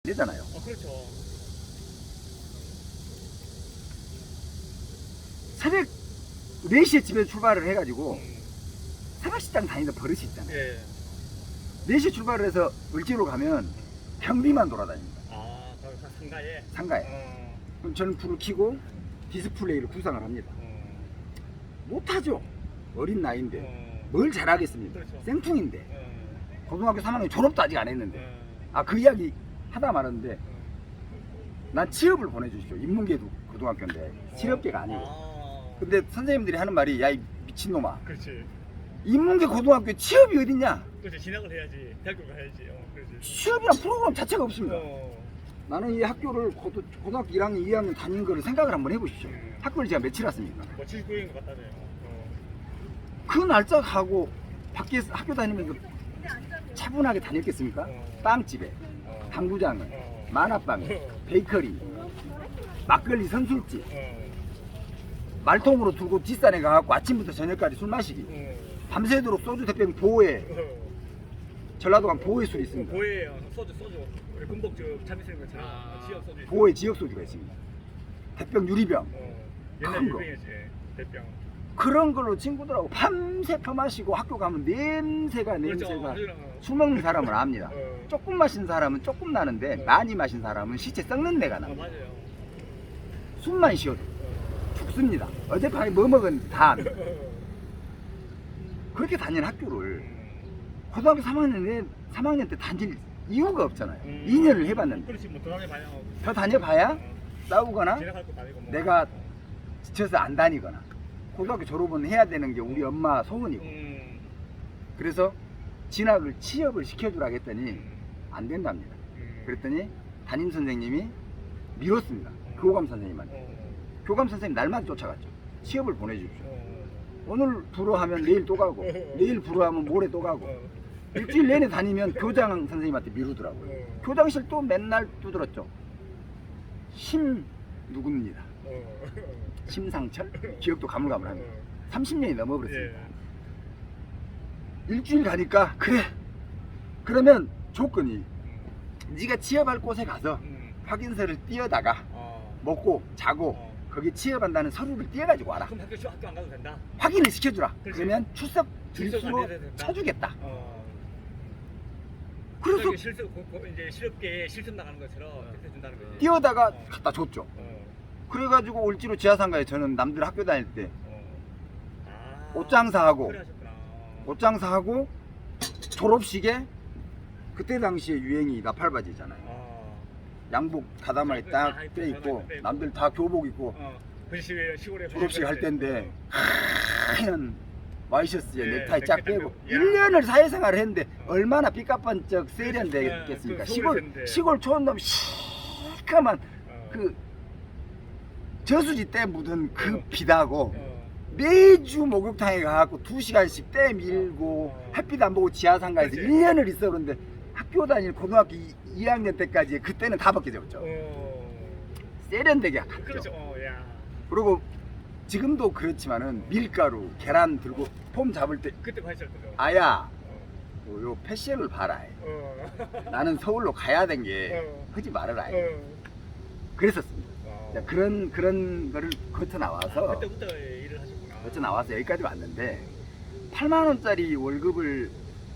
되잖아요. 그렇죠. 새벽 4시에 집에 출발을 해가지고 새벽시장 다니는 버릇이 있잖아요. 예. 4시에 출발을 해서 을지로 가면 경비만 돌아다닙니다. 아, 상가에. 상가에. 그럼 저는 불을 켜고 디스플레이를 구상을 합니다. 못하죠. 어린 나이인데 뭘 잘하겠습니까? 그렇죠. 생충인데 고등학교 3학년 졸업도 아직 안 했는데 그 이야기 하다 말았는데 난 취업을 보내주십시오. 인문계도 고등학교인데 실업계가 아니고. 근데 선생님들이 하는 말이 야 이 미친놈아, 그렇지. 인문계 고등학교 취업이 어딨냐? 그렇지. 진학을 해야지. 대학교 가야지. 그렇지. 취업이란 프로그램 자체가 없습니다. 어. 나는 이 학교를 고등학교 1학년, 2학년 다닌 거를 생각을 한번 해보십시오. 학교를 제가 며칠 왔습니까? 뭐 79일인 것 같다네요. 그 날짜 가고 밖에 학교 다니면서 차분하게 다녔겠습니까? 빵집에, 당구장에, 만화방에, 베이커리, 막걸리 선술집, 말통으로 들고 뒷산에 가갖고 아침부터 저녁까지 술 마시기, 밤새도록 소주 대병 보호에, 전라도간 보호의 술이 있습니다. 보혜예요. 소주. 우리 군복 참이슬 것처럼 지역 소주. 보호의 지역 소주가 있습니다. 대병 유리병. 옛날 큰 거. 유병이지. 대병. 그런 걸로 친구들하고 밤새 퍼마시고 학교 가면 냄새가 술 먹는 사람은 압니다. 조금 마신 사람은 조금 나는데 많이 마신 사람은 시체 썩는 내가 납니다. 맞아요. 숨만 쉬어도 죽습니다. 어젯밤에 뭐 먹은 다 압니다. 그렇게 다니는 학교를 고등학교 3학년 때 다닐 이유가 없잖아요. 2년을 해봤는데 그렇지. 뭐 더 다녀봐야. 더 다녀봐야 싸우거나 지나갈 것도 아니고 뭐. 내가 지쳐서 안 다니거나. 고등학교 졸업은 해야 되는 게 우리 엄마 소원이고. 그래서 진학을 취업을 시켜주라고 했더니 안 된답니다. 그랬더니 담임 선생님이 미뤘습니다. 교감 선생님한테. 교감 선생님 날마다 쫓아갔죠. 취업을 보내주십시오. 오늘 불어하면 내일 또 가고, 내일 불어하면 모레 또 가고. 일주일 내내 다니면 교장 선생님한테 미루더라고요. 교장실 또 맨날 두드렸죠. 누굽니다. 심상철? 기억도 가물가물합니다. 30년이 넘어버렸습니다. 일주일 가니까 그래. 그러면 조건이 네가 취업할 곳에 가서 확인서를 띄어다가 먹고 자고 거기 취업한다는 서류를 띄어가지고 와라. 그럼 학교 안 가도 된다. 확인을 시켜주라. 그렇지. 그러면 출석 출석 일수로 안 해도 된다? 쳐주겠다. 그래서 그래서 이제 실업계에 실습 나가는 것처럼 해준다는 거지. 띄어다가 갖다 줬죠. 그래가지고 을지로 지하상가에 저는 남들 학교 다닐 때 옷장사하고 그래 하셨구나. 옷장사하고 졸업식에 그때 당시에 유행이 나팔바지잖아요. 양복 가다마에 딱 떼입고 남들 다 교복 입고 시골에 졸업식 할 때인데 하얀 와이셔츠에 예, 넥타이 쫙 넥타이 빼고 딱 1년을 사회생활을 했는데 얼마나 삐까뻔쩍 세련되겠습니까? 그 서울일 텐데. 시골 촌놈 시커먼 그 저수지 때 묻은 그 비다고 매주 목욕탕에 가갖고 2시간씩 때 밀고 햇빛 안 보고 지하상가에서 그치. 1년을 있어. 그런데 학교 다닐 고등학교 2학년 때까지 그때는 다 벗겨졌죠. 세련되게 갔죠. 그렇죠. 야. 그리고 지금도 그렇지만은 밀가루, 계란 들고 폼 잡을 때 그때 관심 거죠. 아야 요 패션을 봐라. 나는 서울로 가야 된 게 하지 말아라. 그랬었습니다. 자, 그런 거를 거쳐 나와서 그때부터 일을 하셨구나. 거쳐 나와서 여기까지 왔는데 8만 원짜리 월급을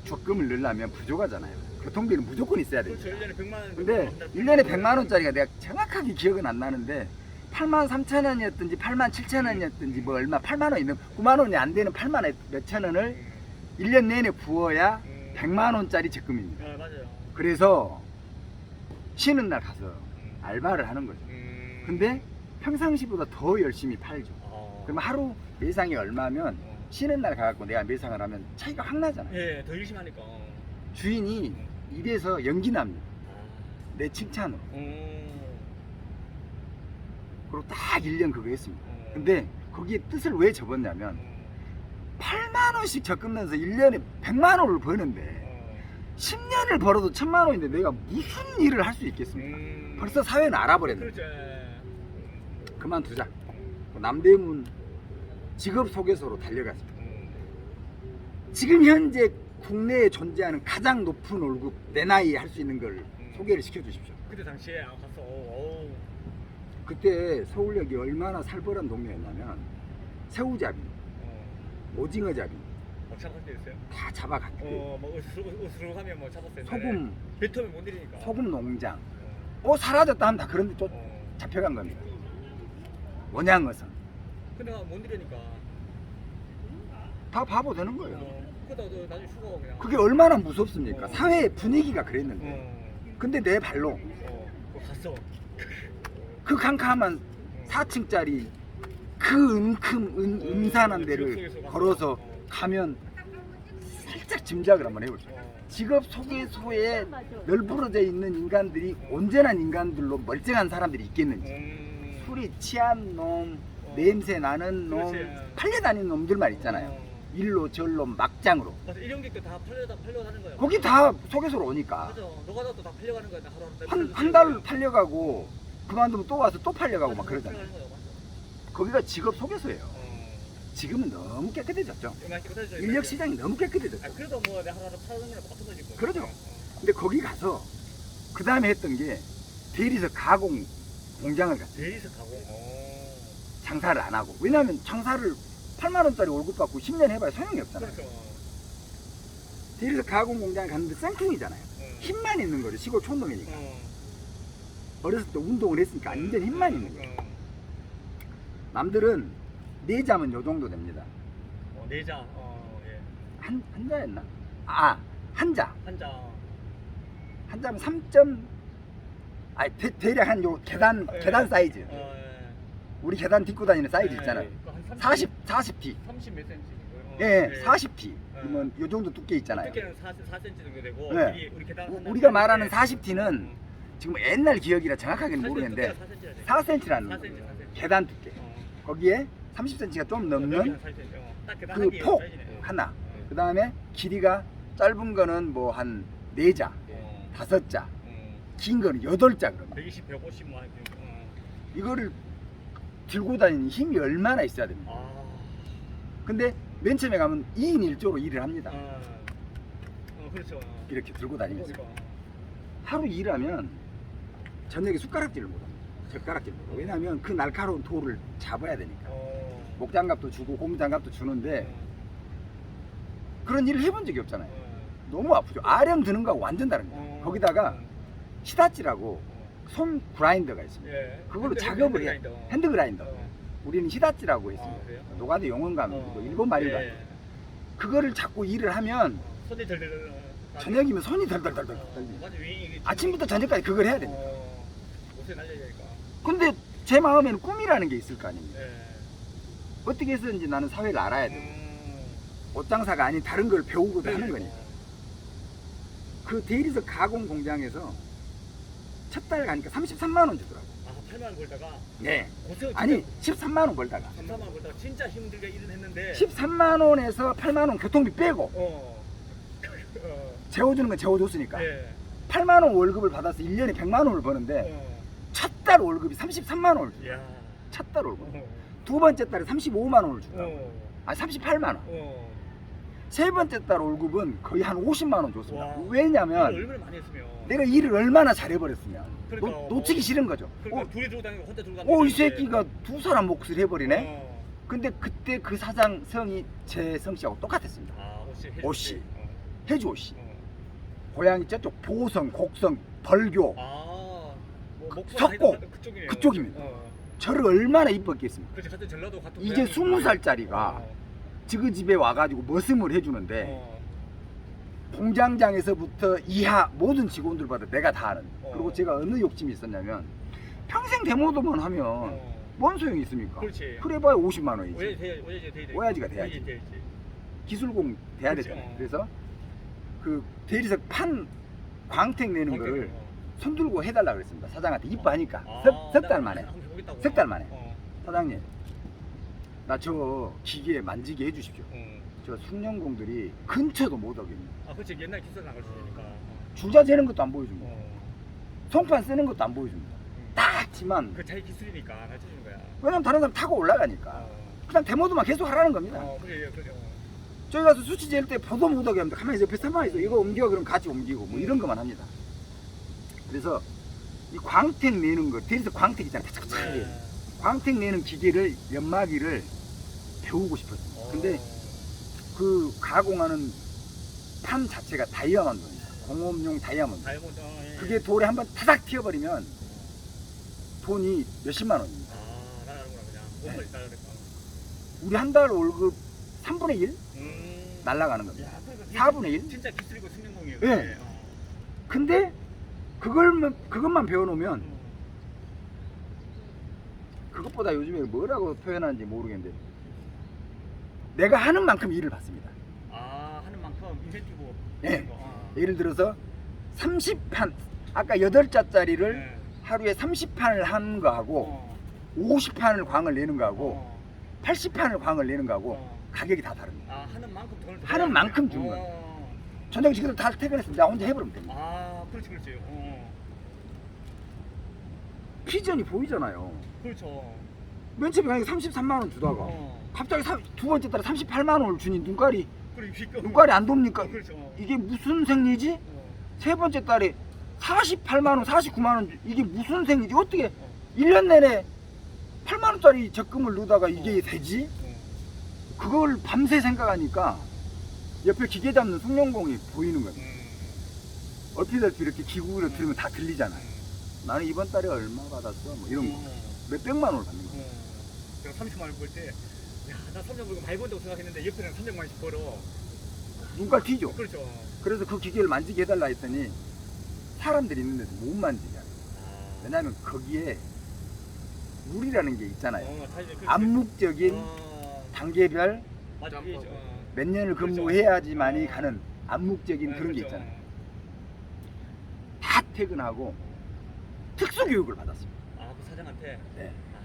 적금을 넣으려면 부족하잖아요. 교통비는 무조건 있어야 돼요. 그렇죠. 1년에 100만 원. 근데 1년에 100만 원짜리가 내가 정확하게 기억은 안 나는데 8만 3천 원이었든지 8만 7천 원이었든지 뭐 얼마 8만 원 있는 9만 원이 안 되는 8만 몇천 원을 1년 내내 부어야 100만 원짜리 적금입니다. 맞아요. 그래서 쉬는 날 가서 알바를 하는 거죠. 근데 평상시보다 더 열심히 팔죠. 그럼 하루 매상이 얼마면 쉬는 날 가갖고 내가 매상을 하면 차이가 확 나잖아요. 예, 더 열심히 하니까. 주인이 입에서 연기 납니다. 내 칭찬으로. 그리고 딱 1년 그거 했습니다. 근데 거기에 뜻을 왜 접었냐면 8만 원씩 적금 내서 1년에 100만 원을 버는데 10년을 벌어도 1000만 원인데 내가 무슨 일을 할 수 있겠습니까? 벌써 사회는 알아버렸네. 그렇죠. 그만두자. 남대문 직업 소개서로 달려갔습니다. 지금 현재 국내에 존재하는 가장 높은 월급 내 나이에 할 수 있는 걸 소개를 시켜주십시오. 그때 당시에 안 갔어. 오. 그때 서울역이 얼마나 살벌한 동네였냐면 새우잡이, 오징어잡이 잡을 때 있어요? 다 잡아갔대. 뭐 으스르하면 뭐 잡았어요. 소금, 뱉으면 못 내리니까. 소금 농장. 사라졌다 하면 다 그런 데 쫓 잡혀간 겁니다. 원양어선. 근데 못 내리니까. 다 바보 되는 거예요. 그러다 나중에 휴가고 그냥. 그게 얼마나 무섭습니까? 사회의 분위기가 그랬는데. 근데 내 발로 갔어. 그 캄캄한 4층짜리 그 음산한 데를 걸어서 가면 살짝 짐작을 한번 해보죠. 직업 소개소에 널브러져 있는 인간들이 온전한 인간들로 멀쩡한 사람들이 있겠는지. 술이 취한 놈, 냄새 나는 놈, 그렇지. 팔려다니는 놈들만 있잖아요. 일로 절로 막장으로. 맞아, 일용객도 다 팔려가는 거야. 거기 다 소개소로 오니까 맞아, 노가다도 다 팔려가는 거야. 하루 한 달 팔려가고 그만두면 또 와서 또 팔려가고 막 그러잖아요. 거기가 직업 소개소예요. 지금은 너무 깨끗해졌죠. 인력 시장이 너무 깨끗해졌죠. 그래도 뭐 내가 하루 팔아는 거랑 똑같은 거지. 뭐. 그러죠. 근데 거기 가서 그 다음에 했던 게 대리석 가공 공장을 갔어요. 대리석 가공. 장사를 안 하고. 왜냐하면 장사를 8만 원짜리 월급 받고 10년 해봐야 소용이 없잖아요. 그렇죠. 대리석 가공 공장에 갔는데 쌩통이잖아요. 힘만 있는 거죠. 시골 촌놈이니까. 어렸을 때 운동을 했으니까 완전 힘만 있는 거예요. 남들은 내자면 요 정도 됩니다. 내자. 예. 한 자였나? 한 자. 한자. 한 자면 3. 대략 한 요 계단 사이즈. 예. 우리 계단 딛고 다니는 사이즈 있잖아요. 40T. 30 몇 센치. 예, 40T. 그러면 요 정도 두께 있잖아요. 두께는 4cm 정도 되고 네. 우리 계단 우리가 말하는 40T는 지금 옛날 기억이라 정확하게는 모르겠는데 4cm라는 거예요. 4cm. 계단 두께. 거기에 30cm가 좀 넘는 그 폭 하나. 그 다음에 길이가 짧은 거는 뭐 한 4자, 5자, 긴 거는 8자 그럽니다. 120, 150 뭐. 이거를 들고 다니는 힘이 얼마나 있어야 됩니까? 근데 맨 처음에 가면 2인 1조로 일을 합니다. 그렇죠. 이렇게 들고 다니면서 하루 일하면 저녁에 숟가락질을 못합니다. 젓가락질 못하고. 왜냐하면 그 날카로운 돌을 잡아야 되니까. 목장갑도 주고 고무장갑도 주는데 그런 일을 해본 적이 없잖아요. 너무 아프죠. 아령 드는 거하고 완전 다른 거예요. 거기다가 히다치라고 손 그라인더가 있습니다. 그걸로 작업을 해요. 핸드 그라인더. 우리는 히다치라고 했습니다. 노가다 용어인가 일본 말인가. 그거를 잡고 일을 하면 손이 덜덜. 저녁이면 손이 덜덜덜덜. 아침부터 저녁까지 그걸 해야 됩니다. 옷에 날려야 되니까. 근데 제 마음에는 꿈이라는 게 있을 거 아닙니까? 어떻게 해서든지 나는 사회를 알아야 돼. 옷장사가 아닌 다른 걸 배우고도 하는 거니까. 그 대리석 가공 공장에서 첫 달 가니까 33만 원 주더라고. 8만 원 벌다가. 네. 아니 13만 원 벌다가. 13만 원 벌다가 진짜 힘들게 일을 했는데. 13만 원에서 8만 원 교통비 빼고. 재워주는 건 재워줬으니까. 8만 원 월급을 받아서 1년에 100만 원을 버는데 첫 달 월급이 33만 원을 줘. 첫 달 월급. 두 번째 달에 35만 원을 주더라고. 38만 원. 세 번째 달 월급은 거의 한 50만 원 줬습니다. 와. 왜냐면 얼마나 많이 했으면. 내가 일을 얼마나 잘해버렸으면 그러니까, 놓치기 싫은 거죠. 그러니까 둘이 들고 다니고 혼자 들고 다니고. 이 새끼가 두 사람 몫을 해버리네. 근데 그때 그 사장 성이 제 성씨하고 똑같았습니다. 오씨. 해주 오씨. 고향이 저쪽 보성, 곡성, 벌교, 석고 그쪽입니다. 저를 얼마나 이뻤겠습니까? 그렇지, 같은 전라도 같은. 이제 20살짜리가 지그 집에 와가지고 머슴을 해주는데 공장장에서부터 이하 모든 직원들보다 내가 다 아는. 그리고 제가 어느 욕심이 있었냐면 평생 데모도만 하면 뭔 소용이 있습니까? 그렇지. 그래봐야 50만 원이지. 오야지가 돼야지. 돼야지. 기술공 돼야 그렇지, 되잖아요. 그래서 그 대리석 판 광택 내는 거를 손들고 해달라 그랬습니다. 사장한테 이뻐하니까. 석 달 만에. 석 달 만에. 사장님, 나 저 기계 만지게 해주십시오. 저 숙련공들이 근처도 못 오겠네. 그렇지. 옛날 기술 나갈 수 있으니까. 주자 재는 것도 안 보여줍니다. 송판 쓰는 것도 안 보여줍니다. 딱 지만 그 자기 기술이니까 가르쳐주는 거야. 왜냐면 다른 사람 타고 올라가니까 그냥 데모도만 계속 하라는 겁니다. 그래. 저희 가서 수치 잴 때 보도 못하게 합니다. 가만히 옆에 서만 있어. 이거 옮겨 그럼 같이 옮기고 뭐 이런 것만 합니다. 그래서 이 광택 내는 거, 대리석 광택 있잖아. 착착착. 네. 광택 내는 기계를, 연마기를 배우고 싶었어요. 근데 그 가공하는 판 자체가 다이아몬드입니다. 공업용 다이아몬드. 다이아몬드. 예. 그게 돌에 한번 타닥 튀어버리면 돈이 몇십만 원입니다. 아, 날아가는구나 그냥. 네. 몸을 날아가니까. 우리 한 달 월급 3분의 1 날아가는 겁니다. 야, 그러니까 4분의 1? 진짜 기술이고 승용공이에요. 네. 그게. 근데 그것만 배워놓으면 그것보다 요즘에 뭐라고 표현하는지 모르겠는데 내가 하는 만큼 일을 받습니다. 아, 하는 만큼 인센티브. 네. 이런 거. 예를 들어서 30판, 아까 8자짜리를 네. 하루에 30판을 하는 거하고 50판을 광을 내는 거하고 80판을 광을 내는 거하고 가격이 다 다릅니다. 아, 하는 만큼 돈을 더 하는 내야 만큼 돼요? 주는 거예요. 저녁 지금 다 퇴근했으면 나 혼자 해버리면 됩니다. 아, 그렇지. 비전이 보이잖아요. 그렇죠. 맨 처음에 그냥 33만 원 주다가 갑자기 두 번째 달에 38만 원을 주니 눈깔이 안 돕니까? 그렇죠. 이게 무슨 생리지? 세 번째 달에 48만 원, 49만 원 이게 무슨 생리지? 어떻게 1년 내내 8만 원짜리 적금을 넣다가 이게 되지? 그걸 밤새 생각하니까 옆에 기계 잡는 승용공이 보이는 거예요. 얼핏 이렇게 기구를 들으면 다 들리잖아요. 나는 이번 달에 얼마 받았어? 뭐 이런 거. 몇백만 원을 받는 거예요. 제가 30만 원 벌 때, 야, 나 3년 벌고 많이 번다고 생각했는데 옆에는 300만 원씩 벌어. 눈깔 튀죠? 그렇죠. 그래서 그 기계를 만지게 해달라 했더니 사람들이 있는데도 못 만지게 하는 거예요. 왜냐하면 거기에 물이라는 게 있잖아요. 사실 암묵적인 단계별 맞아. 몇 년을 근무해야지만이 가는 암묵적인 그런 게 있잖아요. 다 퇴근하고 특수교육을 받았습니다. 아, 그 사장한테. 네. 아,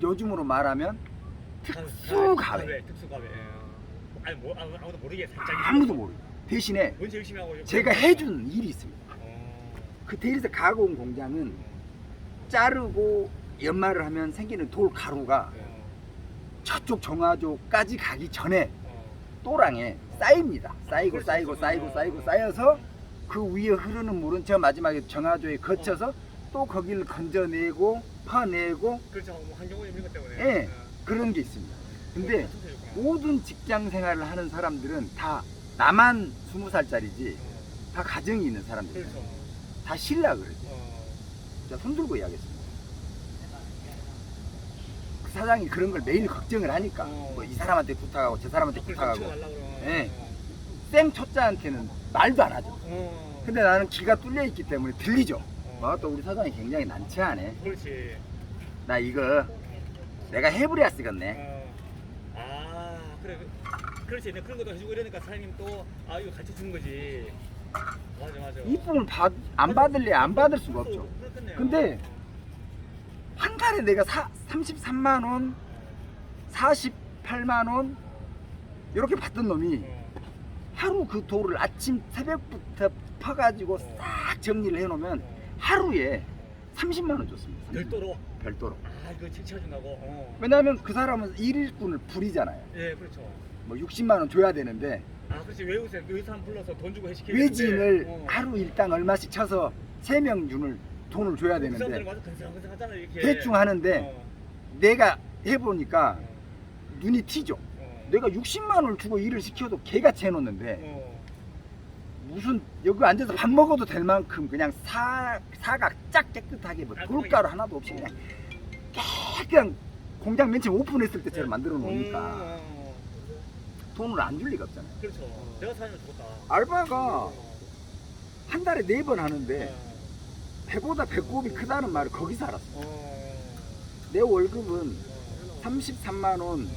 요즘으로 말하면 특수가외. 특수가외. 아니 뭐 아무도 모르게 살짝. 아무도 모르고 대신에 뭔지 열심히 하고. 제가 해준 일이 있습니다. 그 대리석 가공 공장은 자르고 연마를 하면 생기는 돌 가루가 저쪽 정화조까지 가기 전에 또랑에 쌓입니다. 쌓이고 쌓이고 쌓이고 쌓이고 쌓여서 그 위에 흐르는 물은 저 마지막에 정화조에 거쳐서 또 거기를 건져내고 퍼내고 그렇죠. 뭐 환경오염 이런 것 때문에. 예, 그런 게 있습니다. 근데 모든 직장 생활을 하는 사람들은 다 나만 20살짜리지 다 가정이 있는 사람들이에요. 그렇죠. 다 신라 그러죠. 자, 손들고 이야기했습니다. 그 사장이 그런 걸 매일 걱정을 하니까 뭐 이 사람한테 부탁하고 저 사람한테 부탁하고 예. 생초짜한테는 말도 안 하죠. 근데 나는 귀가 뚫려 있기 때문에 들리죠. 또 우리 사장이 굉장히 난처하네. 그렇지. 나 이거 내가 해버려야 쓰겠네. 아, 그래. 그렇지. 내가 그런 것도 해주고 이러니까 사장님 또 아 이거 같이 주는 거지. 맞아. 이쁨을 안 받을래 안 받을 수가 없죠. 그렇겠네요. 근데 한 달에 내가 33만 원, 48만 원 이렇게 받던 놈이 하루 그 돌을 아침 새벽부터 퍼가지고 싹 정리를 해놓으면 하루에 30만 원 줬습니다. 30만 원. 별도로. 아, 이거 채워준다고. 왜냐하면 그 사람은 일꾼을 부리잖아요. 예, 그렇죠. 뭐 60만 원 줘야 되는데 아, 그렇지. 외사람 불러서 돈 주고 해시키는 외진을 하루 일당 얼마씩 쳐서 3명준을 돈을 줘야 그 사람들 되는데 와서 근성근성하잖아 이렇게. 대충 하는데 내가 해보니까 눈이 튀죠. 내가 60만 원을 주고 일을 시켜도 개같이 해놓는데 무슨 여기 앉아서 밥 먹어도 될 만큼 그냥 사각 쫙 깨끗하게 뭐 돌가루 하나도 없이 그냥 공장 맨 처음 오픈했을 때처럼 만들어 놓으니까 돈을 안 줄 리가 없잖아요. 그렇죠. 내가 사면 좋다. 알바가 한 달에 4번 하는데 배보다 배꼽이 크다는 말을 거기서 알았어. 내 월급은 33만 원,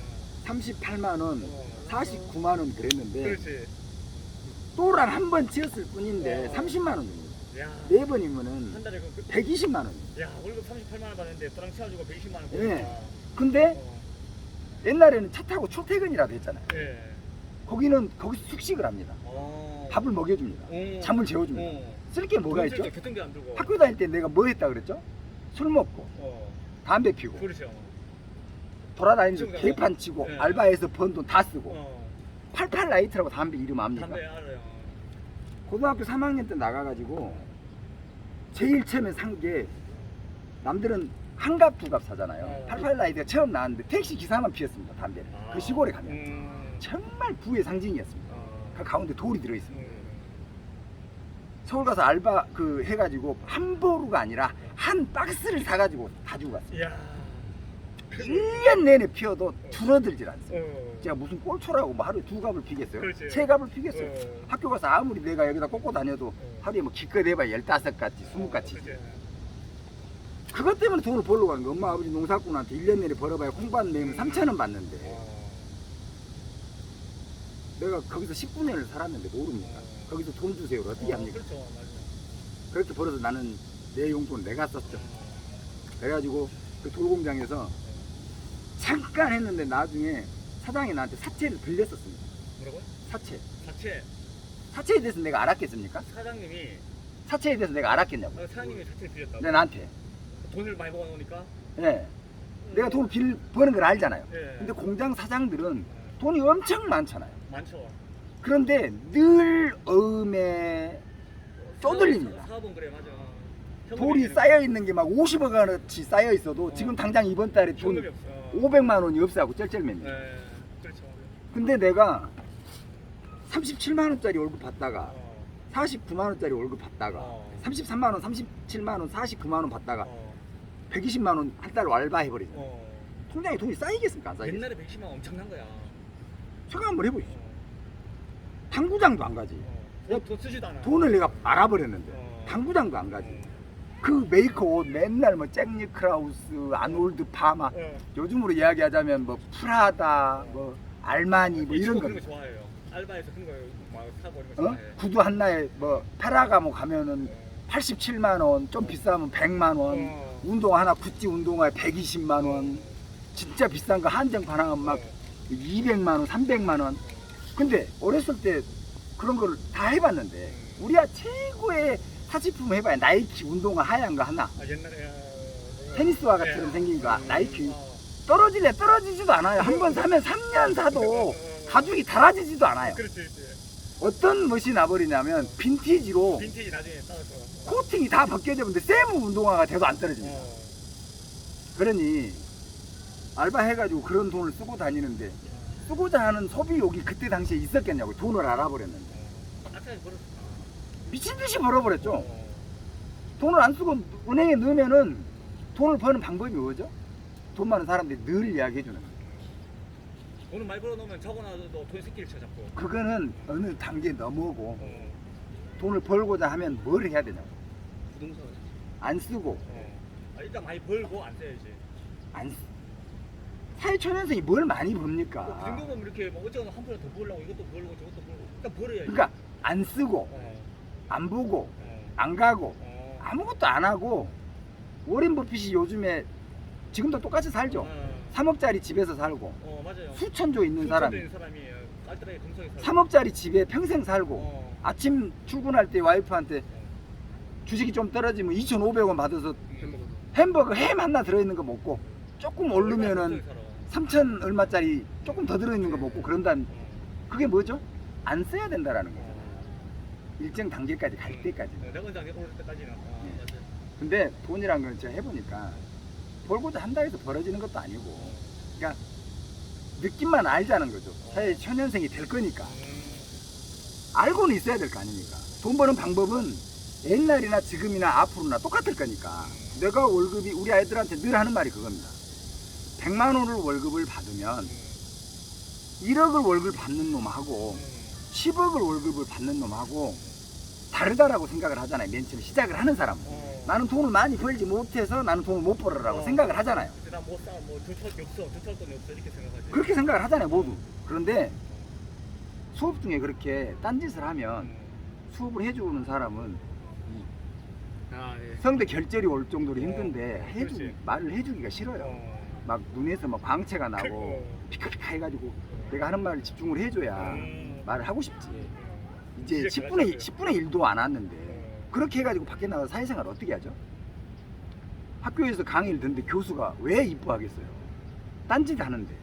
38만 원, 49만 원 그랬는데 그렇지. 또랑 한 번 지었을 뿐인데 30만 원 줍니다. 야. 4번이면은 한 달에 120만 원. 야, 월급 38만 원 받는데 또랑 채워주고 120만 원. 예. 근데 옛날에는 차 타고 출퇴근이라도 했잖아요. 예. 거기서 숙식을 합니다. 밥을 먹여줍니다. 잠을 재워줍니다. 쓸 게 뭐가 있죠? 교통비 안 들고. 학교 다닐 때 내가 뭐 했다 그랬죠? 술 먹고 담배 피고 그렇죠. 돌아다니면서 개판 치고 네. 알바해서 번 돈 다 쓰고 88 라이트라고 담배 이름 압니까? 담배 알아요. 고등학교 3학년 때 나가가지고 제일 처음에 산 게 남들은 한갑 두갑 사잖아요. 88 라이드가 처음 나왔는데 택시 기사만 피웠습니다. 담배를. 그 시골에 가면 정말 부의 상징이었습니다. 그 가운데 돌이 들어있습니다. 서울 가서 알바 그 해가지고 한 보루가 아니라 한 박스를 사가지고 다 주고 갔어요. 이야. 1년 내내 피워도 줄어들질 않습니다. 제가 무슨 꼴초라고 뭐 하루에 2갑을 피겠어요? 그렇지. 3갑을 피겠어요? 학교 가서 아무리 내가 여기다 꽂고 다녀도 하루에 뭐 기껏 해봐야 15가지, 20가지. 그것 때문에 돈을 벌러 가는 거야. 엄마 아버지 농사꾼한테 1년 내내 벌어봐야 콩반 내면 3,000원 받는데 내가 거기서 19년을 살았는데 모릅니까? 거기서 돈 주세요. 어떻게 합니까? 그렇죠. 맞아요. 그렇게 벌어서 나는 내 용돈 내가 썼죠. 그래가지고 그 돌공장에서 잠깐 했는데 나중에 사장이 나한테 사채를 빌렸었습니다. 뭐라고요? 사채. 자체 사채에 대해서 내가 알았겠습니까? 사장님이 사채에 대해서 내가 알았겠냐고. 사장님이 자체를 빌렸다고. 네, 나한테. 돈을 많이 모아놓으니까. 예. 내가 돈을 버는 걸 알잖아요. 예. 근데 공장 사장들은 돈이 엄청 많잖아요. 많죠. 그런데 늘 어음에 쪼들립니다. 사업은 그래 맞아. 돌이 쌓여 있는 게 막 50억 원어치 쌓여 있어도 지금 당장 이번 달에 돈 현금이 없어. 500만 원이 없어하고 쩔쩔맵니다. 네. 그렇죠. 근데 내가 37만 원짜리 월급 받다가 49만 원짜리 월급 받다가 33만 원, 37만 원, 49만 원 받다가 120만 원 한 달 알바해 버리죠. 통장에 돈이 쌓이겠습니까? 안 쌓이겠습니까? 옛날에 110만 원 엄청난 거야. 생각 한번 해보시죠. 당구장도 안 가지. 돈 쓰지도 않아. 돈을 내가 알아버렸는데 당구장도 안 가지. 그 메이커 옷 맨날 뭐 잭니 크라우스, 아놀드 파마, 요즘으로 이야기하자면 뭐 프라다, 뭐 알마니 뭐 이런 거. 그런 거 좋아해요. 알바에서 그런 거막 사고 이런 거 어? 좋아해. 구두 하나에 뭐 페라가모 가면은 87만 원, 좀 비싸면 100만 원. 운동 하나 구찌 운동화에 120만 원. 진짜 비싼 거 한정판 하면 막 200만 원, 300만 원. 근데 어렸을 때 그런 걸 다 해봤는데 우리야 최고의 사치품 해봐야 나이키 운동화 하얀 거 하나. 옛날에 테니스화 같처럼 생긴 거 나이키. 떨어질래 떨어지지도 않아요. 한 번 사면 3년 사도 가죽이 달아지지도 않아요. 그렇지. 어떤 멋이 나버리냐면 빈티지로 빈티지 나중에 따라서. 코팅이 다 벗겨져 버는데 세무 운동화가 돼도 안 떨어집니다. 그러니 알바 해가지고 그런 돈을 쓰고 다니는데 쓰고자 하는 소비욕이 그때 당시에 있었겠냐고. 돈을 알아버렸는데 아까 벌었어. 미친듯이 벌어버렸죠. 돈을 안 쓰고 은행에 넣으면은 돈을 버는 방법이 뭐죠? 돈 많은 사람들이 늘 이야기해주는 거예요. 돈을 많이 벌어놓으면 적어놔도 돈 새끼를 쳐 잡고. 그거는 어느 단계 넘어오고 돈을 벌고자 하면 뭘 해야 되냐고. 부동산. 안 쓰고 일단 많이 벌고 안 써야지. 안 쓰... 사회초년생이 뭘 많이 그 법니까? 정도 보면 이렇게 뭐 어쩌거나 한 푼에 더 벌려고 이것도 벌고 저것도 벌고 일단 벌어야지. 그러니까 안 쓰고 안 보고 안 가고 아무것도 안 하고 워렌 버핏이 요즘에 지금도 똑같이 살죠. 3억짜리 집에서 살고 맞아요. 수천조 있는 사람이 있는 사람이 깔끔하게 금성에 살고. 3억짜리 집에 평생 살고 아침 출근할 때 와이프한테 주식이 좀 떨어지면 2,500원 받아서 햄버거 햄 하나 들어있는 거 먹고 조금 오르면은 3천 얼마짜리 조금 더 들어있는 거 먹고 그런다는 그게 뭐죠? 안 써야 된다라는 거죠. 일정 단계까지 갈 때까지. 내가 이제 오를 때까지는. 맞아요. 근데 돈이란 건 제가 해보니까 벌고자 한다 해서 벌어지는 것도 아니고 그러니까 느낌만 알자는 거죠. 사회 초년생이 될 거니까 알고는 있어야 될 거 아닙니까? 돈 버는 방법은 옛날이나 지금이나 앞으로나 똑같을 거니까. 내가 월급이 우리 아이들한테 늘 하는 말이 그겁니다. 100만 원을 월급을 받으면 1억을 월급을 받는 놈하고 10억을 월급을 받는 놈하고 다르다라고 생각을 하잖아요. 맨 처음 시작을 하는 사람은. 나는 돈을 많이 벌지 못해서 나는 돈을 못 벌어라고 생각을 하잖아요. 나못 사, 뭐 두철 게 없어, 두철 돈이 없어 이렇게 생각하지. 그렇게 생각을 하잖아요, 모두. 그런데 수업 중에 그렇게 딴짓을 하면 수업을 해주는 사람은 성대 결절이 올 정도로 힘든데 그렇지. 말을 해주기가 싫어요. 막 눈에서 막 광채가 나고 피카피카 해가지고 내가 하는 말을 집중을 해줘야 말을 하고 싶지. 이제 10분의 1도 안 왔는데 그렇게 해가지고 밖에 나가서 사회생활 어떻게 하죠? 학교에서 강의를 듣는데 교수가 왜 이뻐하겠어요? 딴짓 하는데.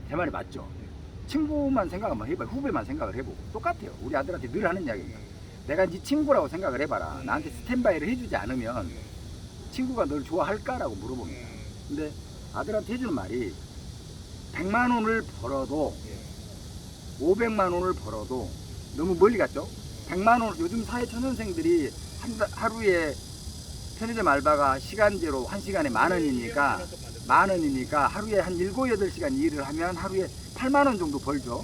제 말이 맞죠? 친구만 생각 한번 해봐요. 후배만 생각을 해보고 똑같아요. 우리 아들한테 늘 하는 이야기입니다. 내가 네 친구라고 생각을 해봐라. 나한테 스탠바이를 해주지 않으면 친구가 널 좋아할까라고 물어봅니다. 근데 아들한테 해주는 말이 100만 원을 벌어도 500만 원을 벌어도 너무 멀리 갔죠? 100만 원, 요즘 사회초년생들이 하루에 편의점 알바가 시간제로 1시간에 만 원이니까 하루에 한 7, 8시간 일을 하면 하루에 8만 원 정도 벌죠.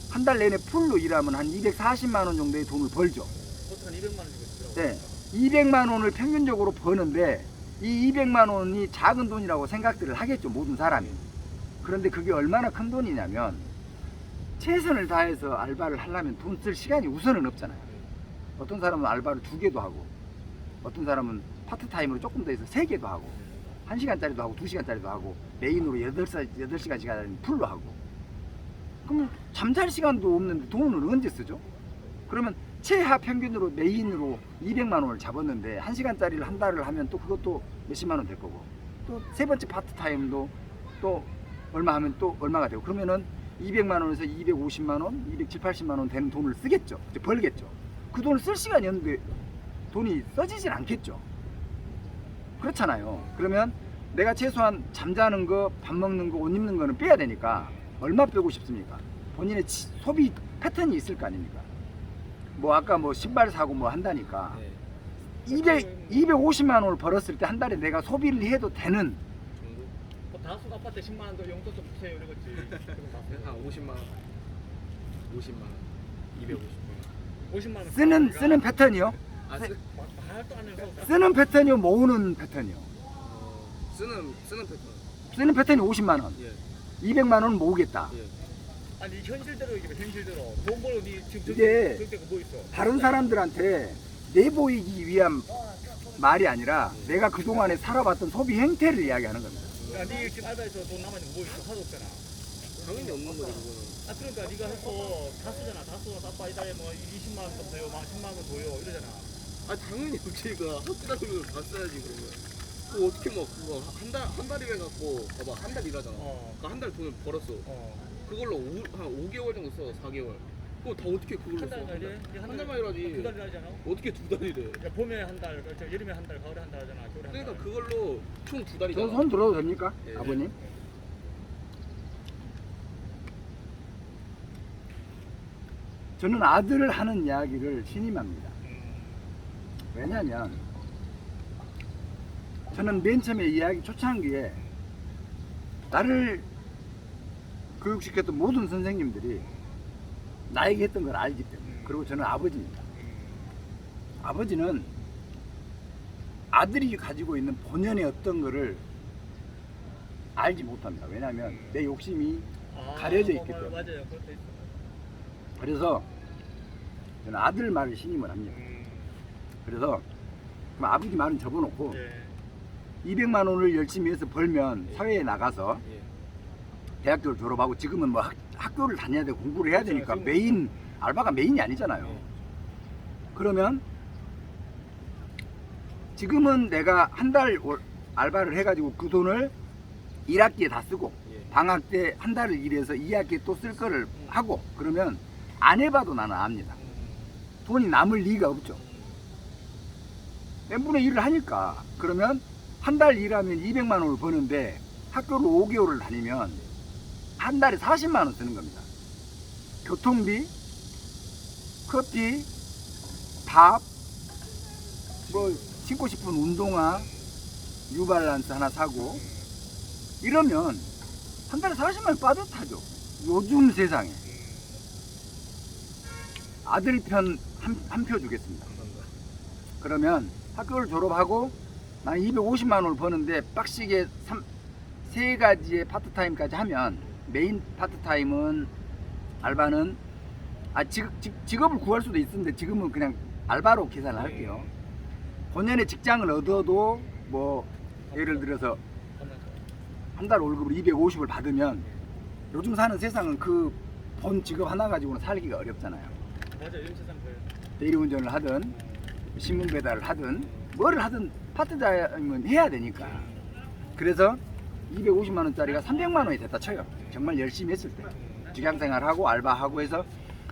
한 달 내내 풀로 일하면 한 240만 원 정도의 돈을 벌죠. 보통 한 200만 원 정도 들어요. 네. 200만 원을 평균적으로 버는데 이 200만 원이 작은 돈이라고 생각들을 하겠죠, 모든 사람이. 그런데 그게 얼마나 큰 돈이냐면 최선을 다해서 알바를 하려면 돈 쓸 시간이 우선은 없잖아요. 어떤 사람은 알바를 2개도 하고 어떤 사람은 파트타임으로 조금 더 해서 3개도 하고 1시간짜리도 하고 2시간짜리도 하고 메인으로 8시간씩 하는 풀로 하고 그러면 잠잘 시간도 없는데 돈을 언제 쓰죠? 그러면 최하 평균으로 메인으로 200만 원을 잡았는데 1시간짜리를 한 달을 하면 또 그것도 몇십만 원 될 거고 또 세 번째 파트타임도 또 얼마 하면 또 얼마가 되고 그러면은 200만 원에서 250만 원, 270, 80만 원 되는 돈을 쓰겠죠. 이제 벌겠죠. 그 돈을 쓸 시간이 없는데 돈이 써지질 않겠죠. 그렇잖아요. 그러면 내가 최소한 잠자는 거, 밥 먹는 거, 옷 입는 거는 빼야 되니까 얼마 빼고 싶습니까? 본인의 소비 패턴이 있을 거 아닙니까? 뭐 아까 뭐 신발 사고 뭐 한다니까 250만 원을 벌었을 때 한 달에 내가 소비를 해도 되는 다수 아파트 10만 원도 용돈 좀 주세요 이러겠지. 한 50만 원, 50만 원, 250만 원. 50만 원. 쓰는 패턴이요? 아, 말도 안 해서 쓰는 패턴이요? 모으는 패턴이요? 쓰는 패턴. 쓰는 패턴이 50만 원, 예, 200만 원은 모으겠다. 예. 아니 현실대로 얘기해 현실대로 돈 벌어 니 지금 이게 저때가 뭐 있어? 다른 사람들한테 내보이기 위한 말이 아니라 내가 그동안에 살아봤던 소비 행태를 이야기하는 겁니다. 야, 니 지금 알바에서 돈 남아 있는 거 뭐 있어? 하도 없잖아. 당연히 없는 거지 그거는. 아 그러니까 네가 해서 다 쓰잖아. 다 쓰고 아빠 이 달에 뭐 20만 원 더 줘요, 막 10만 원 줘요 이러잖아. 아 당연히 우리가 학기다니면서 다 써야지 그러면. 그거 어떻게 뭐 그거 한 달이면 갖고 봐봐 한 달 일하잖아. 그 한 달 돈을 벌었어. 그걸로 한 5개월 정도 써 4개월. 그거 다 어떻게 그걸로 한 써? 달만 일해? 한 달만 일하지. 두 달 일하잖아. 어떻게 2달이래? 야, 봄에 한 달, 여름에 한 달, 가을에 한 달 하잖아. 겨울에 한 달. 그러니까 그걸로 총 2달이잖아. 저 손 들어도 됩니까? 예. 아버님? 저는 아들을 하는 이야기를 신임합니다. 왜냐면 저는 맨 처음에 이야기 초창기에 나를 교육시켰던 모든 선생님들이 나에게 했던 걸 알기 때문에 그리고 저는 아버지입니다. 아버지는 아들이 가지고 있는 본연의 어떤 거를 알지 못합니다. 왜냐하면 내 욕심이 가려져 있기 때문에. 맞아요. 그것도 있어. 그래서 저는 아들 말을 신임을 합니다. 그래서 그럼 아버지 말은 접어놓고 예. 200만 원을 열심히 해서 벌면 사회에 나가서 예. 대학교를 졸업하고 지금은 뭐 학교를 다녀야 되고 공부를 해야 그렇죠. 되니까 지금- 메인 알바가 메인이 아니잖아요. 그러면 지금은 내가 한 달 알바를 해가지고 그 돈을 1학기에 다 쓰고 예. 방학 때 한 달을 일해서 2학기에 또 쓸 거를 하고 그러면 안 해봐도 나는 압니다. 돈이 남을 리가 없죠. n분의 1을 하니까 그러면 한 달 일하면 200만 원을 버는데 학교를 5개월을 다니면 한 달에 40만 원 쓰는 겁니다. 교통비, 커피, 밥, 뭐 신고 싶은 운동화, 뉴발란스 하나 사고 이러면 한 달에 40만 원 빠듯하죠. 요즘 세상에. 아들 편 한 표 주겠습니다. 감사합니다. 그러면 학교를 졸업하고 나는 250만 원을 버는데 빡시게 세 가지의 파트타임까지 하면 메인 파트타임은 알바는 직업을 구할 수도 있는데 지금은 그냥 알바로 계산을 할게요. 본연의 직장을 얻어도 뭐 예를 들어서 한 달 월급을 250을 받으면 요즘 사는 세상은 그 본 직업 하나 가지고는 살기가 어렵잖아요. 맞아, 요즘 세상 그래. 대리운전을 하든 신문 배달을 하든 뭐를 하든 파트타임은 해야 되니까. 그래서 250만 원짜리가 300만 원이 됐다 쳐요. 정말 열심히 했을 때 직장생활하고 알바하고 해서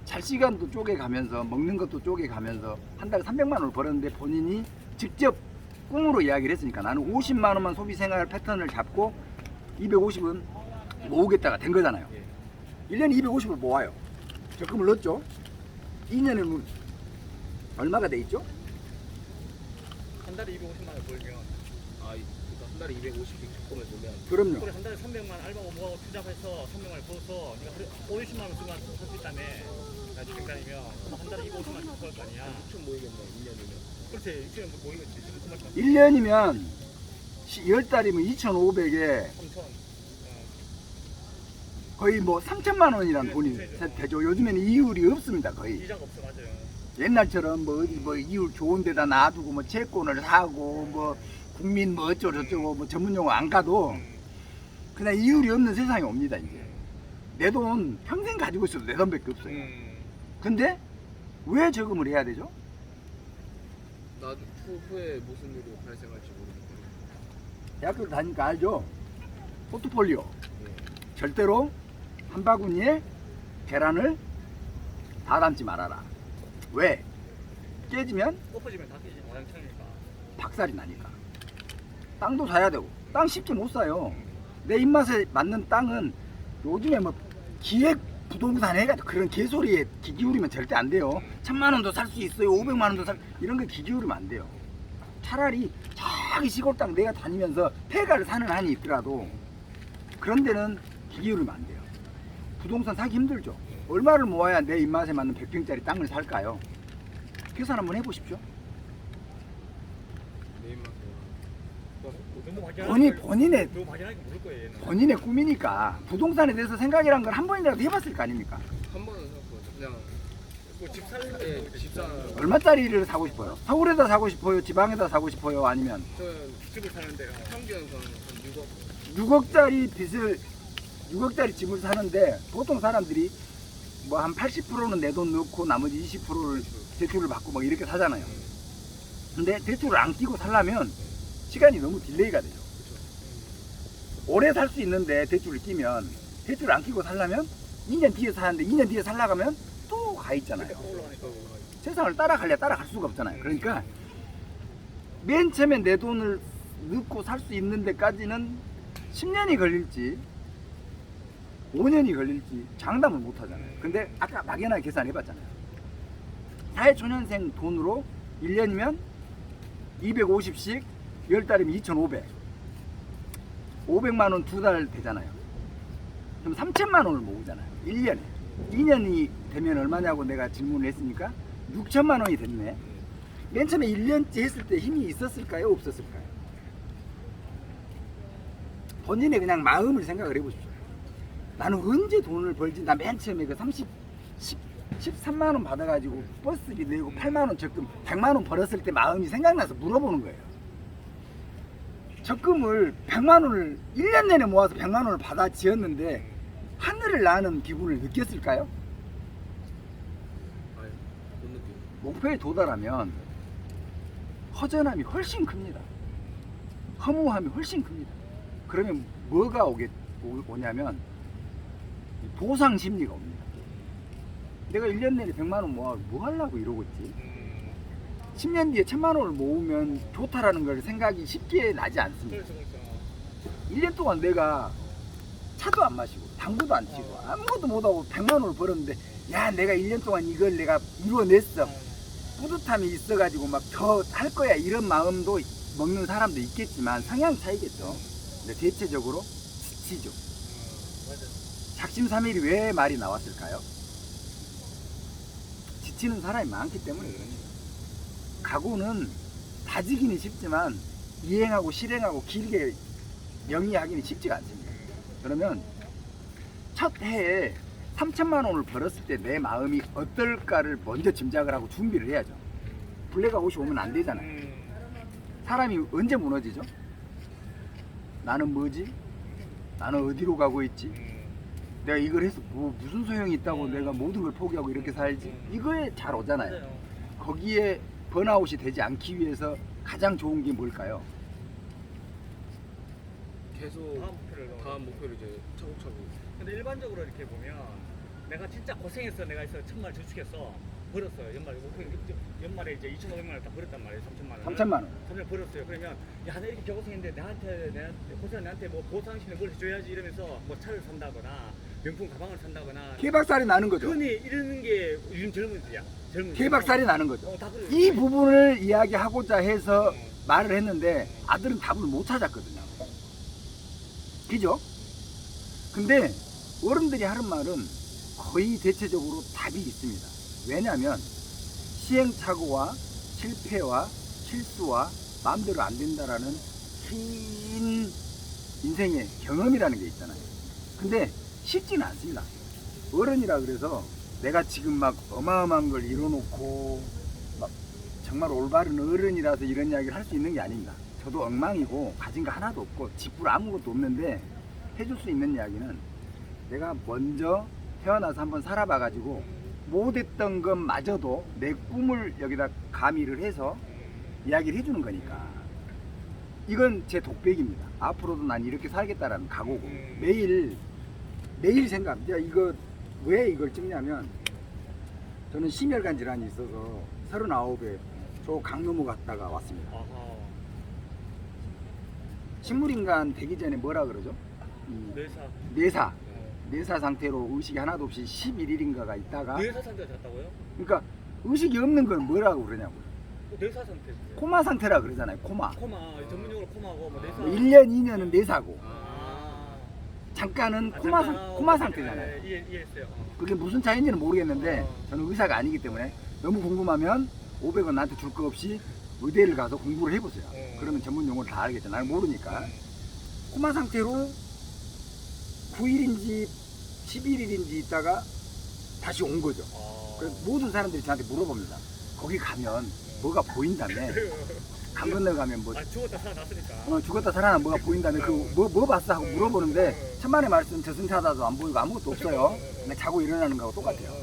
잘 시간도 쪼개가면서 먹는 것도 쪼개가면서 한 달에 300만 원을 벌었는데 본인이 직접 꿈으로 이야기를 했으니까 나는 50만 원만 소비 생활 패턴을 잡고 250은 모으겠다가 된 거잖아요. 예. 1년에 250을 모아요. 적금을 넣었죠. 2년에는 얼마가 돼 있죠? 한 달에 250만 원 벌면 그러니까 한 달에 250씩 적금을 보면 그럼요. 그래 한 달에 300만 알바고 뭐하고 투자해서 300만 원 벌어서 네가 50만 원 쓰면 살 수 있다며. 나 지금까지면 한 달에 250만 원 벌 거 아니야. 6천 모이겠네 1년이면. 그렇지 6천원 모이겠지. 지금 그 말씀. 1년이면 10달이면 2,500에 3천. 거의 뭐 3천만 원이란 돈이 되죠. 요즘에는 이율이 없습니다. 거의. 이자가 없어 맞아요. 옛날처럼 뭐 어디 뭐 이율 좋은 데다 놔두고 뭐 채권을 사고 뭐 국민 뭐 어쩌고 저쩌고 뭐 전문 용어 안 가도 그냥 이율이 없는 세상이 옵니다. 이제 내 돈 평생 가지고 있어도 내 돈밖에 없어요. 근데 왜 저금을 해야 되죠? 나중 후에 무슨 일이 발생할지 모르겠네. 대학교를 다니니까 알죠? 포트폴리오 예. 절대로 한 바구니에 계란을 다 담지 말아라. 왜? 깨지면 엎어지면 다 깨지. 와장창이니까. 박살이 나니까. 땅도 사야 되고 땅 쉽게 못 사요. 내 입맛에 맞는 땅은 요즘에 뭐 기획 부동산 해가지고 그런 개소리에 귀 기울이면 절대 안 돼요. 1,000만 원도 살 수 있어요. 500만 원도 이런 거 귀 기울이면 안 돼요. 차라리 저기 시골 땅 내가 다니면서 폐가를 사는 한이 있더라도 그런 데는 귀 기울이면 안 돼요. 부동산 사기 힘들죠. 얼마를 모아야 내 입맛에 맞는 100평짜리 땅을 살까요? 계산 한번 해보십시오. 내 입맛에. 너무 확인하니까 본인의 너무 확인하니까 모를 거예요. 얘는. 본인의 꿈이니까 부동산에 대해서 생각이란 걸 한 번이라도 해봤을 거 아닙니까? 한 번은 생각해보자. 그냥 뭐집 살는 예, 거 집사는 얼마짜리를 사고 싶어요? 서울에다 사고 싶어요? 지방에다 사고 싶어요? 아니면 저는 집을 사는데요. 평균 한 6억. 6억짜리 빚을 6억짜리 집을 사는데 보통 사람들이 뭐 한 80%는 내 돈 넣고 나머지 20%를 대출을 받고 뭐 이렇게 사잖아요. 근데 대출을 안 끼고 살려면 시간이 너무 딜레이가 되죠. 오래 살 수 있는데 대출을 끼면 대출을 안 끼고 살려면 2년 뒤에 사는데 2년 뒤에 살라가면 또 가 있잖아요. 올라가니까. 세상을 따라갈래 따라갈 수가 없잖아요. 그러니까 맨 처음에 내 돈을 넣고 살 수 있는 데까지는 10년이 걸릴지 5년이 걸릴지 장담을 못 하잖아요. 근데 아까 막연하게 계산해 봤잖아요. 사회초년생 돈으로 1년이면 250씩 10달이면 2,500 500만 원 2달 되잖아요. 그럼 3천만 원을 모으잖아요. 1년에. 2년이 되면 얼마냐고 내가 질문을 했으니까 6천만 원이 됐네. 맨 처음에 1년째 했을 때 힘이 있었을까요? 없었을까요? 본인의 그냥 마음을 생각을 해보십시오. 나는 언제 돈을 벌지? 나 맨 처음에 그 13만 원 받아가지고 버스비 내고 8만 원 적금 100만 원 벌었을 때 마음이 생각나서 물어보는 거예요. 적금을 100만 원을 1년 내내 모아서 100만 원을 받아 지었는데 하늘을 나는 기분을 느꼈을까요? 아니 못 느끼고. 목표에 도달하면 허전함이 훨씬 큽니다. 허무함이 훨씬 큽니다. 그러면 뭐가 오냐면 보상 심리가 옵니다. 내가 1년 내내 100만 원 모아 뭐 하려고 이러고 있지? 10년 뒤에 1000만 원을 모으면 좋다라는 걸 생각이 쉽게 나지 않습니다. 그렇죠, 그렇죠. 1년 동안 내가 차도 안 마시고 당구도 안 치고 아무것도 못하고 100만 원을 벌었는데 야 내가 1년 동안 이걸 내가 이루어냈어. 뿌듯함이 있어가지고 막 더 할 거야 이런 마음도 먹는 사람도 있겠지만 성향 차이겠죠. 근데 대체적으로 지치죠. 맞아. 작심삼일이 왜 말이 나왔을까요? 지치는 사람이 많기 때문에 그럽니다. 각오는 다지기는 쉽지만 이행하고 실행하고 길게 영위하기는 쉽지가 않습니다. 그러면 첫 해에 3천만 원을 벌었을 때 내 마음이 어떨까를 먼저 짐작을 하고 준비를 해야죠. 블랙아웃이 옷이 오면 안 되잖아요. 사람이 언제 무너지죠? 나는 뭐지? 나는 어디로 가고 있지? 내가 이걸 해서 뭐 무슨 소용이 있다고 내가 모든 걸 포기하고 이렇게 살지? 이거에 잘 오잖아요. 맞아요. 거기에 번아웃이 되지 않기 위해서 가장 좋은 게 뭘까요? 계속 다음 목표를 넣어. 다음 목표를 이제 차곡차곡. 근데 일반적으로 이렇게 보면 내가 진짜 고생했어. 내가 해서 1,000만 원 저축했어. 벌었어요. 연말에 이제 2,500만 원 다 벌었단 말이에요. 3,000만 원. 3천만 원. 3천 벌었어요. 그러면 야, 나 이렇게 고생했는데 내한테 고생한 나한테 뭐 보상신을 뭘 해줘야지 이러면서 뭐 차를 산다거나 명품 가방을 산다거나. 개박살이 나는 거죠. 흔히 이러는 게 요즘 젊은이야. 개박살이 나는 거죠. 다 그래요. 이 부분을 이야기하고자 해서 말을 했는데 아들은 답을 못 찾았거든요. 그죠? 근데 어른들이 하는 말은 거의 대체적으로 답이 있습니다. 왜냐하면 시행착오와 실패와 실수와 마음대로 안 된다라는 긴 인생의 경험이라는 게 있잖아요. 근데 쉽지는 않습니다. 어른이라 그래서 내가 지금 막 어마어마한 걸 이뤄놓고 막 정말 올바른 어른이라서 이런 이야기를 할 수 있는 게 아닙니다. 저도 엉망이고 가진 거 하나도 없고 집불 아무것도 없는데 해줄 수 있는 이야기는 내가 먼저 태어나서 한번 살아봐가지고 못했던 것마저도 내 꿈을 여기다 가미를 해서 이야기를 해주는 거니까 이건 제 독백입니다. 앞으로도 난 이렇게 살겠다라는 각오고 매일 생각. 내가 이거 왜 이걸 찍냐면 저는 심혈관 질환이 있어서 39에 저 강nom무 갔다가 왔습니다. 아하. 식물인간 되기 전에 뭐라 그러죠? 뇌사. 뇌사 상태로 의식이 하나도 없이 11일인가가 있다가 뇌사 상태가 됐다고요? 그러니까 의식이 없는 걸 뭐라고 그러냐고요. 뇌사 상태. 코마 상태라 그러잖아요. 코마. 코마 전문용어로 코마고 뭐 뇌사. 1년 2년은 뇌사고 아. 잠깐은 아, 코마, 잠깐, 코마 상태잖아요. 이해했어요. 그게 무슨 차이인지는 모르겠는데 어. 저는 의사가 아니기 때문에 너무 궁금하면 500원 나한테 줄 거 없이 의대를 가서 공부를 해보세요. 그러면 전문 용어를 다 알겠죠. 나는 모르니까. 코마 상태로 9일인지 11일인지 있다가 다시 온 거죠. 그래서 모든 사람들이 저한테 물어봅니다. 거기 가면 뭐가 보인다며. 강 건너 가면 뭐 죽었다 살아났으니까. 죽었다 살아나 뭐가 보인다며. 뭐 봤어 하고 물어보는데 천만의 말씀 저승사자도 안 보이고 아무것도 없어요. 그냥 자고 일어나는 거하고 똑같아요.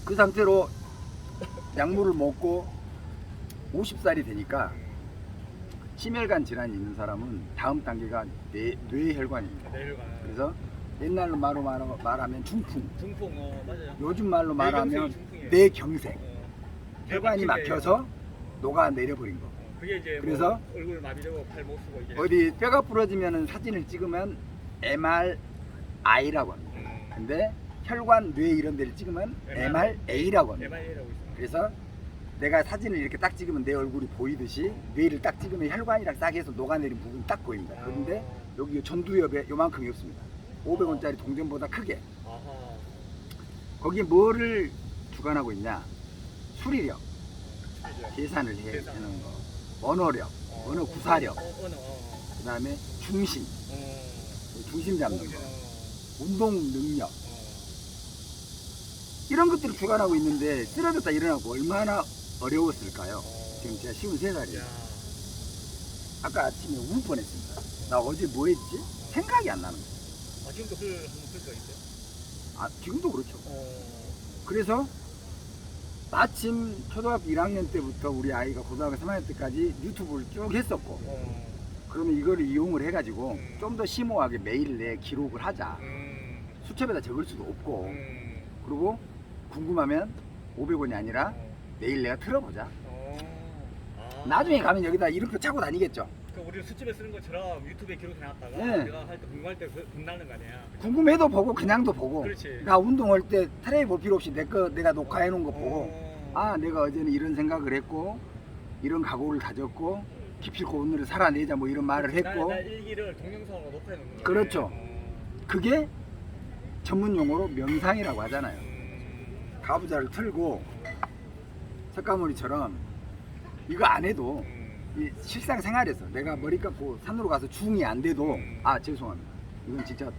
그 상태로 약물을 먹고 50살이 되니까 심혈관 질환이 있는 사람은 다음 단계가 뇌혈관입니다. 뇌혈관. 그래서 옛날로 말하면 중풍. 중풍. 맞아요. 요즘 말로 말하면 중풍이에요. 뇌경색. 혈관이 뇌경색이에요. 막혀서 녹아 내려버린 거. 그게 이제 그래서 뭐 얼굴 마비되고 팔 못 쓰고 이게. 어디 뼈가 부러지면 사진을 찍으면 MRI라고 합니다. 근데 혈관, 뇌 이런 데를 찍으면 MRA라고 합니다. MRA라고 있어. 그래서 내가 사진을 이렇게 딱 찍으면 내 얼굴이 보이듯이 뇌를 딱 찍으면 혈관이랑 딱 해서 녹아내린 부분이 딱 보입니다. 그런데 여기 전두엽에 요만큼이 없습니다. 500원짜리 동전보다 크게. 아하. 거기에 뭐를 주관하고 있냐? 수리력, 그죠. 계산을 계산. 해내는 거, 언어력, 언어 구사력, 언어. 그 다음에 중심, 중심 잡는 거, 어. 운동 능력 이런 것들을 주관하고 있는데 쓰러졌다 일어나고 얼마나 어려웠을까요? 지금 제가 53살이에요. 야. 아까 아침에 울 뻔했습니다. 나 어제 뭐 했지? 생각이 안 나는 거예요. 아, 지금도 글 한번 쓸 수가 있어요? 아, 지금도 그렇죠. 어. 그래서 마침 초등학교 1학년 때부터 우리 아이가 고등학교 3학년 때까지 유튜브를 쭉 했었고 그러면 이거를 이용을 해가지고 좀 더 심오하게 매일 내 기록을 하자. 수첩에다 적을 수도 없고 그리고 궁금하면 500원이 아니라 매일 내가 틀어보자. 아. 나중에 가면 여기다 이렇게 차고 다니겠죠. 그러니까 우리 수첩에 쓰는 것처럼 유튜브에 기록해놨다가 네. 내가 할 때 궁금할 때 본다는 거 아니야? 궁금해도 보고 그냥도 보고 그렇지. 나 운동할 때 트레이 볼 필요 없이 내가 녹화해 놓은 거 보고 아 내가 어제는 이런 생각을 했고 이런 각오를 가졌고 기필코 오늘을 살아내자 뭐 이런 말을 했고 나 일기를 동영상으로 녹화해 놓는 거야. 그렇죠. 그게 전문 용어로 명상이라고 하잖아요. 가부좌를 틀고 석가모니처럼 이거 안 해도 이 실상생활에서 내가 머리 감고 산으로 가서 중이 안 돼도 아 죄송합니다. 이건 진짜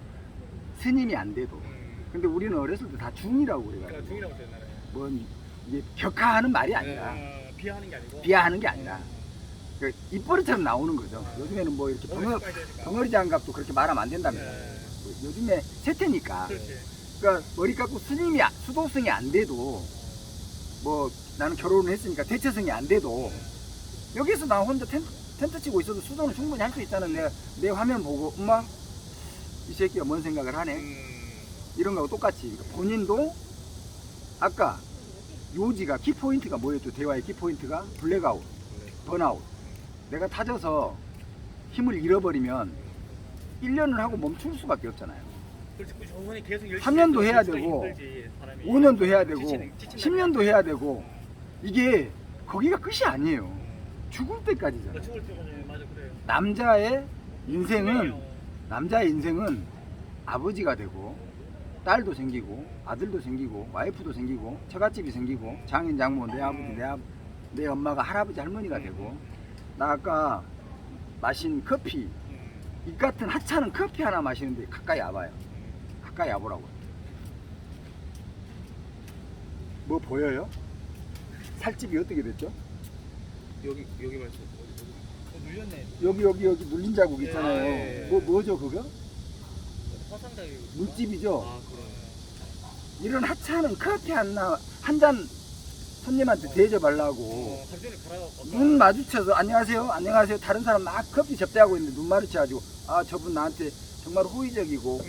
스님이 안 돼도 근데 우리는 어렸을 때 다 중이라고 그러니까 그래가지고 중이라고 써 옛날에. 뭔 이게 격하하는 말이 아니라 비하하는 게 아니고. 비하하는 게 아니라 그 입버릇처럼 나오는 거죠. 요즘에는 뭐 이렇게 벙어리 장갑도 그렇게 말하면 안 된다면서 뭐 요즘에 세태니까 그렇지. 그러니까 머리 깎고 스님이 수도승이 안 돼도 뭐 나는 결혼을 했으니까 대체승이 안 돼도 여기서 나 혼자 텐트 치고 있어도 수도는 충분히 할 수 있다는 내 화면 보고 엄마 이 새끼가 뭔 생각을 하네. 이런 거하고 똑같이 그러니까 본인도 아까 요지가 키포인트가 뭐였죠? 대화의 키포인트가 블랙아웃, 번아웃. 내가 타져서 힘을 잃어버리면 1년을 하고 멈출 수밖에 없잖아요. 그렇지, 꾸준히 계속 열심히 3년도 해야 해도 되고 힘들지, 사람이. 5년도 해야 되고 지치는 10년도 해야 되고 이게 거기가 끝이 아니에요. 죽을 때까지잖아요. 죽을 때까지 맞아 그래요. 남자의 인생은 아버지가 되고 딸도 생기고 아들도 생기고 와이프도 생기고 처갓집이 생기고 장인 장모 내 아버지 내 엄마가 할아버지 할머니가 되고 나 아까 마신 커피 이 같은 하찮은 커피 하나 마시는데 가까이 와봐요. 가까이 와보라고. 뭐 보여요? 살집이 어떻게 됐죠? 여기 말씀. 눌렸네. 여기 눌린 자국 있잖아요. 예. 뭐죠 그거? 화상당이. 물집이죠. 아 그럼. 이런 하찮은 커피 한 잔 손님한테 대접하려고 하루 종일 갈아갖고. 눈 마주쳐서 안녕하세요 다른 사람 막 커피 접대하고 있는데 눈 마주쳐가지고 아 저분 나한테 정말 호의적이고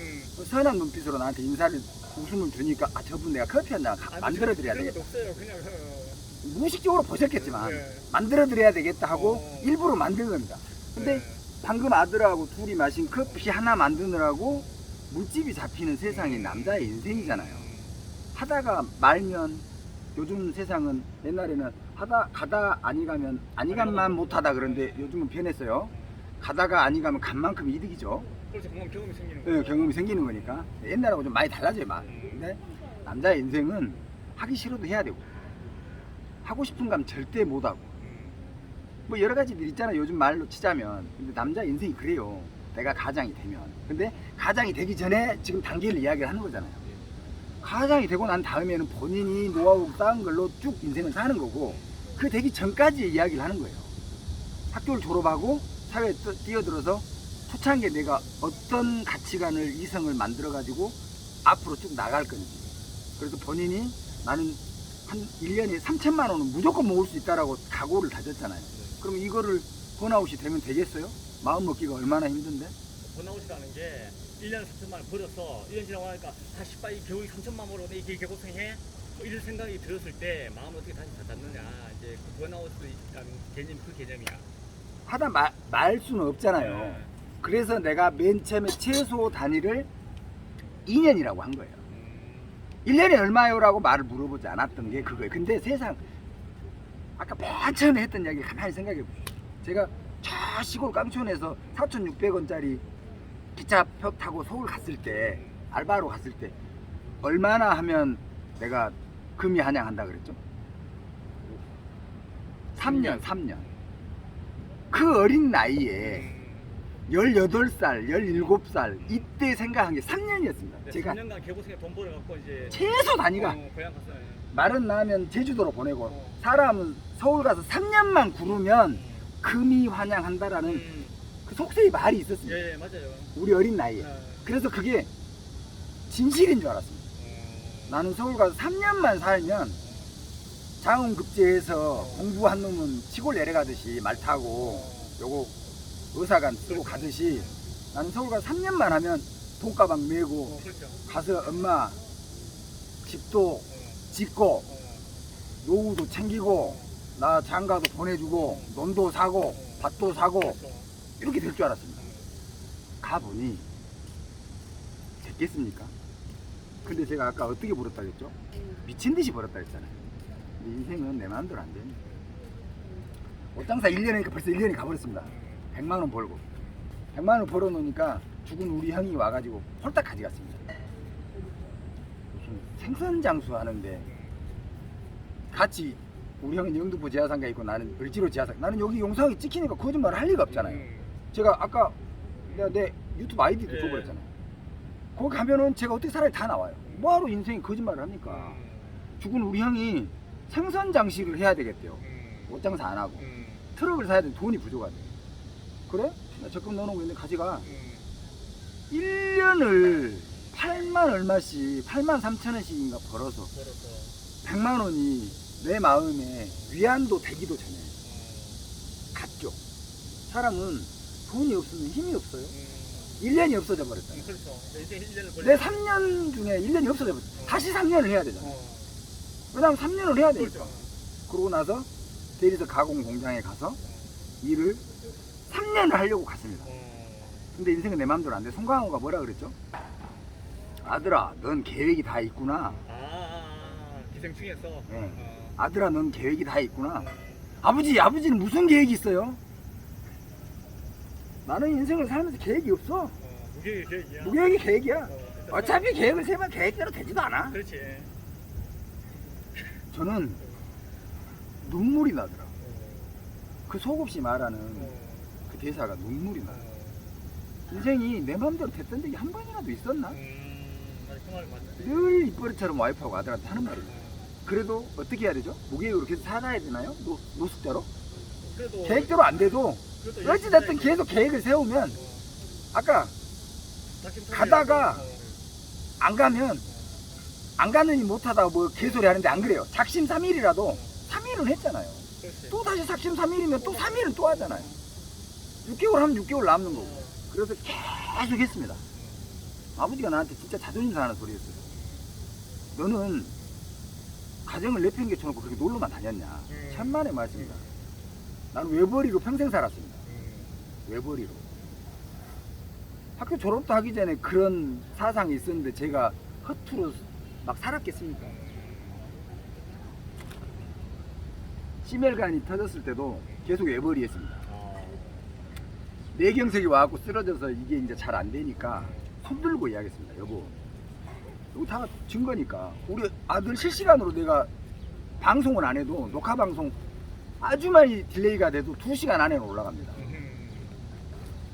선한 눈빛으로 나한테 웃음을 주니까 아 저분 내가 커피 한 잔 만들어 드려야 그런 되겠다. 것도 없어요. 그냥. 무의식적으로 보셨겠지만 예. 만들어 드려야 되겠다 하고 일부러 만든 겁니다. 근데 예. 방금 아들하고 둘이 마신 커피 하나 만드느라고 물집이 잡히는 세상이 남자의 인생이잖아요. 하다가 말면 요즘 세상은 옛날에는 가다 아니 가면 못하다 그런데 요즘은 변했어요. 가다가 아니 가면 간 만큼 이득이죠. 그렇죠. 경험이 생기는 네, 경험이 생기는 거니까. 옛날하고 좀 많이 달라져요. 근데 남자의 인생은 하기 싫어도 해야 되고 하고 싶은 감 절대 못하고 뭐 여러 가지들 있잖아요. 요즘 말로 치자면. 근데 남자 인생이 그래요. 내가 가장이 되면. 근데 가장이 되기 전에 지금 단계를 이야기를 하는 거잖아요. 가장이 되고 난 다음에는 본인이 노하우 쌓은 걸로 쭉 인생을 사는 거고 그 되기 전까지 이야기를 하는 거예요. 학교를 졸업하고 사회에 뛰어들어서 초창기에 내가 어떤 가치관을 이성을 만들어 가지고 앞으로 쭉 나갈 건지. 그래서 본인이 나는 한 1년에 3천만 원은 무조건 모을 수 있다라고 각오를 다졌잖아요. 그럼 이거를 번아웃이 되면 되겠어요? 마음 먹기가 얼마나 힘든데? 번아웃이라는 게 1년에 3천만 원 벌었어. 1년 지나고 나니까 다시 빨리 겨우 3천만 원 벌어 이게 개고생해? 뭐 이런 생각이 들었을 때 마음을 어떻게 다시 다잡느냐. 이제 그 번아웃이라는 개념 그 개념이야. 하다 말 수는 없잖아요. 네. 그래서 내가 맨 처음에 최소 단위를 2년이라고 한 거예요. 1년에 얼마요라고 말을 물어보지 않았던 게 그거예요. 근데 세상 아까 맨 처음에 했던 이야기 가만히 생각해 보십시오. 제가 저 시골 깡촌에서 4,600원짜리 기차표 타고 서울 갔을 때 알바로 갔을 때 얼마나 하면 내가 금이 한양한다 그랬죠? 3년. 그 어린 나이에 18살, 17살 이때 생각한 게 3년이었습니다. 제가 3년간 개고생에 돈 벌어갖고 이제 최소 단위가 고향 갔어요. 말은 나면 제주도로 보내고 사람은 서울 가서 3년만 구르면 금이 환양한다라는 그 속세의 말이 있었습니다. 예, 맞아요. 우리 어린 나이에. 그래서 그게 진실인 줄 알았습니다. 나는 서울 가서 3년만 살면 장흥급제해서 공부한 놈은 시골 내려가듯이 말 타고 요거 의사관 쓰고 가듯이 나는 서울 가서 3년만 하면 돈가방 메고 그렇죠. 가서 엄마 집도 짓고 노후도 챙기고 나 장가도 보내주고 논도 사고 밭도 사고 이렇게 될 줄 알았습니다. 가보니 됐겠습니까? 근데 제가 아까 어떻게 벌었다 그랬죠? 미친 듯이 벌었다 그랬잖아요. 근데 인생은 내 마음대로 안 됩니다. 옷장사 1년이니까 벌써 1년이 가버렸습니다. 100만 원 벌고 100만 원 벌어놓으니까 죽은 우리 형이 와가지고 홀딱 가져갔습니다. 무슨 생선장수 하는데 같이 우리 형은 영등포 지하상가에 있고 나는 을지로 지하상가. 나는 여기 용상이 찍히니까 거짓말을 할 리가 없잖아요. 제가 아까 내 유튜브 아이디도 줘버렸잖아요. 거기 가면은 제가 어떻게 살아야 다 나와요. 뭐하러 인생이 거짓말을 합니까? 죽은 우리 형이 생선 장식을 해야 되겠대요. 옷장사 안 하고 트럭을 사야 되는데 돈이 부족하대. 그래? 나 적금 넣어놓고 있는데 가져가. 1년을 8만 얼마씩 8만 3천 원씩인가 벌어서 100만 원이 내 마음에 위안도 되기도 전에 갔죠. 사람은 돈이 없으면 힘이 없어요. 1년이 없어져 버렸잖아. 그렇죠. 이제 1년을 내 3년 중에 1년이 없어져 버렸어. 다시 3년을 해야 되잖아. 어. 왜냐면 3년을 해야 되니까. 그렇죠. 그러고 나서 대리석 가공 공장에 가서 일을 3년을 하려고 갔습니다. 근데 인생은 내 마음대로 안 돼. 송강호가 뭐라 그랬죠? 아들아, 넌 계획이 다 있구나. 기생충에서. 네. 아들아, 넌 계획이 다 있구나. 아버지는 무슨 계획이 있어요? 나는 인생을 살면서 계획이 없어. 무계획이 계획이야. 무계획이 계획이야. 일단 어차피 계획을 세면 계획대로 되지도 않아. 그렇지. 저는 눈물이 나더라고. 그 속없이 말하는 그 대사가 눈물이 나. 인생이 내 마음대로 됐던 적이 한 번이라도 있었나? 그 말이 맞네. 늘 입버릇처럼 와이프하고 아들한테 하는 말이죠. 그래도 어떻게 해야 되죠? 무계획으로 계속 살아야 되나요? 노숙자로? 그래도 계획대로 안 돼도 그래도 어찌됐든 계속 계획을 세우면 아까 가다가 안 가면 안 가느니 못하다 뭐 개소리 하는데 안 그래요. 작심삼일이라도 3일은 했잖아요. 그렇지. 또 다시 작심삼일이면 또 3일은 또 하잖아요. 6개월 하면 6개월 남는 거고. 그래서 계속 했습니다. 아버지가 나한테 진짜 자존심 상하는 소리였어요. 너는 가정을 내팽개쳐놓고 그렇게 놀러만 다녔냐. 천만의 말씀이다. 나는 외벌이로 평생 살았습니다. 외벌이로. 학교 졸업도 하기 전에 그런 사상이 있었는데 제가 허투루 막 살았겠습니까? 심혈관이 터졌을 때도 계속 외벌이 했습니다. 뇌경색이 와갖고 쓰러져서 이게 이제 잘 안 되니까 손 들고 이야기했습니다. 여보, 이거 다 증거니까 우리 아들 실시간으로 내가 방송은 안 해도 녹화 방송 아주 많이 딜레이가 돼도 2시간 안에는 올라갑니다.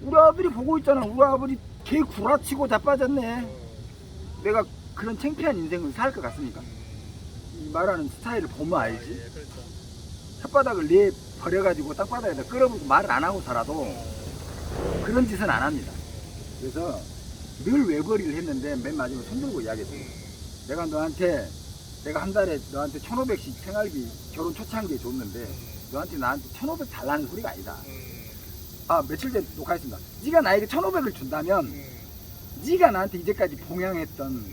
우리 아들이 보고 있잖아. 우리 아버지 개 구라치고 자빠졌네. 내가 그런 창피한 인생을 살 것 같습니까? 이 말하는 스타일을 보면 알지. 혓바닥을 내 버려가지고 땅바닥에다 끌어붙고 말을 안 하고 살아도 그런 짓은 안 합니다. 그래서 늘 외벌이를 했는데 맨 마지막에 손 들고 이야기했어요. 내가 한 달에 너한테 1,500씩 생활비 결혼 초창기에 줬는데 너한테 나한테 1,500 달라는 소리가 아니다. 아, 며칠 전에 녹화했습니다. 네가 나에게 1,500을 준다면 네가 나한테 이제까지 봉양했던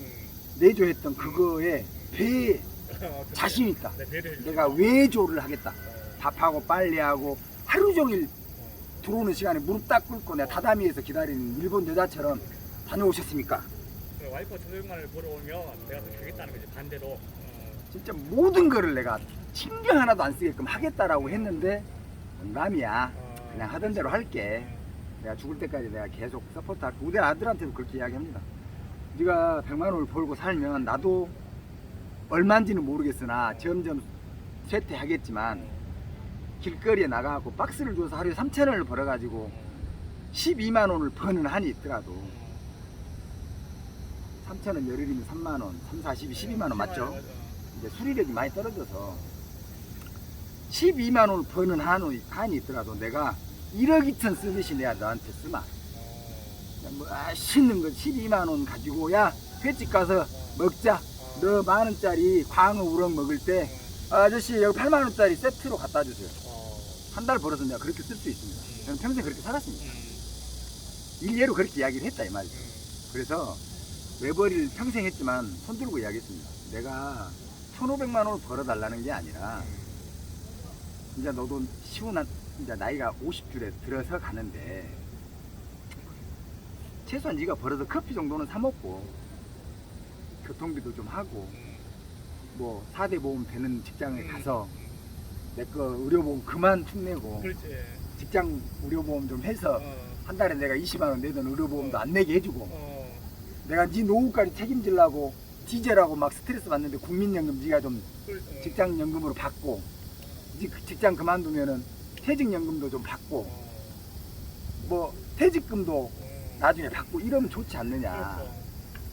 내조했던 그거에 배에 자신 있다. 내가 외조를 하겠다. 밥하고 빨래하고 하루 종일 들어오는 시간에 무릎 딱 꿇고 내가 다다미에서 기다리는 일본 여자처럼 다녀오셨습니까? 와이프 1,500만 원을 벌어오면 내가 더 주겠다는 거지, 반대로. 진짜 모든 거를 내가 신경 하나도 안 쓰게끔 하겠다라고 했는데 농담이야. 그냥 하던 대로 할게. 내가 죽을 때까지 내가 계속 서포트할게. 우리 아들한테도 그렇게 이야기합니다. 네가 100만 원을 벌고 살면 나도 얼마인지는 모르겠으나 점점 쇠퇴하겠지만 길거리에 나가고 박스를 줘서 하루에 3,000원을 벌어가지고 12만 원을 버는 한이 있더라도 3,000원 열흘이면 3만 원, 3, 40이 12만 원 맞죠? 이제 수리력이 많이 떨어져서 12만 원을 버는 한이 있더라도 내가 1억 2천 쓰듯이 내가 너한테 쓰마. 뭐 맛있는 거 12만 원 가지고 야 횟집 가서 먹자. 너 만 원짜리 광어 우럭 먹을 때 아저씨 여기 8만 원짜리 세트로 갖다 주세요. 한 달 벌어서 내가 그렇게 쓸 수 있습니다. 저는 평생 그렇게 살았습니다. 일례로 그렇게 이야기를 했다 이 말이죠. 그래서 외벌이를 평생 했지만 손 들고 이야기했습니다. 내가 1,500만 원을 벌어달라는 게 아니라 이제 너도 시원한 이제 나이가 50줄에 들어서 가는데 최소한 네가 벌어서 커피 정도는 사 먹고 교통비도 좀 하고 뭐 4대 보험 되는 직장에 가서 내 거 의료보험 그만 축내고 그렇지. 직장 의료보험 좀 해서 한 달에 내가 20만 원 내던 의료보험도 안 내게 해주고 내가 네 노후까지 책임지려고 디젤하고 막 스트레스 받는데 국민연금 네가 좀 직장연금으로 받고 네 직장 그만두면은 퇴직연금도 좀 받고 뭐 퇴직금도 나중에 받고 이러면 좋지 않느냐.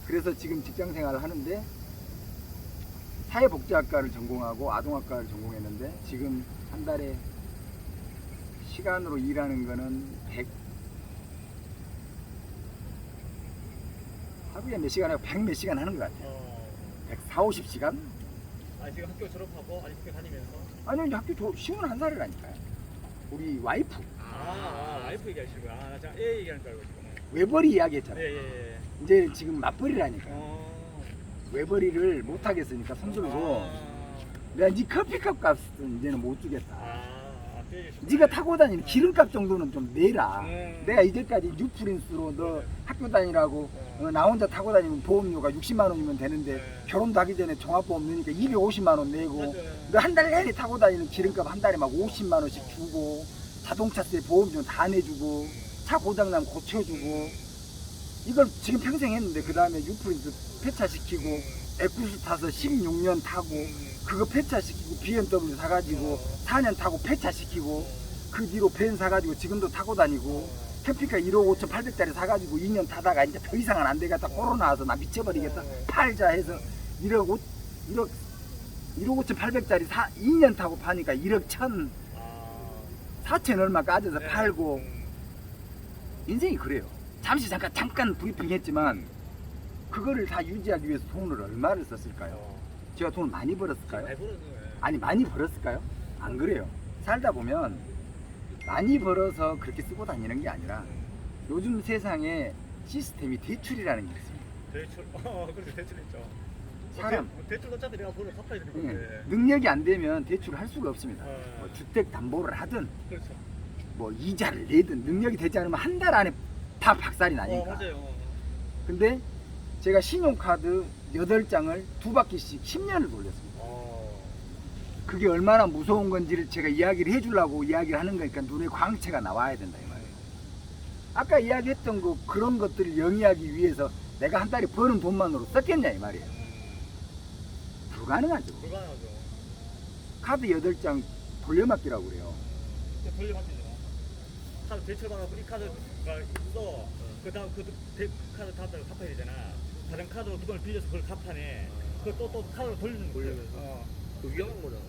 그래서 지금 직장 생활을 하는데 사회복지학과를 전공하고 아동학과를 전공했는데 지금 한 달에 시간으로 일하는 거는 100 하루에 몇 시간 하고 100 몇 시간 하는 것 같아요. 140, 50시간? 아, 지금 학교 졸업하고 아직 학교 다니면서? 아니요, 이제 학교 21살이라니까요. 우리 와이프. 와이프 얘기하시는 거야. 나 지금 애 얘기하는 줄 알고 지금. 외벌이 이야기했잖아요. 예. 이제 지금 맞벌이라니까. 어. 외벌이를 못 하겠으니까 손들고 내가 네 커피값 값은 이제는 못 주겠다. 네가 타고 다니는 기름값 정도는 좀 내라. 내가 이제까지 뉴프린스로 너 학교 다니라고 나 혼자 타고 다니면 보험료가 60만 원이면 되는데 결혼도 하기 전에 종합보험 넣으니까 250만 원 내고 너 한 달 내내 타고 다니는 기름값 한 달에 막 50만 원씩 주고 자동차세 보험료 다 내주고 차 고장나면 고쳐주고 이걸 지금 평생 했는데 그 다음에 뉴프린스 폐차시키고 에쿠스 타서 16년 타고 그거 폐차시키고 BMW 사가지고 4년 타고 폐차시키고 그 뒤로 벤 사가지고 지금도 타고 다니고 캠핑카 1억 5,800짜리 사가지고 2년 타다가 이제 더 이상은 안 되겠다 코로나 와서 나 미쳐버리겠다 팔자 해서 1억 5,800짜리 2년 타고 파니까 1억 4천 얼마 까져서 팔고 인생이 그래요. 잠시 잠깐 브리핑 했지만 그거를 다 유지하기 위해서 돈을 얼마를 썼을까요? 제가 돈을 많이 벌었을까요? 아니 많이 벌었을까요? 안 그래요. 살다 보면 많이 벌어서 그렇게 쓰고 다니는 게 아니라 요즘 세상에 시스템이 대출이라는 게 있습니다. 대출, 그렇게 대출했죠. 사람 대출 어차피 내가 돈을 갚아야 되는 건데. 능력이 안 되면 대출을 할 수가 없습니다. 어. 뭐 주택 담보를 하든 그렇죠. 뭐 이자를 내든 능력이 되지 않으면 한 달 안에 다 박살이 나니까. 맞아요. 근데 제가 신용카드 8장을 2바퀴씩 10년을 돌렸습니다. 그게 얼마나 무서운 건지를 제가 이야기를 해주려고 이야기를 하는 거니까 눈에 광채가 나와야 된다 이 말이에요. 아까 이야기했던 그런 것들을 영위하기 위해서 내가 한 달에 버는 돈만으로 썼겠냐 이 말이에요. 불가능하죠. 불가능하죠. 카드 8장 돌려막기라고 그래요. 돌려받기죠. 카드 대출 받아서 이 카드가 있어. 그 다음 그 카드 다 갚아야 되잖아. 다른 카드로 그걸 빌려서 그걸 갚아내. 그걸 또 카드로 돌리는 거예요. 그 위험한 거잖아.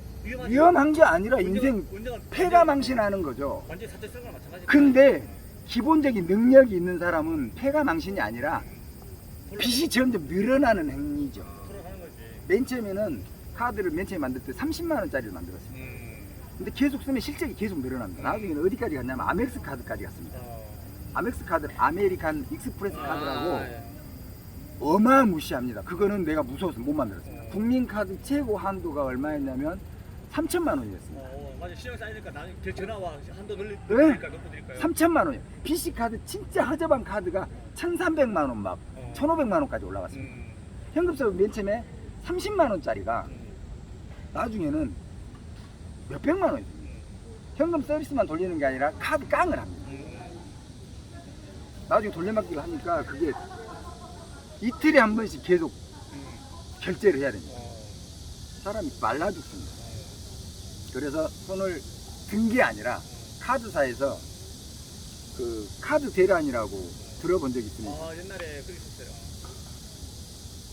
위험한 게 아니라 인생 폐가 망신하는 거죠. 완전히 사태 쓴 거랑 마찬가지. 근데 기본적인 능력이 있는 사람은 폐가 망신이 아니라 빚이 점점 늘어나는 행위죠. 돌아가는 거지. 맨 처음에는 카드를 맨 처음에 만들 때 30만 원짜리를 만들었어요. 근데 계속 쓰면 실적이 계속 늘어납니다. 나중에는 어디까지 갔냐면 아멕스 카드까지 갔습니다. 아멕스 카드, 아메리칸 익스프레스 카드라고 어마무시합니다. 그거는 내가 무서워서 못 만들었습니다. 국민카드 최고 한도가 얼마였냐면 3천만 원이었습니다. 맞아. 신용 쌓이니까 나중에 전화와 한도 네. 늘릴까 높여 드릴까요? 3천만 원이요. PC카드 진짜 허접한 카드가 1,300만 원 막 1,500만 원까지 올라갔습니다. 현금서비 맨 처음에 30만 원짜리가 나중에는 몇백만 원입니다. 현금 서비스만 돌리는 게 아니라 카드 깡을 합니다. 나중에 돌려막기를 하니까 그게 이틀에 한 번씩 계속 결제를 해야 됩니다. 사람이 말라 죽습니다. 그래서 손을 든 게 아니라 카드사에서 그 카드 대란이라고 들어본 적이 있습니다. 옛날에 그렇게 했어요.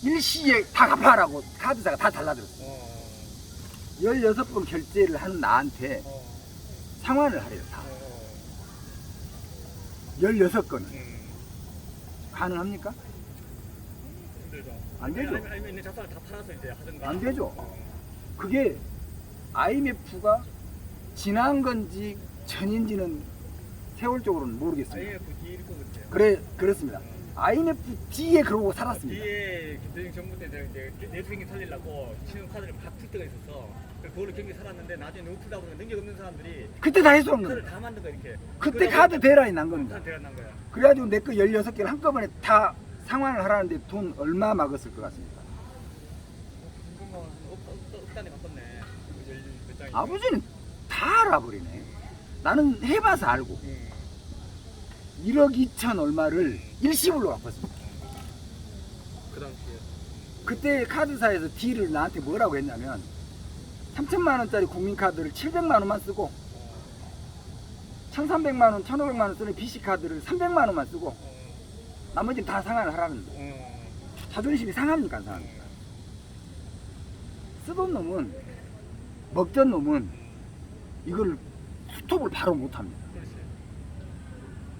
일시에 다 갚아라고 카드사가 다 달라들었어요. 16번 결제를 하는 나한테 상환을 하래요. 다 16건은 가능합니까? 힘들죠. 안 되죠. 아니면 있는 자산을 다 팔아서 이제 하든가. 안 되죠. 그게 IMF가 지난 건지 전인지는 세월적으로는 모르겠습니다. IMF 뒤일 것 같아요. 그렇습니다. IMF 뒤에 그러고 살았습니다. 뒤에 김대중 정부 때 이제 내수경기 살리려고 신용카드를 막 풀 때가 있었어. 그걸로 경기 살았는데 나중에 너무 풀다 보니까 능력 없는 사람들이 그때 다 해소한 카드를 거예요. 다 만든 거야 이렇게. 그때 카드 대란이 난 겁니다. 카드 대란 난 거야. 그래가지고 내 거 16개를 한꺼번에 다 상환을 하라는데 돈 얼마 막았을 것 같습니까? 억단에 바꿨네. 몇 장이. 아버지는 다 알아버리네. 나는 해봐서 알고 1억 2천 얼마를 일시불로 갚았습니다. 그 당시에. 그때 카드사에서 딜을 나한테 뭐라고 했냐면 3천만 원짜리 국민카드를 700만 원만 쓰고 1,300만 원, 1,500만 원 쓰는 BC카드를 300만 원만 쓰고 나머지는 다 상환을 하라는 거예요. 자존심이 상합니까 안 상합니까? 쓰던 놈은 먹던 놈은 이걸 스톱을 바로 못합니다. 그렇지.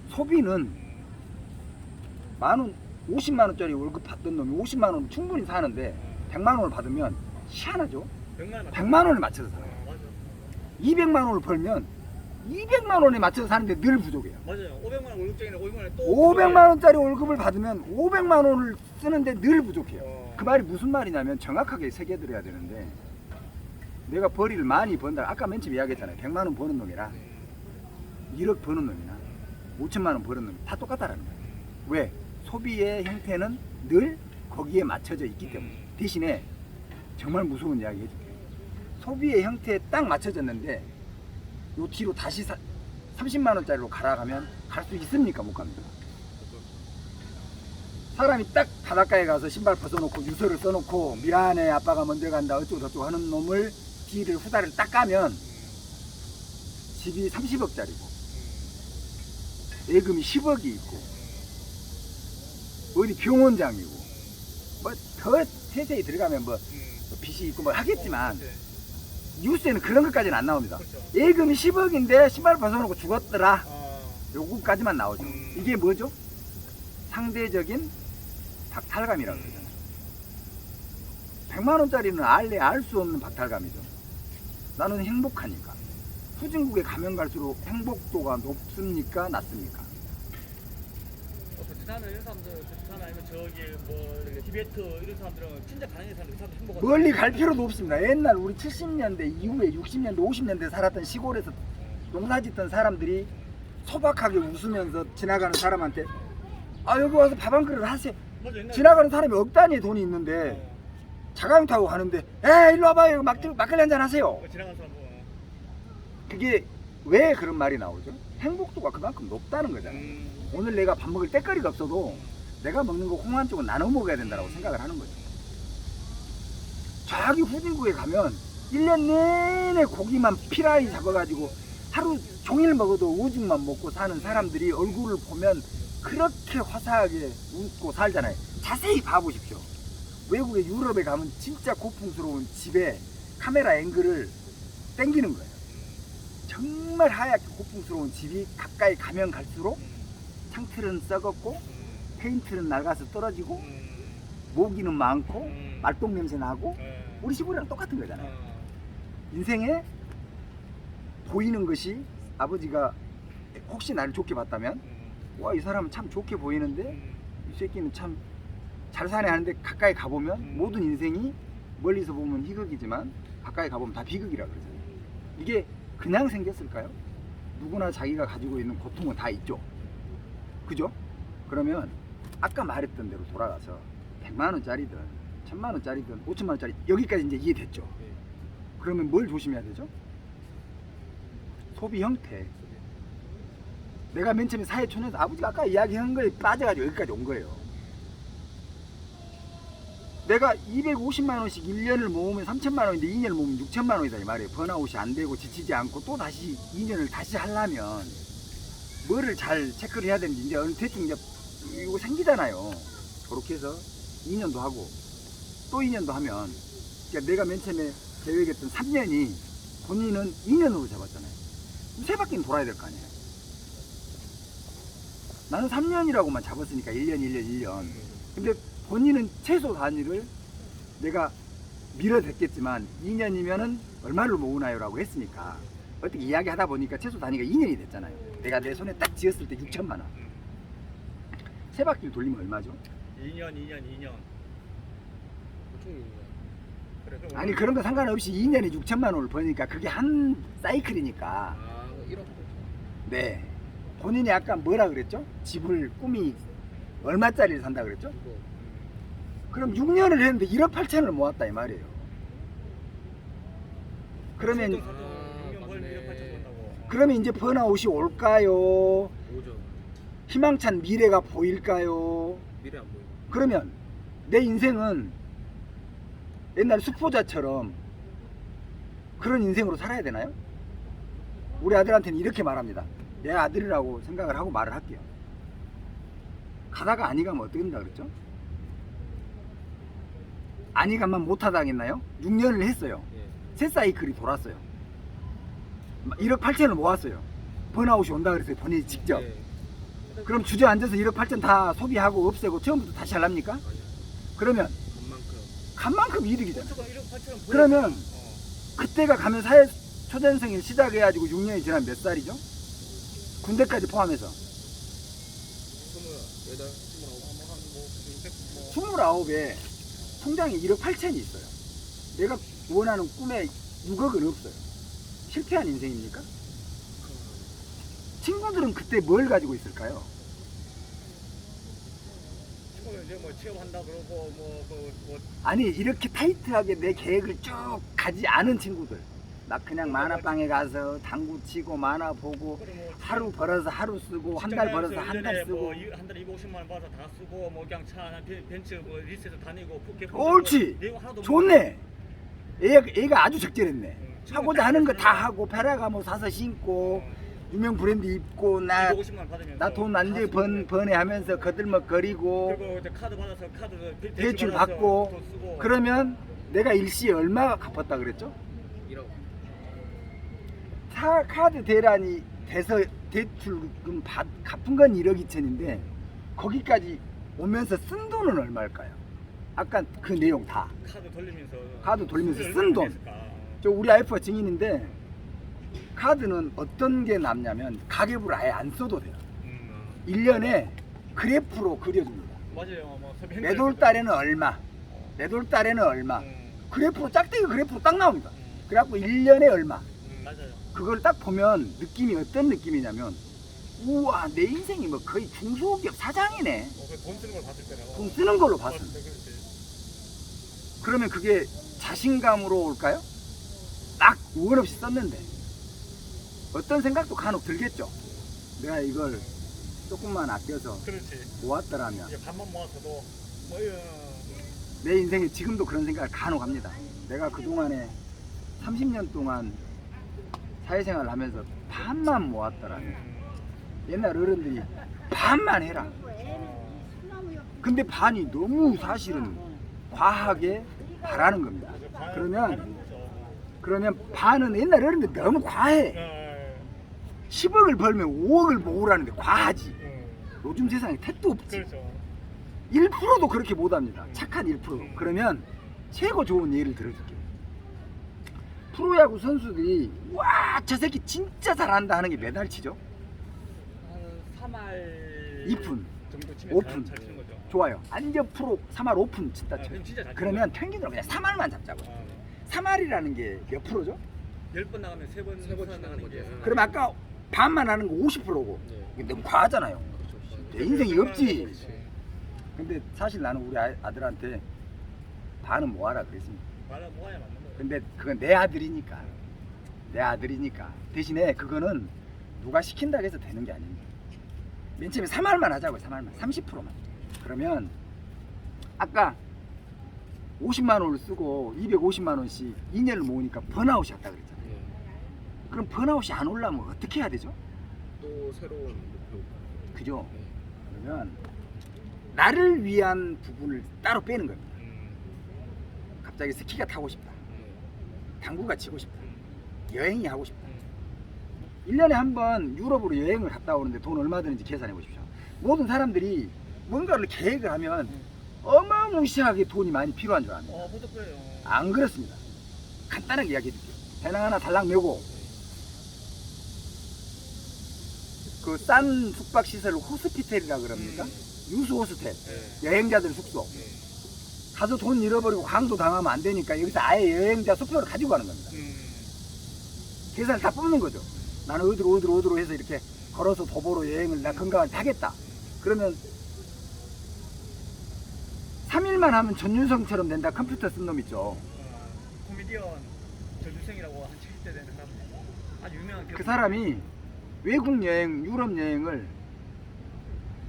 소비는 만원 50만 원짜리 월급 받던 놈이 50만 원을 충분히 사는데 100만 원을 받으면 희한하죠. 100만 원. 100만 원을 맞춰서 살아요. 맞아. 200만 원을 벌면 200만 원에 맞춰서 사는데 늘 부족해요. 맞아요. 500만 원 월급쟁이는 500만 원에 또 500만 원짜리 월급을 받으면 500만 원을 쓰는데 늘 부족해요. 어. 그 말이 무슨 말이냐면 정확하게 새겨들어야 되는데 내가 벌이를 많이 번다. 아까 맨 처음에 이야기했잖아요. 100만 원 버는 놈이랑 1억 버는 놈이나 5천만 원 버는 놈이 다 똑같다라는 거예요. 왜? 소비의 형태는 늘 거기에 맞춰져 있기 때문에. 대신에 정말 무서운 이야기 해줄게요. 소비의 형태에 딱 맞춰졌는데 요 뒤로 다시 30만 원짜리로 가라가면 갈 수 있습니까? 못 갑니다. 사람이 딱 바닷가에 가서 신발 벗어놓고 유서를 써놓고 미안해 아빠가 먼저 간다 어쩌고 저쩌고 하는 놈을 뒤를 후다를 딱 가면 집이 30억짜리고 예금이 10억이 있고 어디 병원장이고 뭐 더 세세히 들어가면 뭐 빚이 있고 뭐 하겠지만 뉴스에는 그런 것까지는 안 나옵니다. 그렇죠. 예금이 10억인데 신발 벗어놓고 죽었더라. 어. 요금까지만 나오죠. 이게 뭐죠? 상대적인 박탈감이라고 그러잖아요. 100만 원짜리는 알래 알 수 없는 박탈감이죠. 나는 행복하니까. 후진국에 가면 갈수록 행복도가 높습니까? 낮습니까? 베트남 이런 사람들, 베트남 아니면 저기 뭐 이렇게 티베트 이런 사람들은 진짜 가난한 사람들, 그 사람들 행복한. 멀리 갈 필요도 없습니다. 옛날 우리 70년대 이후에 60년대, 50년대 살았던 시골에서 농사 짓던 사람들이 소박하게 웃으면서 지나가는 사람한테 아 여기 와서 밥 한 그릇 하세요. 맞아, 옛날에 지나가는 사람이 억 단위의 돈이 있는데 자가용 타고 가는데 에 일로 와봐요. 막걸리 한잔 하세요. 지나가는 사람 보면. 그게 왜 그런 말이 나오죠? 행복도가 그만큼 높다는 거잖아요. 오늘 내가 밥 먹을 때거리가 없어도 내가 먹는 거 홍한 쪽은 나눠 먹어야 된다고 생각을 하는 거죠. 저기 후진국에 가면 1년 내내 고기만 피라이 잡아가지고 하루 종일 먹어도 오죽만 먹고 사는 사람들이 얼굴을 보면 그렇게 화사하게 웃고 살잖아요. 자세히 봐보십시오. 외국에 유럽에 가면 진짜 고풍스러운 집에 카메라 앵글을 땡기는 거예요. 정말 하얗게 고풍스러운 집이 가까이 가면 갈수록 창틀은 썩었고 페인트는 낡아서 떨어지고 모기는 많고 말똥 냄새 나고 우리 시골이랑 똑같은 거잖아요. 인생에 보이는 것이 아버지가 혹시 나를 좋게 봤다면 와 이 사람은 참 좋게 보이는데 이 새끼는 참 잘 사네 하는데 가까이 가보면 모든 인생이 멀리서 보면 희극이지만 가까이 가보면 다 비극이라 그러잖아요. 이게 그냥 생겼을까요? 누구나 자기가 가지고 있는 고통은 다 있죠. 그죠? 그러면 아까 말했던 대로 돌아가서 100만 원짜리든 1000만 원짜리든 5천만 원짜리 여기까지 이제 이해됐죠. 그러면 뭘 조심해야 되죠? 소비 형태. 내가 맨 처음에 사회초년에서 아버지가 아까 이야기한 거에 빠져가지고 여기까지 온 거예요. 내가 250만 원씩 1년을 모으면 3천만 원인데 2년을 모으면 6천만 원이다 이 말이에요. 번아웃이 안 되고 지치지 않고 또 다시 2년을 다시 하려면 뭐를 잘 체크를 해야 되는지 이제 어느 대충 이제 이거 생기잖아요. 그렇게 해서 2년도 하고 또 2년도 하면 그러니까 내가 맨 처음에 계획했던 3년이 본인은 2년으로 잡았잖아요. 세 바퀴는 돌아야 될 거 아니에요. 나는 3년이라고만 잡았으니까 1년 1년 1년. 근데 본인은 최소 단위를 내가 밀어댔겠지만 2년이면은 얼마를 모으나요? 라고 했으니까 어떻게 이야기하다 보니까 최소 단위가 2년이 됐잖아요. 내가 내 손에 딱 쥐었을 때 6천만 원. 세 바퀴를 돌리면 얼마죠? 2년. 그래, 그럼 아니 그런 거 상관없이 2년에 6천만 원을 버니까 그게 한 사이클이니까. 아 1억. 네. 본인이 아까 뭐라 그랬죠? 집을 꿈이 얼마짜리를 산다 그랬죠? 그럼 6년을 했는데 1억 8천을 모았다 이 말이에요. 그러면 그러면 이제 번아웃이 올까요? 오죠. 희망찬 미래가 보일까요? 미래 안 보여. 그러면 내 인생은 옛날 수포자처럼 그런 인생으로 살아야 되나요? 우리 아들한테는 이렇게 말합니다. 내 아들이라고 생각을 하고 말을 할게요. 가다가 아니 가면 어떻게 된다 그랬죠? 아니 가면 못하다 하겠나요? 6년을 했어요. 새 사이클이 돌았어요. 1억 8천을 모았어요. 번아웃이 온다 그랬어요. 본인이 직접. 그럼 주저앉아서 1억 8천 다 소비하고 없애고 처음부터 다시 하랍니까? 그러면 간 만큼 이득이잖아요. 그러면 그때가 가면 초전생일 시작해가지고 6년이 지나면 몇 살이죠? 군대까지 포함해서 28, 29. 29에 통장에 1억 8천이 있어요. 내가 원하는 꿈에 6억은 없어요. 실패한 인생입니까? 친구들은 그때 뭘 가지고 있을까요? 친구는 이제 뭐 취업한다 그러고 아니 이렇게 타이트하게 내 계획을 쭉 가지 않은 친구들, 막 그냥 만화방에 가서 당구 치고 만화 보고 하루 벌어서 하루 쓰고 한 달 벌어서 한 달 쓰고. 한 달에 250만 원 받아서 다 쓰고 뭐 그냥 차 하나 벤츠 뭐 리스에서 다니고 푸켓 옳지. 내용 하나도 좋네. 애가 아주 적절했네. 응. 하고자 하는 거 다 하고 페라가 뭐 사서 신고 유명 브랜드 입고 250만 원 받으면서 나 돈 완전히 번에 하면서 거들먹거리고 그리고 이제 카드 받아서 카드 대출 받아서 받고 돈 쓰고. 그러면 내가 일시에 얼마 갚았다 그랬죠? 1억. 카드 대란이 돼서 대출금 갚은 건 1억 2천인데 거기까지 오면서 쓴 돈은 얼마일까요? 아까 그 내용 다. 카드 돌리면서 쓴 돈. 저 우리 와이프가 증인인데 카드는 어떤 게 남냐면 가계부를 아예 안 써도 돼요. 1년에 그래프로 그려줍니다. 맞아요. 뭐 매돌 달에는 얼마, 매돌 달에는 얼마. 그래프로 짝대기 그래프로 딱 나옵니다. 그래갖고 1년에 얼마. 맞아요. 그걸 딱 보면 느낌이 어떤 느낌이냐면 우와 내 인생이 뭐 거의 중소기업 사장이네. 돈 쓰는 걸 봤을 때는. 돈 쓰는 걸로 봤을 때. 그렇지. 그러면 그게 자신감으로 올까요? 딱 원 없이 썼는데 어떤 생각도 간혹 들겠죠. 내가 이걸 조금만 아껴서 그렇지. 모았더라면 이제 밥만 모아서도 뭐 내 인생에 지금도 그런 생각을 간혹 합니다. 내가 그동안에 30년 동안 사회생활을 하면서 반만 모았더라면 옛날 어른들이 반만 해라. 근데 반이 너무 사실은 과하게 바라는 겁니다. 그러면 반은 옛날 어른들 너무 과해. 10억을 벌면 5억을 모으라는데 과하지. 요즘 세상에 택도 없지. 그렇죠. 1%도 그렇게 못합니다. 착한 1%. 그러면 최고 좋은 예를 들어줄게요. 프로야구 선수들이 와 저 새끼 진짜 잘한다 하는 게 몇 알 치죠? 한 3할 2푼, 정도 치면 5푼. 잘 치는 거죠. 좋아요. 완전 프로 3할 5푼 친다 쳐. 그럼 진짜 잘 그러면 평균으로 그냥 3할만 잡자고. 3할이라는 게 몇 프로죠? 10번 나가면 3번 나가는 거죠. 그럼 아까 반만 하는 거 50%고. 이게 너무 과하잖아요. 내 인생이 없지. 근데 사실 나는 우리 아들한테 반은 모아라 그랬습니다. 말아 모아야 맞는 거예요. 근데 그건 내 아들이니까. 내 아들이니까. 대신에 그거는 누가 시킨다고 해서 되는 게 아닙니다. 맨 처음에 3할만 하자고요. 3할만. 30%만. 그러면 아까 50만 원을 쓰고 250만 원씩 2년을 모으니까 번아웃이 왔다 그랬잖아요. 그럼 번아웃이 안 올라면 어떻게 해야 되죠? 또 새로운 목표. 그죠? 그러면 나를 위한 부분을 따로 빼는 겁니다. 갑자기 스키가 타고 싶다. 당구가 치고 싶다. 여행이 하고 싶다. 1년에 한 번 유럽으로 여행을 갔다 오는데 돈 얼마 드는지 계산해 보십시오. 모든 사람들이 뭔가를 계획을 하면 어마무시하게 돈이 많이 필요한 줄 압니다. 저도 그래요. 안 그렇습니다. 간단하게 이야기해 드릴게요. 배낭 하나 달랑 메고 그 싼 숙박시설을 호스피텔이라 그럽니까? 유수 호스텔. 여행자들 숙소. 가서 돈 잃어버리고 강도 당하면 안 되니까 여기서 아예 여행자 숙소를 가지고 가는 겁니다. 계산을 다 뽑는 거죠. 나는 어디로 해서 이렇게 걸어서 도보로 여행을 나 건강하게 하겠다. 그러면 3일만 하면 전윤성처럼 된다. 컴퓨터 쓴 놈 있죠. 코미디언 전주생이라고 한 70대 되는 사람 아주 유명한 그 사람이 외국 여행, 유럽 여행을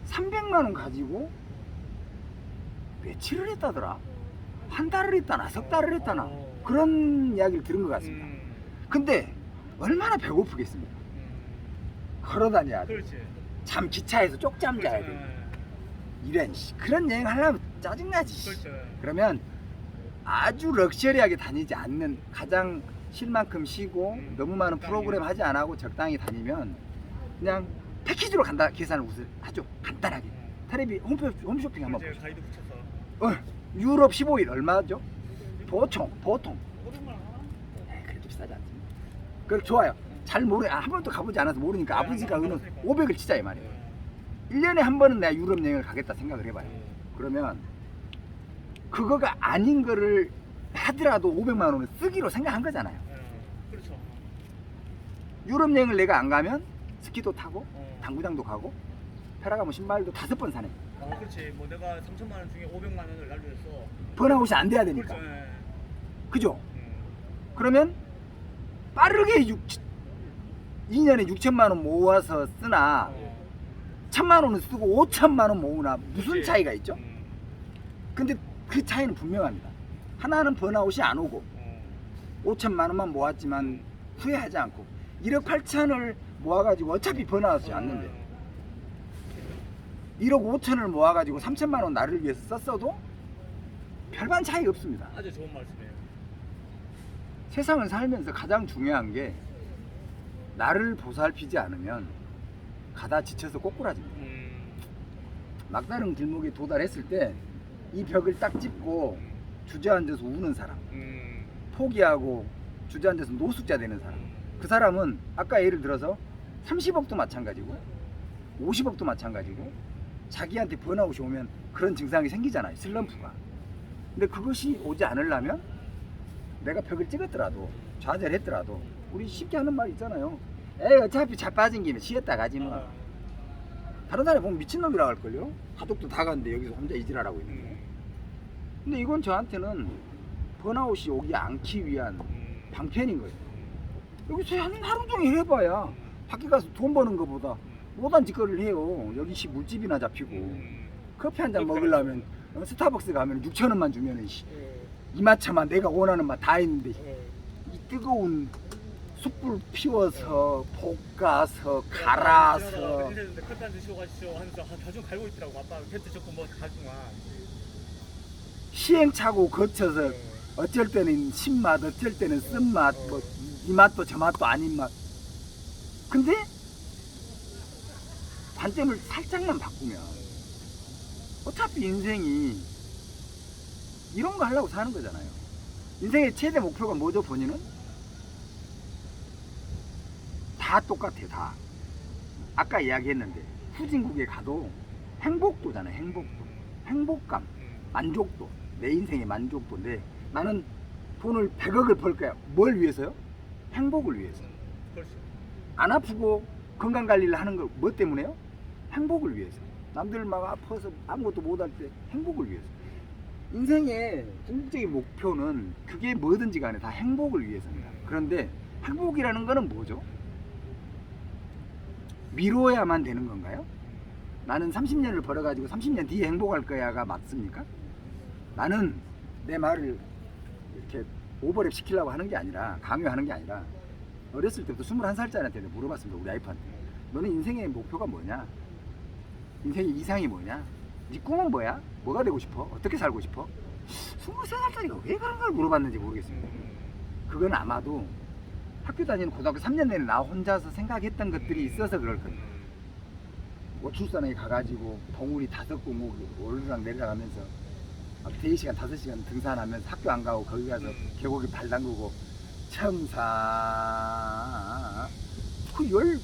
300만 원 가지고 며칠을 했다더라. 한 달을 했다나 석 달을 했다나 그런 이야기를 들은 것 같습니다. 근데 얼마나 배고프겠습니까? 걸어다녀야 돼. 그렇지. 잠 기차에서 쪽잠 자야 돼. 이런 그런 여행 하려면 짜증나지. 그렇죠. 그러면 아주 럭셔리하게 다니지 않는 가장 쉴 만큼 쉬고 너무 많은 프로그램 하지 안 하고 적당히 다니면 그냥 패키지로 간다 계산을 하죠. 간단하게. 테레비 홈쇼핑 한번 보죠. 가이드 붙여서. 유럽 15일 얼마죠? 보통. 그래도 비싸지 않습니다. 그걸 좋아요. 잘 한 번도 가보지 않아서 모르니까 아버지가 의는 500을 치자 이 말이에요. 1년에 한 번은 내가 유럽 여행을 가겠다 생각을 해봐요. 그러면 그거가 아닌 거를 하더라도 500만 원을 쓰기로 생각한 거잖아요. 그렇죠. 유럽 여행을 내가 안 가면 스키도 타고 당구장도 가고 페라가모 신발도 5번 사네. 그렇지. 뭐 내가 3천만 원 중에 500만 원을 날려서 번아웃이 안 돼야 되니까. 그렇죠. 그죠? 그러면 빠르게 2년에 6천만 원 모아서 쓰나 1,000만 원을 쓰고 5천만 원 모으나 무슨 그치. 차이가 있죠? 근데 그 차이는 분명합니다. 하나는 번아웃이 안 오고 5천만 원만 모았지만 후회하지 않고 1억 8천을 모아가지고 어차피 번아웃이 않는데 1억 5천을 모아가지고 3천만 원 나를 위해서 썼어도 별반 차이 없습니다. 아주 좋은 말씀이에요. 세상을 살면서 가장 중요한 게 나를 보살피지 않으면 가다 지쳐서 꼬꾸라집니다. 막다른 길목에 도달했을 때 이 벽을 딱 짚고 주저앉아서 우는 사람, 포기하고 주저앉아서 노숙자 되는 사람, 그 사람은 아까 예를 들어서 30억도 마찬가지고 50억도 마찬가지고 자기한테 번아웃이 오면 그런 증상이 생기잖아요. 슬럼프가. 근데 그것이 오지 않으려면 내가 벽을 찍었더라도 좌절했더라도 우리 쉽게 하는 말 있잖아요. 에이 어차피 차 빠진 김에 쉬었다 가지 뭐. 다른 사람이 보면 미친놈이라고 할걸요. 가족도 다 갔는데 여기서 혼자 이질하라고 있는 거. 근데 이건 저한테는 번아웃이 오지 않기 위한 방편인 거예요. 여기서 하루 종일 해봐야 밖에 가서 돈 버는 것보다 못한 짓거리를 해요. 여기 물집이나 잡히고 커피 한 잔 먹으려면 스타벅스 가면 6,000원만 주면 이마차만 내가 원하는 맛 다 있는데 이 뜨거운 숯불 피워서 볶아서 갈아서 컷단 드시고 가시죠 하면서 다중 갈고 있더라고. 아빠 텐트 쳤고 뭐 갈동안 시행착오 거쳐서 어쩔 때는 신맛 어쩔 때는 쓴맛 뭐 이 맛도 저 맛도 아닌 맛. 근데 관점을 살짝만 바꾸면 어차피 인생이 이런 거 하려고 사는 거잖아요. 인생의 최대 목표가 뭐죠? 본인은? 다 똑같아요. 다. 아까 이야기했는데 후진국에 가도 행복도잖아요. 행복도. 행복감. 만족도. 내 인생의 만족도인데 나는 돈을 100억을 벌 거야. 뭘 위해서요? 행복을 위해서. 그렇죠. 안 아프고 건강관리를 하는 거 뭐 때문에요? 행복을 위해서. 남들 막 아파서 아무것도 못할 때 행복을 위해서. 인생의 궁극적인 목표는 그게 뭐든지 간에 다 행복을 위해서입니다. 그런데 행복이라는 거는 뭐죠? 미뤄야만 되는 건가요? 나는 30년을 벌어가지고 30년 뒤에 행복할 거야가 맞습니까? 나는 내 말을 이렇게 오버랩 시키려고 하는 게 아니라 강요하는 게 아니라 어렸을 때부터 21살짜리한테 물어봤습니다. 우리 와이프한테. 너는 인생의 목표가 뭐냐? 인생의 이상이 뭐냐? 네 꿈은 뭐야? 뭐가 되고 싶어? 어떻게 살고 싶어? 23살짜리가 왜 그런 걸 물어봤는지 모르겠습니다. 그건 아마도 학교 다니는 고등학교 3년 내내 나 혼자서 생각했던 것들이 있어서 그럴 겁니다. 오출산에 가가지고 봉우리 5곳 오르락 내리락 하면서 4시간 5시간 등산하면서 학교 안 가고 거기 가서 계곡에 발 담그고 청사 그 열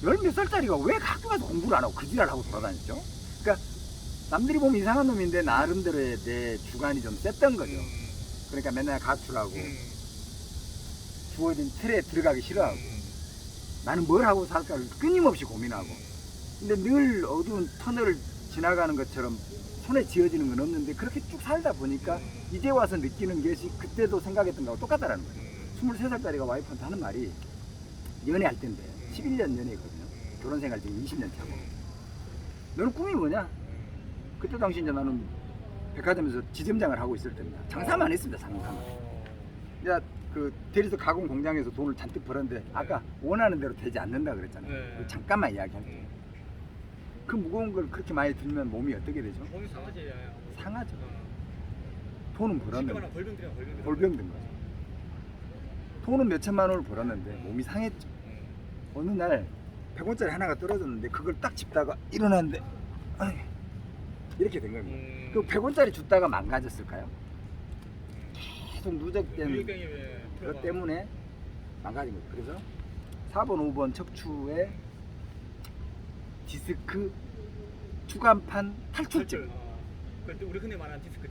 몇 살짜리가 왜 학교 가서 공부를 안 하고 그 지랄 하고 돌아다녔죠? 그러니까 남들이 보면 이상한 놈인데 나름대로의 내 주관이 좀 셌던 거죠. 그러니까 맨날 가출하고 주어진 틀에 들어가기 싫어하고 나는 뭘 하고 살까를 끊임없이 고민하고 근데 늘 어두운 터널을 지나가는 것처럼 손에 쥐어지는 건 없는데 그렇게 쭉 살다 보니까 이제 와서 느끼는 것이 그때도 생각했던 거하고 똑같다라는 거예요. 23살짜리가 와이프한테 하는 말이 연애할 때인데 11년 연애했거든요. 결혼 생활 지금 20년 차고 너는 꿈이 뭐냐? 그때 당시 이제 나는 백화점에서 지점장을 하고 있을 때입니다. 장사만 했습니다. 장사만. 이제 그 대리석 가공 공장에서 돈을 잔뜩 벌었는데 아까 원하는 대로 되지 않는다 그랬잖아요. 잠깐만 이야기할게요. 그 무거운 걸 그렇게 많이 들면 몸이 어떻게 되죠? 몸이 상하지. 상하죠. 돈은 벌었는데 골병 골병 든 거죠. 돈은 몇 천만 원을 벌었는데 몸이 상했죠. 어느 날 100원짜리 하나가 떨어졌는데 그걸 딱 짚다가 일어났는데 이렇게 된 겁니다. 그 100원짜리 줬다가 망가졌을까요? 계속 누적된 것 때문에 망가진 거죠. 그래서 4번, 5번 척추에 디스크 추간판 탈출증 그때 우리 흔히 말하는 디스크.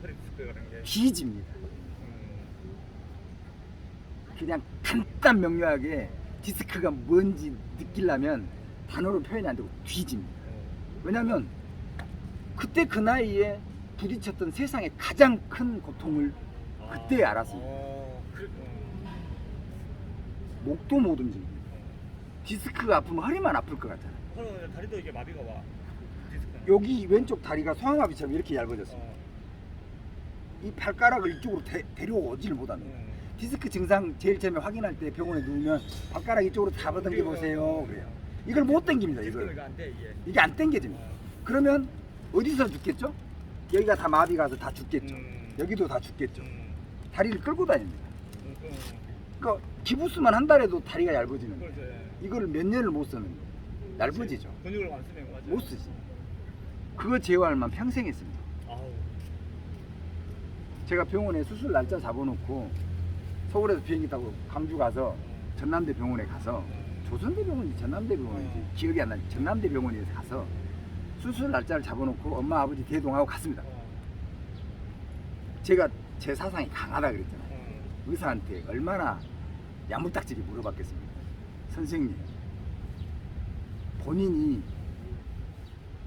허리 디스크라는 게. 뒤집니다. 그냥 간단 명료하게 디스크가 뭔지 느끼려면 단어로 표현이 안 되고 뒤집니다. 왜냐면 그때 그 나이에 부딪혔던 세상의 가장 큰 고통을 그때 알았습니다. 목도 못 움직입니다. 디스크가 아프면 허리만 아플 것 같잖아요. 그러면 다리도 이게 마비가 와. 디스크는. 여기 왼쪽 다리가 소아마비처럼 이렇게 얇아졌어요. 이 발가락을 이쪽으로 데려오지를 못합니다. 디스크 증상 제일 처음에 확인할 때 병원에 누우면 발가락 이쪽으로 잡아당겨 보세요. 그래요. 이걸 못 당깁니다. 디스크는 이걸. 이거 안 돼, 이게. 이게 안 당겨집니다. 그러면 어디서 죽겠죠? 여기가 다 마비 가서 다 죽겠죠. 여기도 다 죽겠죠. 다리를 끌고 다닙니다. 그러니까 기부스만 한 달에도 다리가 얇아지는 거예요. 이거를 몇 년을 못 쓰는 거예요. 얇아지죠. 근육을 안 쓰면 맞아요. 못 쓰지. 그거 제어할만 평생 했습니다. 아우. 제가 병원에 수술 날짜 잡아놓고 서울에서 비행기 타고 광주 가서 전남대 병원에 가서 조선대 병원인지 전남대 병원인지 기억이 안 나지. 전남대 병원에 가서 수술 날짜를 잡아놓고 엄마 아버지 대동하고 갔습니다. 제가 제 사상이 강하다 그랬잖아요. 의사한테 얼마나 야무딱지게 물어봤겠습니까? 선생님, 본인이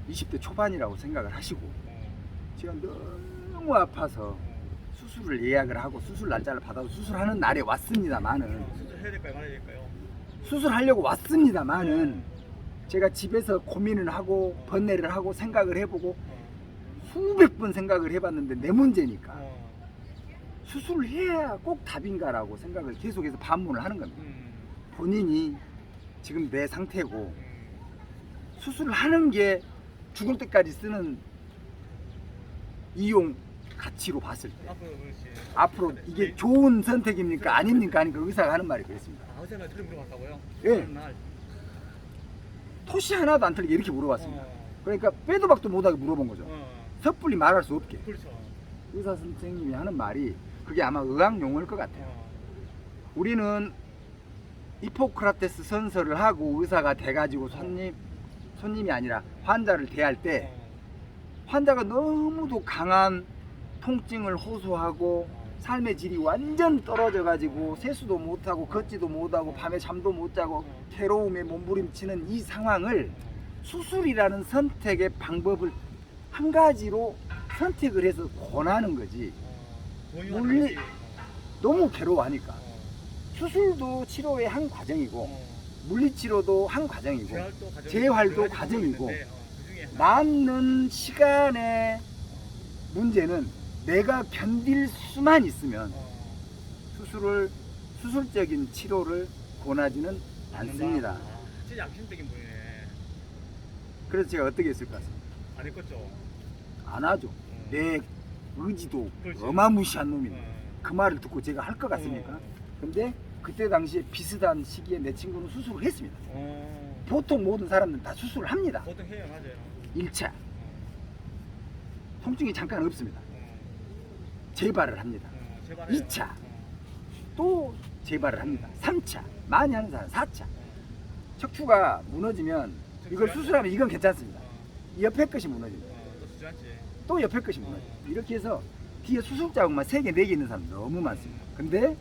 20대 초반이라고 생각을 하시고 제가 너무 아파서 수술을 예약을 하고 수술 날짜를 받아서 수술하는 날에 왔습니다만은 수술해야 될까요, 말아야 될까요? 수술하려고 왔습니다만은 제가 집에서 고민을 하고 번뇌를 하고 생각을 해보고 수백 번 생각을 해봤는데 내 문제니까 수술을 해야 꼭 답인가라고 생각을 계속해서 반문을 하는 겁니다. 본인이 지금 내 상태고 수술을 하는 게 죽을 때까지 쓰는 이용 가치로 봤을 때 앞으로 이게 좋은 선택입니까 아닙니까 하니까 의사가 하는 말이 그랬습니다. 아, 의사가 그렇게 물어봤다고요? 예. 날. 토시 하나도 안 틀리게 이렇게 물어봤습니다. 그러니까 빼도 박도 못하게 물어본 거죠. 섣불리 말할 수 없게. 그렇죠. 의사 선생님이 하는 말이 그게 아마 의학 용어일 것 같아요. 우리는 히포크라테스 선서를 하고 의사가 돼가지고 손님이 아니라 환자를 대할 때 환자가 너무도 강한 통증을 호소하고 삶의 질이 완전 떨어져가지고 세수도 못하고 걷지도 못하고 밤에 잠도 못 자고 괴로움에 몸부림치는 이 상황을 수술이라는 선택의 방법을 한 가지로 선택을 해서 권하는 거지. 물리 너무 괴로워하니까 수술도 치료의 한 과정이고 물리치료도 한 과정이고 재활도 과정이고 남는 시간의 문제는 내가 견딜 수만 있으면 수술적인 치료를 권하지는 않습니다. 진짜 양심적인 분이네. 그래서 제가 어떻게 했을 것 같습니다. 안 했겠죠. 안 하죠. 내 의지도 그렇지. 어마무시한 놈인데 그 말을 듣고 제가 할 것 같습니까? 근데 그때 당시에 비슷한 시기에 내 친구는 수술을 했습니다. 보통 모든 사람들은 다 수술을 합니다. 보통 해요, 맞아요. 1차 통증이 잠깐 없습니다. 재발을 합니다. 2차 또 재발을 합니다. 3차 많이 하는 사람 4차 척추가 무너지면 이걸 수술하면 이건 괜찮습니다. 옆에 것이 무너집니다. 또 수지않지. 또 옆에 것이 무너집니다. 이렇게 해서 뒤에 수술 자국만 3개, 4개 있는 사람 너무 많습니다. 근데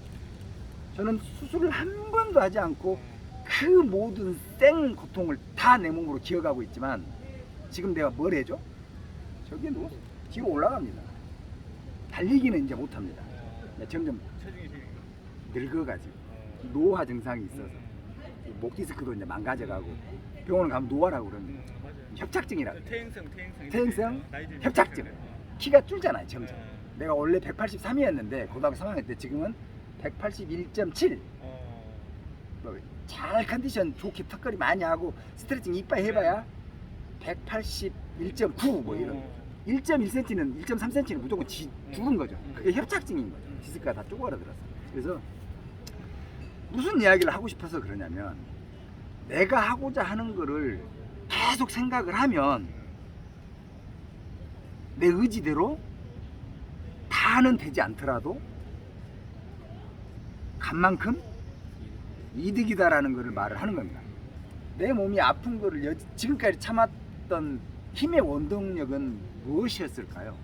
저는 수술을 한 번도 하지 않고 그 모든 생 고통을 다 내 몸으로 기억하고 있지만 지금 내가 뭘 해줘? 저기 누워 뒤로 올라갑니다. 달리기는 이제 못합니다. 점점 체중이 지금. 늙어가지고 노화 증상이 있어서 목 디스크도 이제 망가져가고 병원을 가면 노화라고 그러는데 맞아요. 협착증이라고 태행성. 나이 들면 협착증. 그래. 키가 줄잖아요 점점. 내가 원래 183이었는데 고등학교 3학년 때 지금은 181.7. 잘 컨디션 좋게 턱걸이 많이 하고 스트레칭 이빨 해봐야 181.9 뭐 이런 1.1cm는 1.3cm는 무조건 죽은 거죠. 그게 협착증인 거죠. 디스크가 다 쪼그라들었어. 그래서 무슨 이야기를 하고 싶어서 그러냐면 내가 하고자 하는 거를 계속 생각을 하면 내 의지대로 다는 되지 않더라도 간 만큼 이득이다라는 것을 말을 하는 겁니다. 내 몸이 아픈 거를 지금까지 참았던 힘의 원동력은 무엇이었을까요?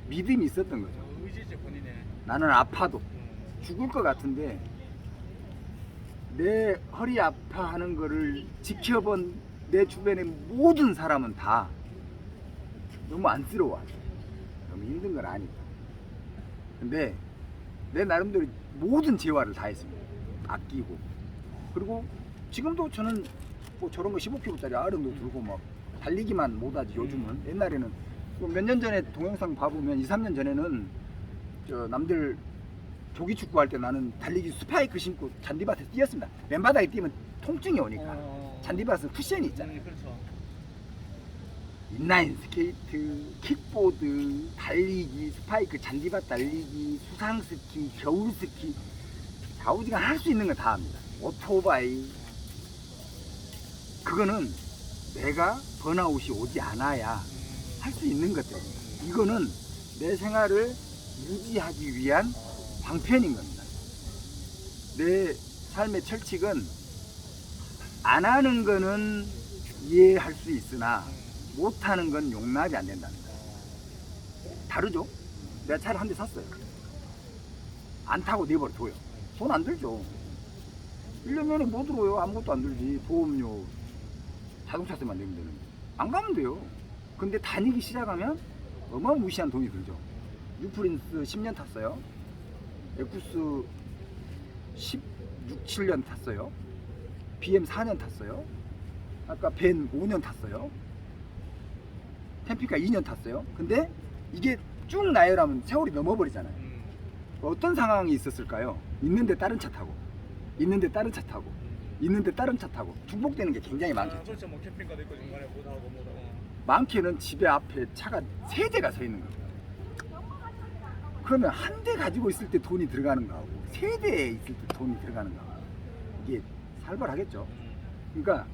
믿음이 있었던 거죠. 의지지 본인의. 나는 아파도 죽을 것 같은데 내 허리 아파하는 거를 지켜본 내 주변의 모든 사람은 다 너무 안쓰러워. 너무 힘든 건 아니까. 근데 내 나름대로 모든 재화를 다 했습니다. 아끼고. 그리고 지금도 저는 뭐 저런 거 15kg짜리 아령도 들고 막 달리기만 못하지 요즘은. 옛날에는 몇 년 전에 동영상 봐보면 2, 3년 전에는 저 남들 조기 축구할 때 나는 달리기 스파이크 신고 잔디밭에 뛰었습니다. 맨바닥에 뛰면 통증이 오니까. 잔디밭은 쿠션이 있잖아요. 그렇죠. 인라인 스케이트, 킥보드, 달리기, 스파이크, 잔디밭 달리기, 수상 스키, 겨울 스키, 좌우지간 할 수 있는 건 다 합니다. 오토바이. 그거는 내가 번아웃이 오지 않아야 할 수 있는 것들입니다. 이거는 내 생활을 유지하기 위한 방편인 겁니다. 내 삶의 철칙은 안 하는 거는 이해할 수 있으나 못하는 건 용납이 안 된다는 거예요. 다르죠? 내가 차를 한 대 샀어요. 안 타고 내버려 둬요. 돈 안 들죠. 1년 내내 못 들어요. 아무것도 안 들지. 보험료, 자동차세만 내면 되는데. 안 가면 돼요. 근데 다니기 시작하면 어마무시한 돈이 들죠. 유프린스 10년 탔어요. 에쿠스 16, 7년 탔어요. BM 4년 탔어요. 아까 벤 5년 탔어요. 템피카 2년 탔어요. 근데 이게 쭉 나열하면 세월이 넘어버리잖아요. 어떤 상황이 있었을까요? 있는데 다른 차 타고, 있는데 다른 차 타고, 있는데 다른 차 타고 중복되는 게 굉장히 많겠죠. 그렇죠. 뭐 캠핑카도 있고 중간에 못하고 못하고. 많게는 집에 앞에 차가 3대가 서 있는 겁니다. 그러면 한 대 가지고 있을 때 돈이 들어가는 거하고 3대에 있을 때 돈이 들어가는 거하고 이게 살벌하겠죠. 그러니까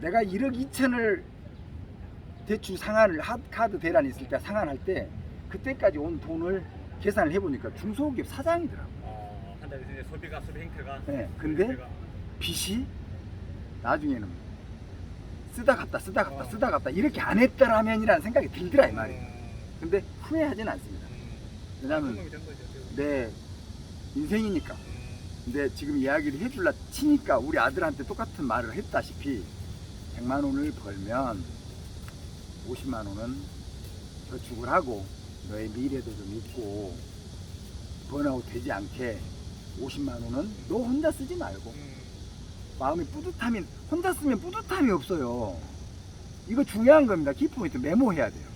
내가 1억 2천을 대출 상환을 카드 대란이 있을 때 상환할 때 그때까지 온 돈을 계산을 해보니까 중소기업 사장이더라고요. 한 달에 이제 소비 행태가. 네, 근데 빚이 나중에는 쓰다 갚다 이렇게 안 했더라면이라는 생각이 들더라 이 말이에요. 근데 후회하진 않습니다. 왜냐면 내 인생이니까. 근데 지금 이야기를 해줄라 치니까 우리 아들한테 똑같은 말을 했다시피 100만 원을 벌면 50만 원은 저축을 하고 너의 미래도 좀 있고 번아웃 되지 않게 50만 원은 너 혼자 쓰지 말고 마음이 뿌듯함이, 혼자 쓰면 뿌듯함이 없어요. 이거 중요한 겁니다. 키포인트 메모해야 돼요.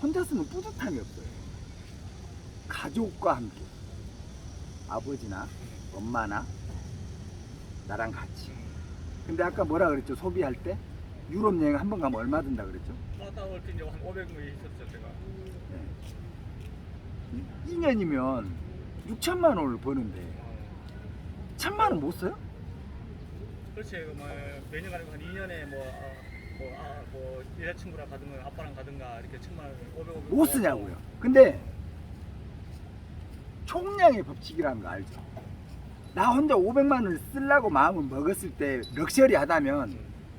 혼자 쓰면 뿌듯함이 없어요. 가족과 함께 아버지나 엄마나 나랑 같이. 근데 아까 뭐라 그랬죠? 소비할 때 유럽 여행 한 번 가면 얼마 든다 그랬죠? 갔다 올 때 이제 한 500만 있었죠 제가. 네. 2년이면 6천만 원을 버는데 1,000만 원 못 써요? 그렇지. 뭐 매년 가는 거 한 2년에 뭐 여자친구랑 가든가 아빠랑 가든가 이렇게 1,000만 원 500 못 쓰냐고요. 근데 총량의 법칙이라는 거 알죠? 나 혼자 500만 원을 쓰려고 마음을 먹었을 때 럭셔리하다면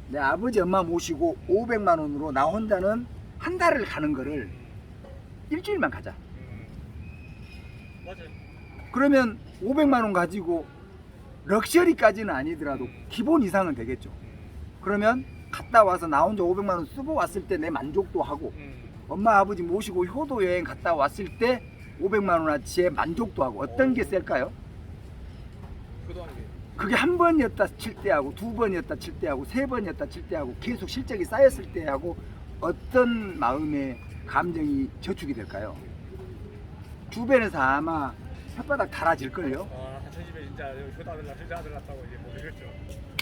내 아버지 엄마 모시고 500만 원으로 나 혼자는 한 달을 가는 거를 일주일만 가자. 맞아요. 그러면 500만 원 가지고 럭셔리까지는 아니더라도 기본 이상은 되겠죠. 그러면 갔다 와서 나 혼자 500만 원 쓰고 왔을 때 내 만족도 하고 엄마 아버지 모시고 효도 여행 갔다 왔을 때 500만 원어치의 만족도 하고 어떤 게 셀까요? 그게 한 번이었다 칠 때하고 두 번이었다 칠 때하고 세 번이었다 칠 때하고 계속 실적이 쌓였을 때하고 어떤 마음의 감정이 저축이 될까요? 주변에서 아마 혓바닥 달아질걸요? 저 집에 진짜 효도 아들 낳았다고 이제 모르겠죠.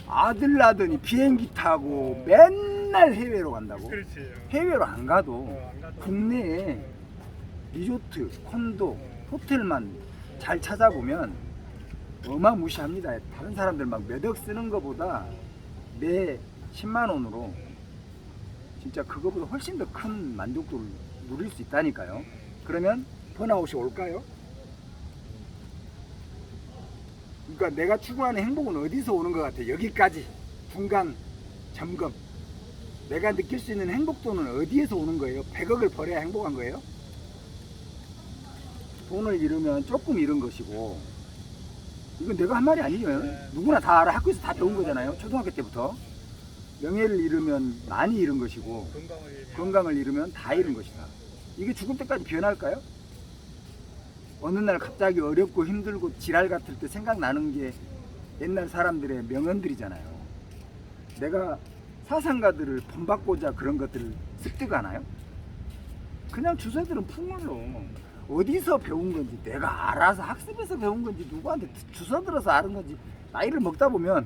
아들 낳더니 비행기 타고 맨날 해외로 간다고? 그렇지. 해외로 안 가도 안 가도. 국내에 리조트, 콘도, 호텔만 잘 찾아보면 어마무시합니다. 다른 사람들 막 몇 억 쓰는 것보다 내 10만 원으로 진짜 그거보다 훨씬 더 큰 만족도를 누릴 수 있다니까요. 그러면 번아웃이 올까요? 그러니까 내가 추구하는 행복은 어디서 오는 것 같아? 여기까지 중간 점검. 내가 느낄 수 있는 행복도는 어디에서 오는 거예요? 100억을 벌어야 행복한 거예요? 돈을 잃으면 조금 잃은 것이고, 이건 내가 한 말이 아니에요. 누구나 다 알아. 학교에서 다 배운 거잖아요. 초등학교 때부터. 명예를 잃으면 많이 잃은 것이고, 건강을 잃으면 다 잃은 것이다. 이게 죽을 때까지 변할까요? 어느 날 갑자기 어렵고 힘들고 지랄 같을 때 생각나는 게 옛날 사람들의 명언들이잖아요. 내가 사상가들을 본받고자 그런 것들을 습득하나요? 그냥 주사들은 풍물로 어디서 배운 건지 내가 알아서 학습해서 배운 건지 누구한테 주워 들어서 아는 건지 나이를 먹다 보면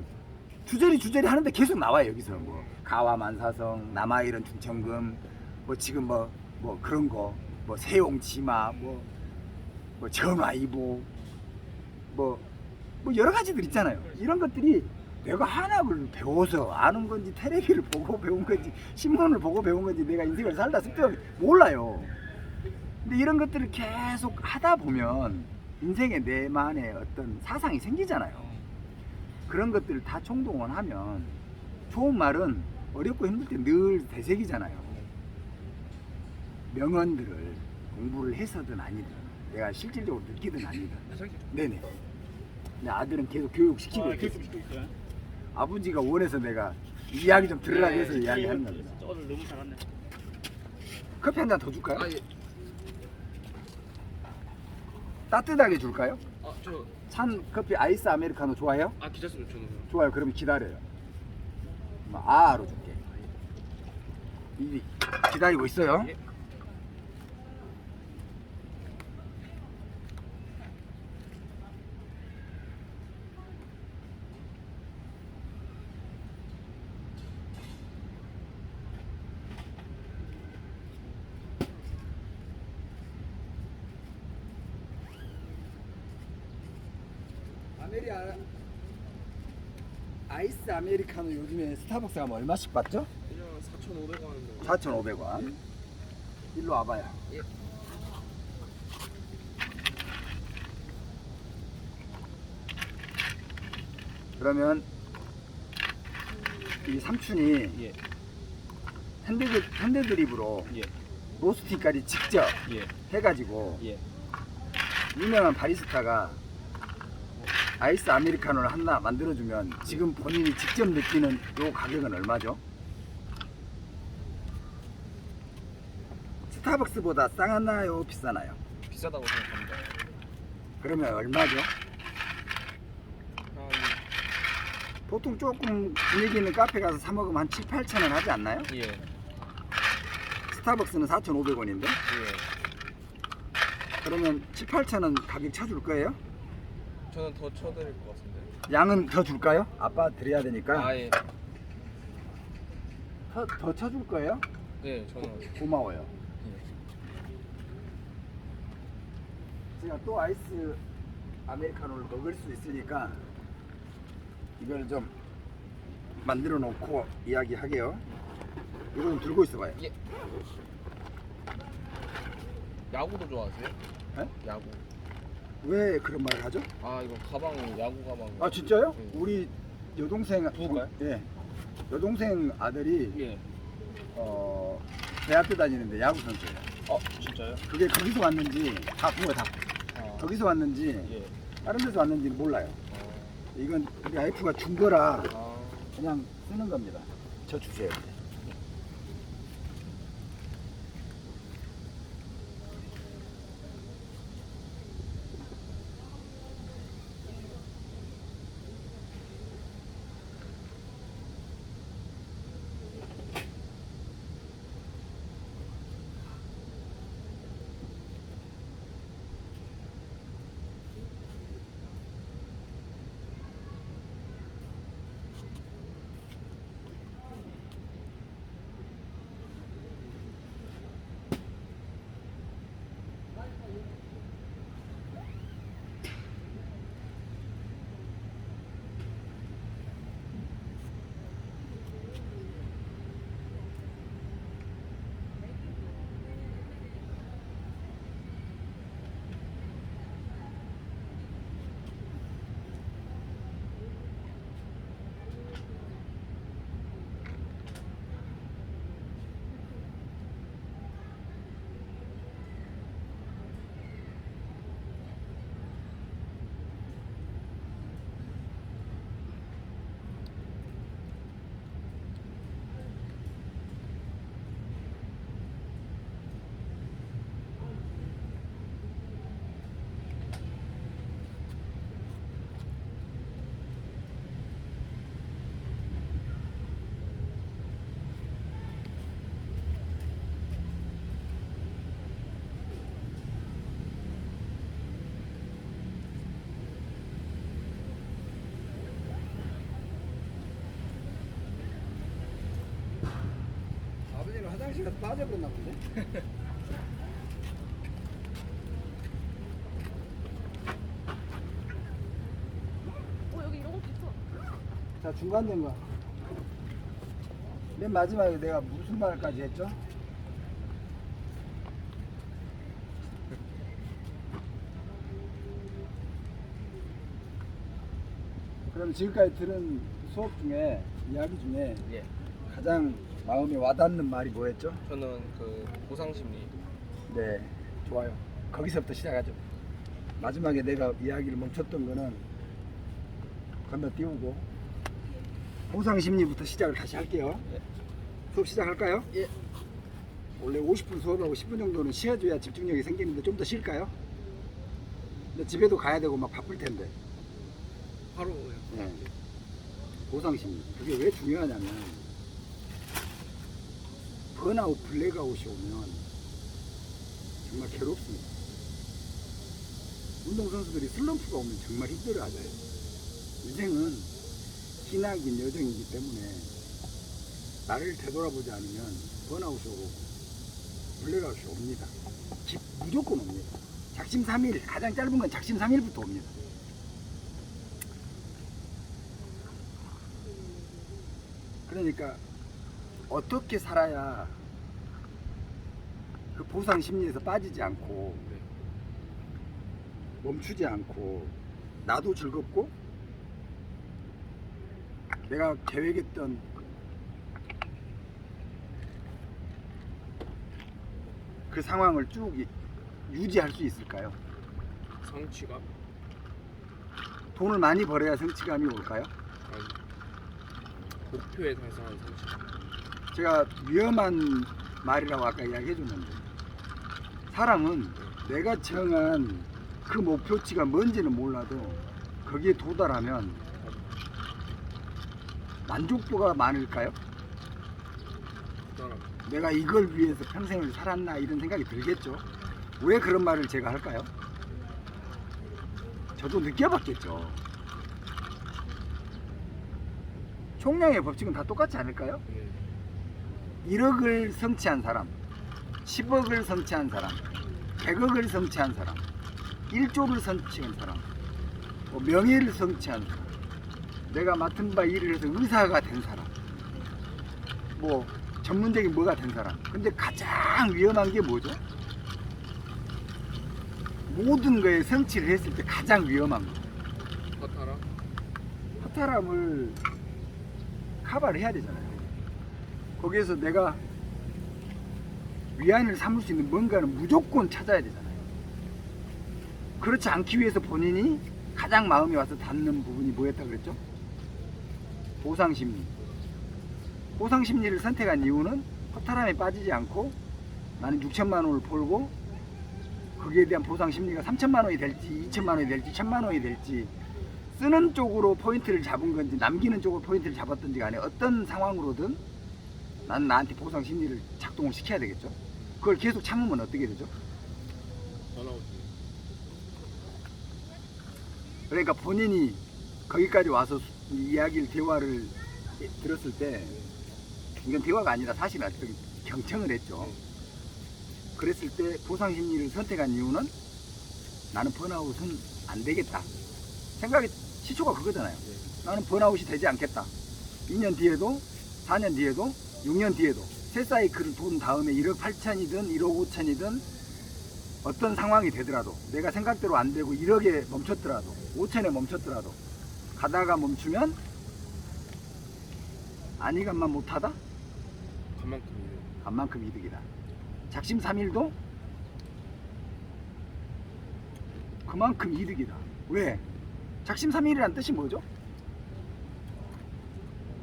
주저리 하는데 계속 나와요. 여기서 뭐 가와만사성, 남아일은 중천금, 뭐 지금 뭐 그런 거, 뭐 세용치마, 뭐 전화이보, 뭐 여러 가지들 있잖아요. 이런 것들이 내가 한학을 배워서 아는 건지 텔레비를 보고 배운 건지 신문을 보고 배운 건지 내가 인생을 살다 습득하게 몰라요. 근데 이런 것들을 계속 하다 보면 인생에 내만의 어떤 사상이 생기잖아요. 그런 것들을 다 총동원하면 좋은 말은 어렵고 힘들 때 늘 되새기잖아요. 명언들을 공부를 해서든 아니든 내가 실질적으로 느끼든 아니든. 네네. 내 아들은 계속 교육시키고 있어요. 아버지가 원해서 내가 이야기 좀 들으라고 해서 이야기하는 겁니다. 오늘 너무 잘했네. 커피 한 잔 더 줄까요? 아 예. 따뜻하게 줄까요? 저 찬 커피 아이스 아메리카노 좋아해요? 괜찮습니다. 저는. 좋아요. 그러면 기다려요. 아로 줄게. 기다리고 있어요. 예. 아이스 아메리카노 요즘에 스타벅스 가면 얼마씩 받죠? 그냥 4,500원. 4,500원. 일로 와봐요. 예. 그러면 이 삼촌이 예. 핸드드립으로 예. 로스팅까지 직접 예. 해가지고 예. 유명한 바리스타가 아이스 아메리카노를 하나 만들어주면 지금 본인이 직접 느끼는 요 가격은 얼마죠? 스타벅스보다 싸나요? 비싸나요? 비싸다고 생각합니다. 그러면 얼마죠? 한 보통 조금 분위기 있는 카페 가서 사 먹으면 한 7, 8천 원 하지 않나요? 예. 스타벅스는 4,500원인데 예. 그러면 7, 8천 원 가격 쳐줄 거예요? 저는 더 쳐드릴 것 같은데. 양은 더 줄까요? 아빠 드려야 되니까 예. 더 쳐줄 거예요? 네, 저는. 고마워요. 제가 또 아이스 아메리카노를 먹을 수 있으니까 이걸 좀 만들어 놓고 이야기하게요. 이거 좀 들고 있어봐요. 예. 야구도 좋아하세요? 네? 야구. 왜 그런 말을 하죠? 이거 가방, 야구 가방. 아 진짜요? 네. 우리 여동생 누굴까요? 예. 여동생 아들이 예. 대학교 다니는데 야구 선수예요. 진짜요? 그게 거기서 왔는지 다 부모 다 거기서 왔는지 예. 다른 데서 왔는지 몰라요. 이건 우리 와이프가 준 거라 아. 그냥 쓰는 겁니다. 저 주세요. 화장실 가서 빠져버렸나 본데? 여기 이런 것도 있어. 자, 중간된 거. 맨 마지막에 내가 무슨 말까지 했죠? 그럼 지금까지 들은 수업 중에, 이야기 중에 예. 가장 마음에 와닿는 말이 뭐였죠? 저는 그 보상 심리. 네, 좋아요. 거기서부터 시작하죠. 마지막에 내가 이야기를 멈췄던 거는 건너뛰우고 보상 심리부터 시작을 다시 할게요. 예. 수업 시작할까요? 예. 원래 50분 수업하고 10분 정도는 쉬어줘야 집중력이 생기는데 좀 더 쉴까요? 근데 집에도 가야 되고 막 바쁠 텐데. 바로 네. 보상 심리. 그게 왜 중요하냐면 번아웃, 블랙아웃이 오면 정말 괴롭습니다. 운동선수들이 슬럼프가 오면 정말 힘들어하잖아요. 인생은 희나긴 여정이기 때문에 나를 되돌아보지 않으면 번아웃이 오고 블랙아웃이 옵니다. 무조건 옵니다. 작심삼일, 가장 짧은 건 작심삼일부터 옵니다. 그러니까 어떻게 살아야 그 보상 심리에서 빠지지 않고 멈추지 않고 나도 즐겁고 내가 계획했던 그 상황을 쭉 유지할 수 있을까요? 성취감? 돈을 많이 벌어야 성취감이 올까요? 아니, 목표에 달성한 성취감. 제가 위험한 말이라고 아까 이야기해 줬는데 사람은 내가 정한 그 목표치가 뭔지는 몰라도 거기에 도달하면 만족도가 많을까요? 부담. 내가 이걸 위해서 평생을 살았나 이런 생각이 들겠죠. 왜 그런 말을 제가 할까요? 저도 느껴봤겠죠. 총량의 법칙은 다 똑같지 않을까요? 네. 1억을 성취한 사람, 10억을 성취한 사람, 100억을 성취한 사람, 1조를 성취한 사람, 명예를 성취한 사람, 내가 맡은 바 일을 해서 의사가 된 사람, 뭐 전문적인 뭐가 된 사람. 근데 가장 위험한 게 뭐죠? 모든 거에 성취를 했을 때 가장 위험한 거. 허탈함? 허탈함을 커버를 해야 되잖아요. 거기에서 내가 위안을 삼을 수 있는 뭔가는 무조건 찾아야 되잖아요. 그렇지 않기 위해서 본인이 가장 마음에 와서 닿는 부분이 뭐였다 그랬죠? 보상심리. 보상심리를 선택한 이유는 허탈함에 빠지지 않고 나는 6천만 원을 벌고 거기에 대한 보상심리가 3천만 원이 될지 2천만 원이 될지 1천만 원이 될지 쓰는 쪽으로 포인트를 잡은 건지 남기는 쪽으로 포인트를 잡았든지 간에 어떤 상황으로든 나는 나한테 보상심리를 작동을 시켜야 되겠죠. 그걸 계속 참으면 어떻게 되죠? 번아웃. 그러니까 본인이 거기까지 와서 이야기를 대화를 들었을 때 이건 대화가 아니라 사실은 경청을 했죠. 그랬을 때 보상심리를 선택한 이유는 나는 번아웃은 안 되겠다. 생각의 시초가 그거잖아요. 나는 번아웃이 되지 않겠다. 2년 뒤에도 4년 뒤에도 6년 뒤에도 세 사이클을 돈 다음에 1억 8천이든 1억 5천이든 어떤 상황이 되더라도 내가 생각대로 안 되고 1억에 멈췄더라도 5천에 멈췄더라도 가다가 멈추면 안이간만 못하다? 간만큼. 간만큼 이득이다. 작심삼일도 그만큼 이득이다. 왜? 작심삼일이란 뜻이 뭐죠?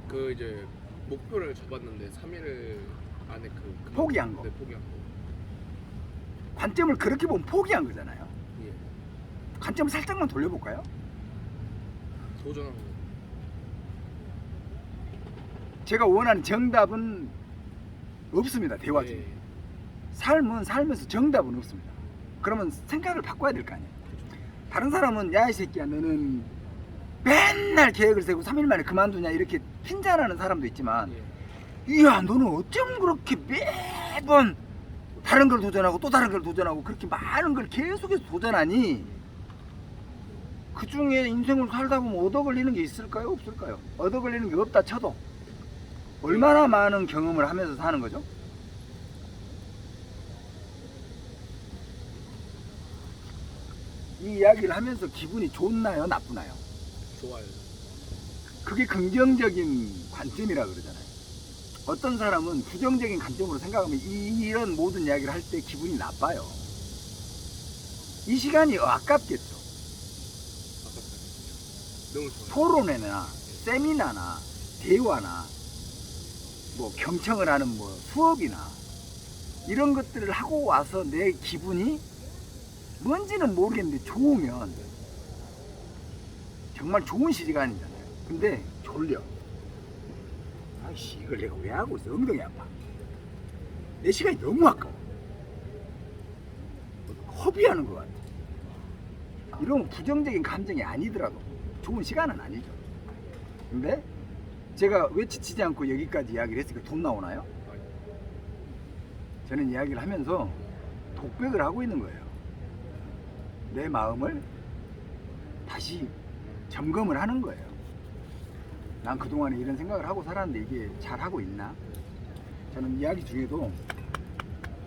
그 이제 목표를 잡았는데 3일 안에 그 포기한 거. 네, 포기한 거. 관점을 그렇게 보면 포기한 거잖아요. 예. 관점을 살짝만 돌려볼까요? 도전한 거. 제가 원하는 정답은 없습니다. 대화 중에. 예. 삶은 살면서 정답은 없습니다. 그러면 생각을 바꿔야 될 거 아니에요. 다른 사람은 야 이 새끼야 너는 맨날 계획을 세고 3일 만에 그만두냐 이렇게 핀잔하는 사람도 있지만 예. 이야 너는 어쩜 그렇게 매번 다른 걸 도전하고 또 다른 걸 도전하고 그렇게 많은 걸 계속해서 도전하니 그 중에 인생을 살다 보면 얻어 걸리는 게 있을까요? 없을까요? 얻어 걸리는 게 없다 쳐도 얼마나 많은 경험을 하면서 사는 거죠? 이 이야기를 하면서 기분이 좋나요? 나쁘나요? 좋아요. 그게 긍정적인 관점이라 그러잖아요. 어떤 사람은 부정적인 관점으로 생각하면 이런 모든 이야기를 할 때 기분이 나빠요. 이 시간이 아깝겠죠. 너무 좋아요. 토론회나 세미나나 대화나 뭐 경청을 하는 뭐 수업이나 이런 것들을 하고 와서 내 기분이 뭔지는 모르겠는데 좋으면 정말 좋은 시간이잖아요. 근데 졸려. 아이씨 이걸 내가 왜 하고 있어? 엉덩이 아파. 내 시간이 너무 아까워. 허비하는 것 같아. 이런 부정적인 감정이 아니더라도 좋은 시간은 아니죠. 근데 제가 왜 지치지 않고 여기까지 이야기를 했으니까 돈 나오나요? 저는 이야기를 하면서 독백을 하고 있는 거예요. 내 마음을 다시 점검을 하는 거예요. 난 그동안에 이런 생각을 하고 살았는데 이게 잘하고 있나? 저는 이야기 중에도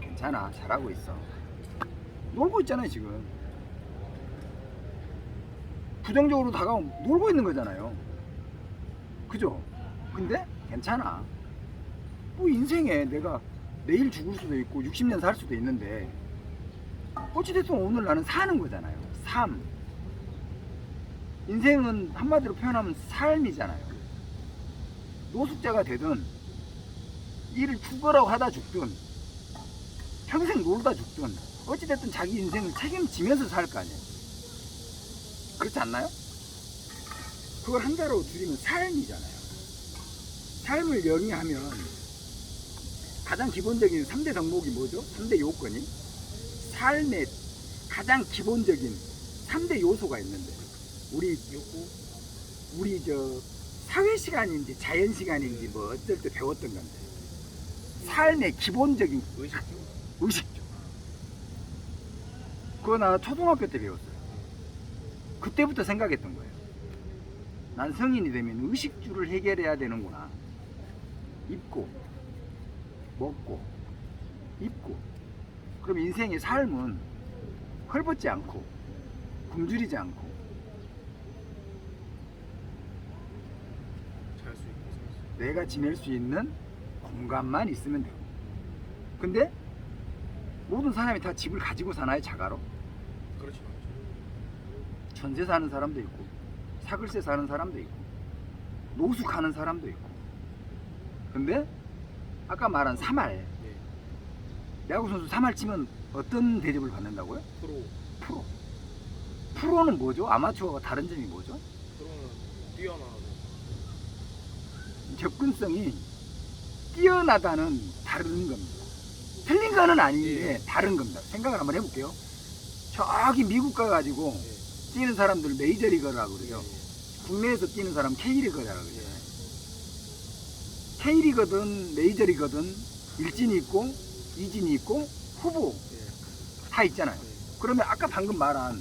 괜찮아, 잘하고 있어. 놀고 있잖아요, 지금. 부정적으로 다가오면 놀고 있는 거잖아요. 그죠? 근데 괜찮아. 뭐 인생에 내가 내일 죽을 수도 있고 60년 살 수도 있는데 어찌됐든 오늘 나는 사는 거잖아요. 삶. 인생은 한마디로 표현하면 삶이잖아요. 노숙자가 되든 일을 죽으라고 하다 죽든 평생 놀다 죽든 어찌됐든 자기 인생을 책임지면서 살 거 아니에요. 그렇지 않나요? 그걸 한자로 줄이면 삶이잖아요. 삶을 영위하면 가장 기본적인 3대 덕목이 뭐죠? 3대 요건이 삶의 가장 기본적인 3대 요소가 있는데 우리 저 사회 시간인지 자연 시간인지 뭐 어쩔 때 배웠던 건데 삶의 기본적인 의식주. 그거 나 초등학교 때 배웠어요. 그때부터 생각했던 거예요. 난 성인이 되면 의식주를 해결해야 되는구나. 입고 먹고 입고. 그럼 인생의 삶은 헐벗지 않고 굶주리지 않고 잘 수 있고 내가 지낼 수 있는 공간만 있으면 되고. 근데 모든 사람이 다 집을 가지고 사나요? 자가로? 그렇지 않죠. 전세 사는 사람도 있고 사글세 사는 사람도 있고 노숙하는 사람도 있고. 근데 아까 말한 3할 네. 야구선수 3할 치면 어떤 대접을 받는다고요? 프로. 프로는 뭐죠? 아마추어가 다른 점이 뭐죠? 프로는 뛰어나고 접근성이 뛰어나다는 다른 겁니다. 틀린 거는 아닌데 다른 겁니다. 생각을 한번 해볼게요. 저기 미국 가가지고 뛰는 사람들 메이저리거라고 그러죠. 국내에서 뛰는 사람 K리거라고 그러죠. K리거든 메이저리거든 일진이 있고 이진이 있고 후보 다 있잖아요. 그러면 아까 방금 말한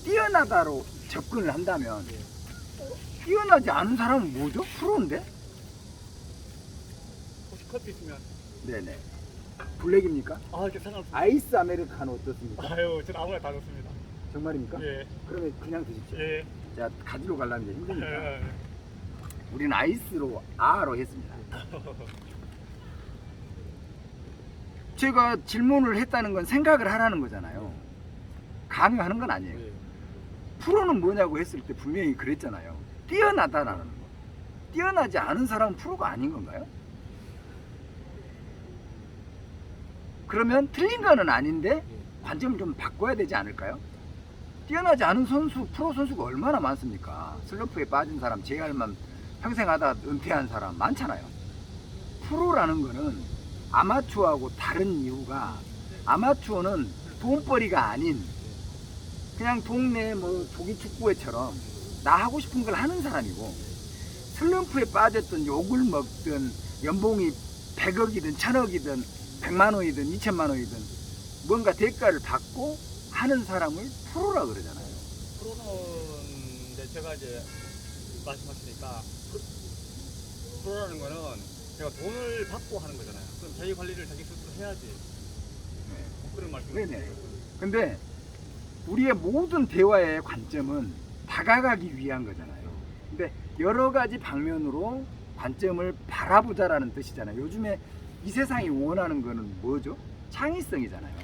뛰어나다로 접근을 한다면 뛰어나지 않은 사람은 뭐죠? 프로인데? 혹시 커피 있으면 네네. 블랙입니까? 아 괜찮아. 아이스 아메리카노 어떻습니까? 아유 전 아무나 다 좋습니다. 정말입니까? 예. 그러면 그냥 드십시오. 예. 자, 가지러 가려면 이제 힘드니까. 예. 우리는 아이스로 아로 했습니다. 제가 질문을 했다는 건 생각을 하라는 거잖아요. 강요하는 건 아니에요. 프로는 뭐냐고 했을 때 분명히 그랬잖아요. 뛰어나다라는 거. 뛰어나지 않은 사람은 프로가 아닌 건가요? 그러면 틀린 거는 아닌데 관점을 좀 바꿔야 되지 않을까요? 뛰어나지 않은 선수, 프로 선수가 얼마나 많습니까? 슬럼프에 빠진 사람, JR만 평생 하다 은퇴한 사람 많잖아요. 프로라는 거는 아마추어하고 다른 이유가 아마추어는 돈벌이가 아닌 그냥 동네 뭐 조기 축구회처럼 나 하고 싶은 걸 하는 사람이고 슬럼프에 빠졌던 욕을 먹든 연봉이 100억이든 1000억이든 100만 원이든 2천만 원이든 뭔가 대가를 받고 하는 사람을 프로라 그러잖아요. 프로는 이제 제가 이제 말씀하시니까 프로라는 거는 제가 돈을 받고 하는 거잖아요. 그럼 자기 관리를 자기 스스로 해야지. 그런 말씀이에요. 네네. 근데 우리의 모든 대화의 관점은 다가가기 위한 거잖아요. 근데 여러 가지 방면으로 관점을 바라보자라는 뜻이잖아요. 요즘에 이 세상이 원하는 거는 뭐죠? 창의성이잖아요.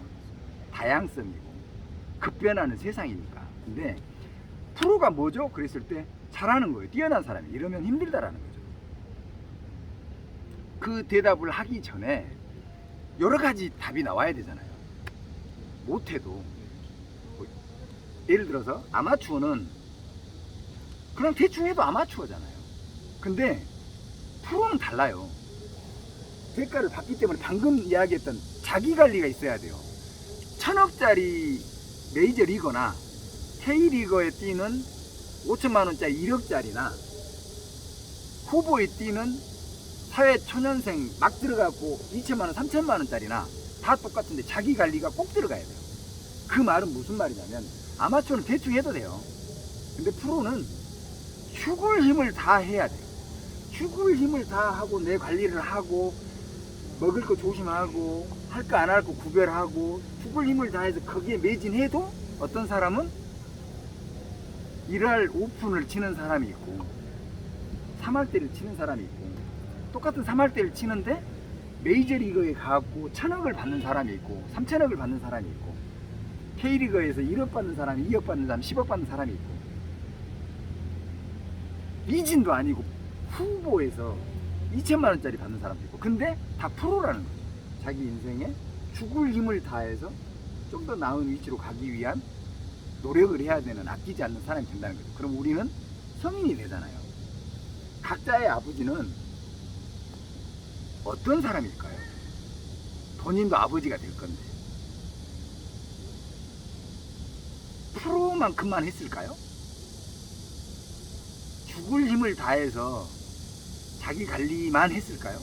다양성이고 급변하는 세상이니까. 근데 프로가 뭐죠? 그랬을 때 잘하는 거예요. 뛰어난 사람이. 이러면 힘들다라는 거죠. 그 대답을 하기 전에 여러 가지 답이 나와야 되잖아요. 못해도 뭐 예를 들어서 아마추어는 그냥 대충 해도 아마추어잖아요. 근데 프로는 달라요. 대가를 받기 때문에 방금 이야기했던 자기 관리가 있어야 돼요. 1000억짜리 메이저리거나 K리거에 뛰는 5천만 원짜리 1억짜리나 후보에 뛰는 사회 초년생 막 들어가고 2천만 원, 3천만 원짜리나 다 똑같은데 자기 관리가 꼭 들어가야 돼요. 그 말은 무슨 말이냐면 아마추어는 대충 해도 돼요. 근데 프로는 죽을 힘을 다 해야 돼요. 죽을 힘을 다 하고 내 관리를 하고 먹을 거 조심하고 할 거 안 할 거 구별하고 죽을 힘을 다해서 거기에 매진해도 어떤 사람은 1할 오픈을 치는 사람이 있고 3할대를 치는 사람이 있고 똑같은 3할대를 치는데 메이저리그에 가고 1000억을 받는 사람이 있고 3000억을 받는 사람이 있고 K리그에서 1억 받는 사람이 2억 받는 사람이 10억 받는 사람이 있고 미진도 아니고 후보에서 2천만 원짜리 받는 사람도 있고 근데 다 프로라는 거죠. 자기 인생에 죽을 힘을 다해서 좀 더 나은 위치로 가기 위한 노력을 해야 되는 아끼지 않는 사람이 된다는 거죠. 그럼 우리는 성인이 되잖아요. 각자의 아버지는 어떤 사람일까요? 본인도 아버지가 될 건데 프로만큼만 했을까요? 죽을 힘을 다해서 자기 관리만 했을까요?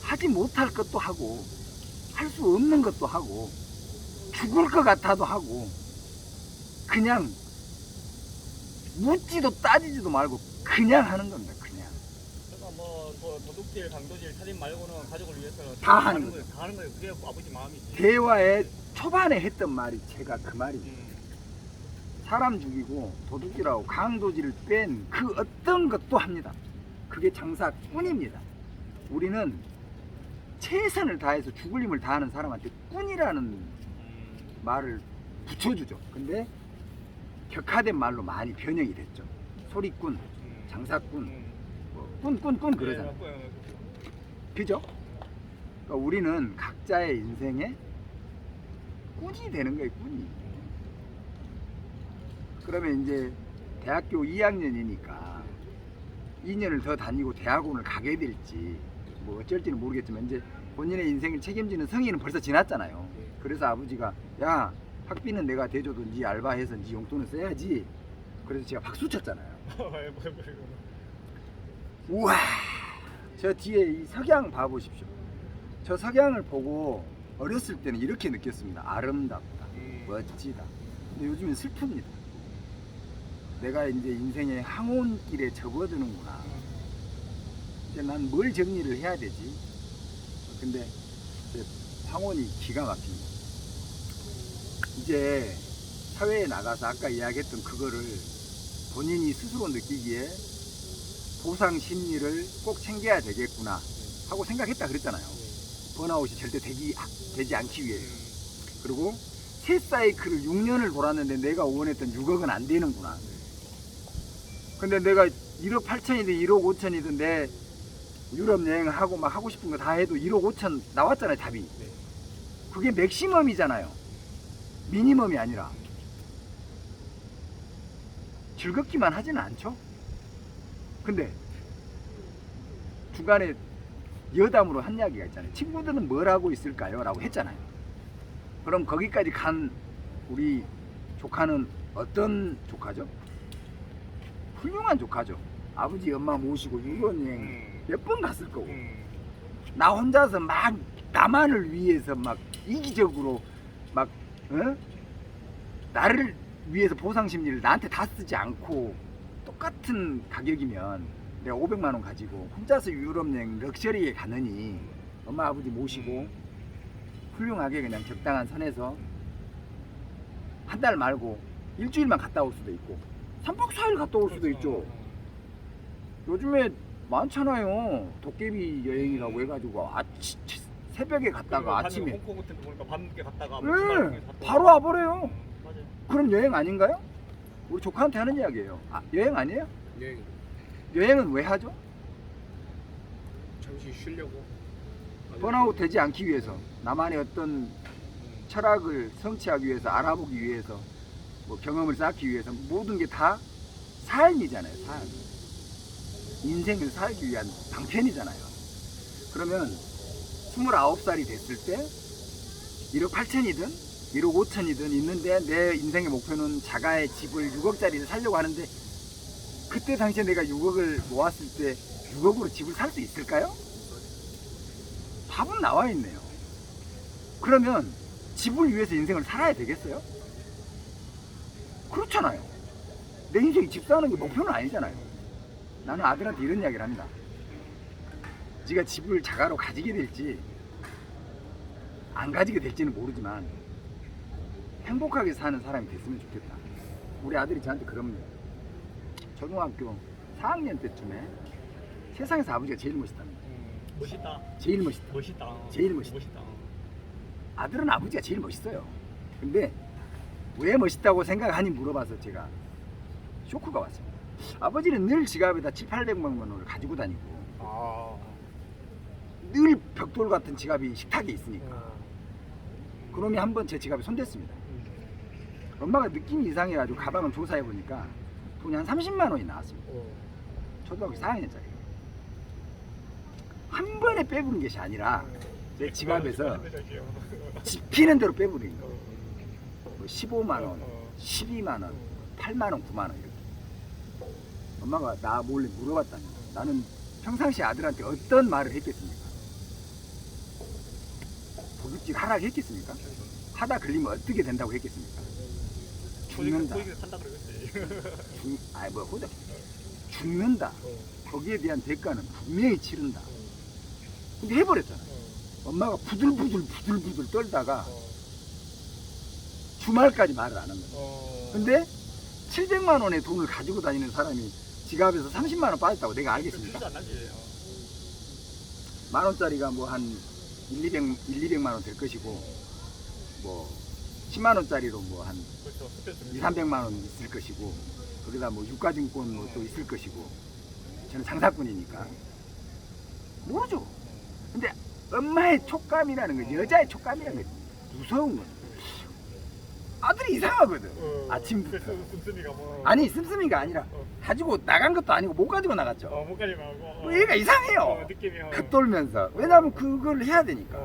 하지 못할 것도 하고 할 수 없는 것도 하고 죽을 것 같아도 하고 그냥 묻지도 따지지도 말고 그냥 하는 겁니다. 그냥 그러니까 뭐 도둑질, 강도질, 살인 말고는 가족을 위해서 다 하는 거죠. 다 하는 거예요. 그게 아버지 마음이지. 대화의 초반에 했던 말이 제가 그 말이에요. 사람 죽이고 도둑질하고 강도질을 뺀 그 어떤 것도 합니다. 그게 장사꾼입니다. 우리는 최선을 다해서 죽을 힘을 다하는 사람한테 꾼이라는 말을 붙여주죠. 근데 격화된 말로 많이 변형이 됐죠. 소리꾼, 장사꾼, 꾼 그러잖아요. 그죠? 그러니까 우리는 각자의 인생에 꾼이 되는 거예요. 꾼이. 그러면 이제 대학교 2학년이니까 2년을 더 다니고 대학원을 가게 될지 뭐 어쩔지는 모르겠지만 이제 본인의 인생을 책임지는 성인은 벌써 지났잖아요. 그래서 아버지가 야 학비는 내가 대줘도 네 알바해서 네 용돈을 써야지. 그래서 제가 박수 쳤잖아요. 우와 저 뒤에 이 석양 봐보십시오. 저 석양을 보고 어렸을 때는 이렇게 느꼈습니다. 아름답다, 멋지다. 근데 요즘은 슬픕니다. 내가 이제 인생의 항온길에 접어드는구나. 이제 난 뭘 정리를 해야 되지? 근데 황혼이 기가 막힙니다. 이제 사회에 나가서 아까 이야기했던 그거를 본인이 스스로 느끼기에 보상 심리를 꼭 챙겨야 되겠구나 하고 생각했다 그랬잖아요. 번아웃이 절대 되지 않기 위해. 그리고 새 사이클을 6년을 돌았는데 내가 원했던 6억은 안 되는구나. 근데 내가 1억 8천이든 1억 5천이든 내 유럽 여행을 하고 막 하고 싶은 거 다 해도 1억 5천 나왔잖아요, 답이. 그게 맥시멈이잖아요. 미니멈이 아니라. 즐겁기만 하지는 않죠? 근데 중간에 여담으로 한 이야기가 있잖아요. 친구들은 뭘 하고 있을까요? 라고 했잖아요. 그럼 거기까지 간 우리 조카는 어떤 조카죠? 훌륭한 조카죠. 아버지 엄마 모시고 유럽 여행 몇 번 갔을 거고 나 혼자서 막 나만을 위해서 막 이기적으로 막 나를 위해서 보상 심리를 나한테 다 쓰지 않고 똑같은 가격이면 내가 500만 원 가지고 혼자서 유럽 여행 럭셔리에 가느니 엄마 아버지 모시고 훌륭하게 그냥 적당한 선에서 한 달 말고 일주일만 갔다 올 수도 있고 3박 4일 갔다 올 수도 있죠. 요즘에 많잖아요. 도깨비 여행이라고 해가지고 새벽에 갔다가 아침에 홍콩 같은 거 보니까 밤늦게 갔다가 네, 바로 와버려요. 맞아요. 그럼 여행 아닌가요? 우리 조카한테 하는 이야기예요. 여행 아니에요? 여행 여행은 왜 하죠? 잠시 쉬려고. 번아웃 되지 않기 위해서, 나만의 어떤 철학을 성취하기 위해서, 알아보기 위해서, 뭐 경험을 쌓기 위해서, 모든 게 다 삶이잖아요. 삶. 인생을 살기 위한 방편이잖아요. 그러면 29살이 됐을 때 1억 8천이든 1억 5천이든 있는데 내 인생의 목표는 자가의 집을 6억짜리를 살려고 하는데, 그때 당시에 내가 6억을 모았을 때 6억으로 집을 살 수 있을까요? 답은 나와 있네요. 그러면 집을 위해서 인생을 살아야 되겠어요? 그렇잖아요. 내 인생이 집 사는 게 목표는 아니잖아요. 나는 아들한테 이런 이야기를 합니다. 네가 집을 자가로 가지게 될지 안 가지게 될지는 모르지만 행복하게 사는 사람이 됐으면 좋겠다. 우리 아들이 저한테 그럽니다. 초등학교 4학년 때쯤에 세상에서 아버지가 제일 멋있답니다. 멋있다. 제일 멋있다. 멋있다. 제일 멋있다. 멋있다. 아들은 아버지가 제일 멋있어요. 근데 왜 멋있다고 생각하니 물어봐서 제가 쇼크가 왔습니다. 아버지는 늘 지갑에다 700~800만 원을 가지고 다니고 아. 늘 벽돌 같은 지갑이 식탁에 있으니까 그놈이 한번 제 지갑에 손댔습니다. 엄마가 느낌이 이상해가지고 가방을 조사해보니까 돈이 한 30만 원이 나왔습니다. 초등학교 4학년짜리. 한 번에 빼부는 것이 아니라 내 지갑에서 집히는 대로 빼부는 거. 뭐 15만 원, 12만 원, 8만 원, 9만 원 이렇게. 엄마가 나 몰래 물어봤답니다. 나는 평상시 아들한테 어떤 말을 했겠습니까? 보급직 하라고 했겠습니까? 하다 걸리면 어떻게 된다고 했겠습니까? 죽는다. 산다 그러겠지. 죽는다. 거기에 대한 대가는 분명히 치른다. 근데 해버렸잖아요. 엄마가 부들부들 떨다가 주말까지 말을 안 한 거예요. 근데 700만 원의 돈을 가지고 다니는 사람이 지갑에서 30만 원 빠졌다고 내가 알겠습니까? 진짜 안 나지. 만 원짜리가 뭐 한 200만 원 될 것이고, 뭐 10만 원짜리로 뭐 한 그렇죠. 200~300만 원 있을 것이고, 거기다 뭐 유가증권 뭐 또 있을 것이고, 저는 장사꾼이니까 모르죠. 근데 엄마의 촉감이라는 거, 여자의 촉감이라는 게 무서운 거죠. 아들이 이상하거든. 아침부터. 씀씀이가 뭐. 아니 씀씀이가 아니라 가지고 나간 것도 아니고 못 가지고 나갔죠. 못 가지 말고. 뭐 얘가 이상해요. 느낌이. 겉돌면서. 왜냐하면 그걸 해야 되니까.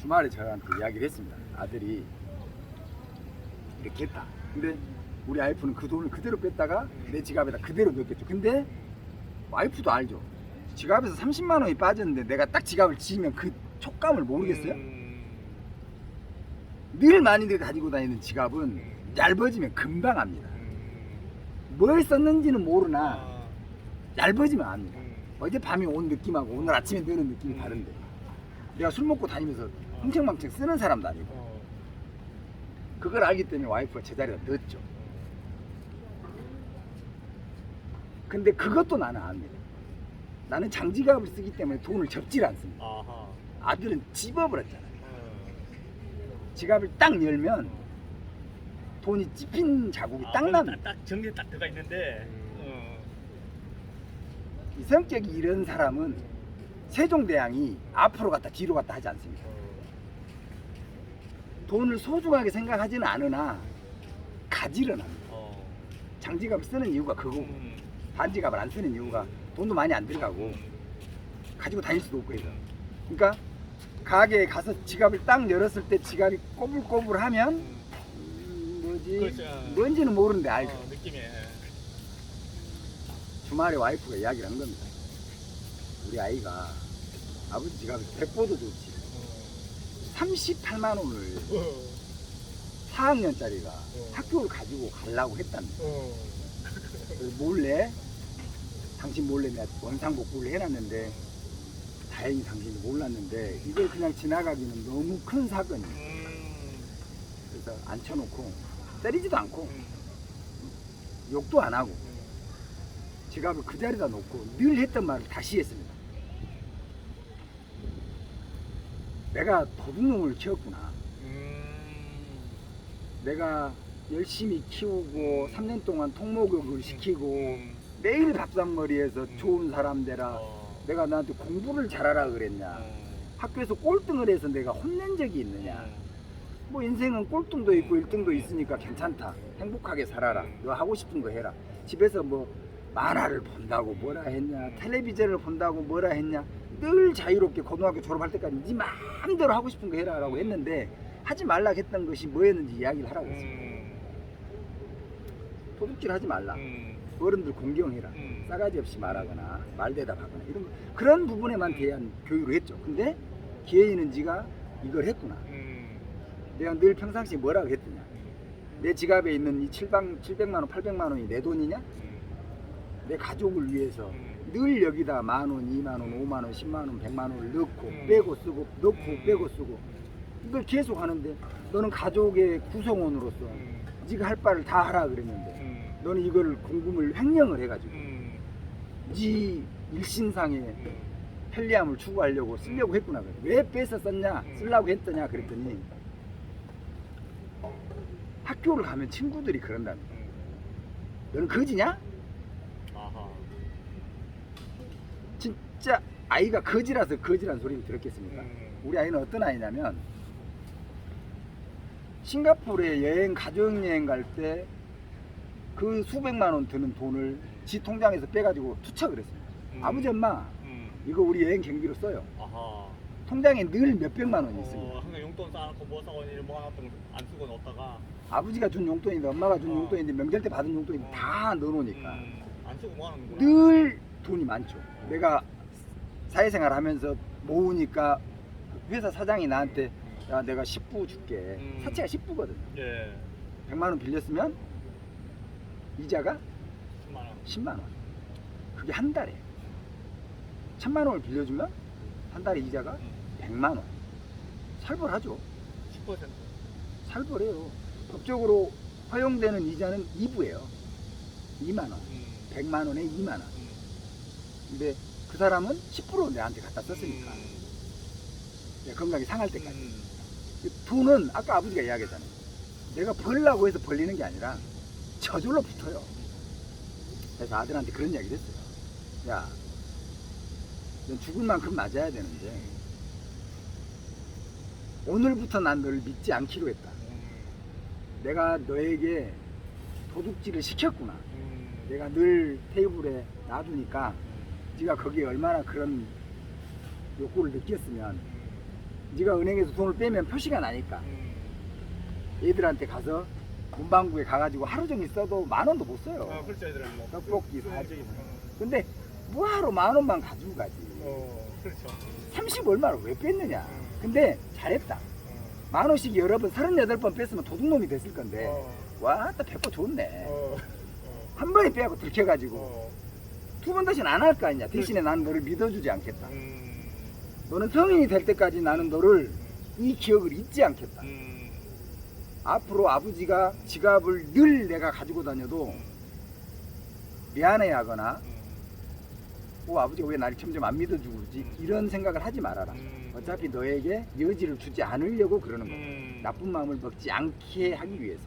주말에 저한테 이야기를 했습니다. 아들이 이렇게 했다. 근데 우리 와이프는 그 돈을 그대로 뺐다가 내 지갑에다 그대로 넣었겠죠. 근데 와이프도 알죠. 지갑에서 30만 원이 빠졌는데 내가 딱 지갑을 지으면 그 촉감을 모르겠어요? 늘 많이들 가지고 다니는 지갑은 얇아지면 금방 압니다. 뭘 썼는지는 모르나 얇아지면 압니다. 어젯밤에 온 느낌하고 오늘 아침에 넣는 느낌이 다른데, 내가 술 먹고 다니면서 흥청망청 쓰는 사람도 아니고, 그걸 알기 때문에 와이프가 제자리에다 넣었죠. 근데 그것도 나는 압니다. 나는 장지갑을 쓰기 때문에 돈을 접질 않습니다. 아들은 집어버렸잖아요. 지갑을 딱 열면 돈이 찝힌 자국이 딱 납니다. 딱 정리 딱 들어가 있는데. 이 성격이 이런 사람은 세종대왕이 앞으로 갔다 뒤로 갔다 하지 않습니다. 돈을 소중하게 생각하지는 않으나 가지를 합니다. 장지갑을 쓰는 이유가 그거고, 반지갑을 안 쓰는 이유가 돈도 많이 안 들어가고 가지고 다닐 수도 없고 해서. 그러니까 가게에 가서 지갑을 딱 열었을 때 지갑이 꼬불꼬불하면 뭔지는 모르는데 알죠. 느낌이. 주말에 와이프가 이야기를 한 겁니다. 우리 아이가 아버지 지갑에 100보도 좋지. 38만 원을 4학년짜리가 학교를 가지고 가려고 했답니다. 그래서 몰래, 당신 몰래 내가 원상복구를 해놨는데 다행히 당신이 몰랐는데 이걸 그냥 지나가기는 너무 큰 사건이에요. 그래서 앉혀놓고 때리지도 않고 욕도 안 하고 지갑을 그 자리에다 놓고 늘 했던 말을 다시 했습니다. 내가 도둑놈을 키웠구나. 내가 열심히 키우고 3년 동안 통목욕을 시키고 매일 밥상머리에서 좋은 사람 되라. 내가 나한테 공부를 잘하라 그랬냐. 학교에서 꼴등을 해서 내가 혼낸 적이 있느냐. 뭐 인생은 꼴등도 있고 1등도 있으니까 괜찮다. 행복하게 살아라. 너 하고 싶은 거 해라. 집에서 뭐 만화를 본다고 뭐라 했냐. 텔레비전을 본다고 뭐라 했냐. 늘 자유롭게 고등학교 졸업할 때까지 네 마음대로 하고 싶은 거 해라 라고 했는데 하지 말라 했던 것이 뭐였는지 이야기를 하라고 했습니다. 도둑질 하지 말라. 어른들 공경해라. 싸가지 없이 말하거나 말대답하거나 이런 거, 그런 부분에만 대한 교육을 했죠. 근데 기회이는 지가 이걸 했구나. 내가 늘 평상시에 뭐라고 했더냐. 내 지갑에 있는 이 700만 원, 800만 원이 내 돈이냐? 내 가족을 위해서 늘 여기다 만 원, 2만 원, 5만 원, 10만 원, 100만 원을 넣고 빼고 쓰고 넣고 빼고 쓰고 이걸 계속 하는데 너는 가족의 구성원으로서 네가 할 바를 다 하라 그랬는데 너는 이걸 공금을 횡령을 해가지고 네 일신상의 편리함을 추구하려고 쓰려고 했구나. 왜 뺏어 썼냐? 쓰려고 했더냐? 그랬더니 학교를 가면 친구들이 그런다는 거야. 너는 거지냐? 아하. 진짜 아이가 거지라서 거지라는 소리를 들었겠습니까? 우리 아이는 어떤 아이냐면 싱가포르에 여행 가족여행 갈 때 그 수백만 원 드는 돈을 지 통장에서 빼가지고 투척을 했습니다. 아버지 엄마 이거 우리 여행 경비로 써요. 아하. 통장에 늘 몇백만 원이 있습니다. 항상 용돈 쌓아놓고 뭐 사고 이런 뭐 하나 안 쓰고 넣었다가 아버지가 준 용돈인데 엄마가 준 용돈인데 명절 때 받은 용돈인데 다 넣어놓으니까 안 쓰고 뭐 하는 거야? 늘 돈이 많죠. 내가 사회생활 하면서 모으니까 회사 사장이 나한테 야 내가 10부 줄게. 사채가 10부거든요. 예. 100만 원 빌렸으면 이자가 10만 원. 10만 원. 그게 한 달에 1000만 원을 빌려주면 한 달에 이자가 100만 원. 살벌하죠. 10%. 살벌해요. 법적으로 허용되는 이자는 2부예요. 2만 원. 100만 원에 2만 원. 근데 그 사람은 10% 내한테 갖다 썼으니까 건강이 상할 때까지. 돈은 아까 아버지가 이야기했잖아요. 내가 벌라고 해서 벌리는 게 아니라 저절로 붙어요. 그래서 아들한테 그런 이야기를 했어요. 야, 넌 죽을 만큼 맞아야 되는데 오늘부터 난 너를 믿지 않기로 했다. 내가 너에게 도둑질을 시켰구나. 내가 늘 테이블에 놔두니까 네가 거기에 얼마나 그런 욕구를 느꼈으면 네가 은행에서 돈을 빼면 표시가 나니까 얘들한테 가서 문방구에 가가지고 하루 종일 써도 10,000원도 못 써요. 그렇죠, 애들은 뭐. 떡볶이 사지. 근데 뭐하러 10,000원만 가지고 가지. 그렇죠. 30 얼마를 왜 뺐느냐. 근데 잘했다. 10,000원씩 여러 번 38번 뺐으면 도둑놈이 됐을 건데 와, 또 배포 좋네. 한 번에 빼고 들켜가지고 두 번 다시는 안 할 거 아니냐. 대신에 나는 너를 믿어주지 않겠다. 너는 성인이 될 때까지 나는 너를 이 기억을 잊지 않겠다. 앞으로 아버지가 지갑을 늘 내가 가지고 다녀도 미안해 하거나 아버지가 왜 나를 점점 안 믿어주고 그러지? 이런 생각을 하지 말아라. 어차피 너에게 여지를 주지 않으려고 그러는 거야. 나쁜 마음을 먹지 않게 하기 위해서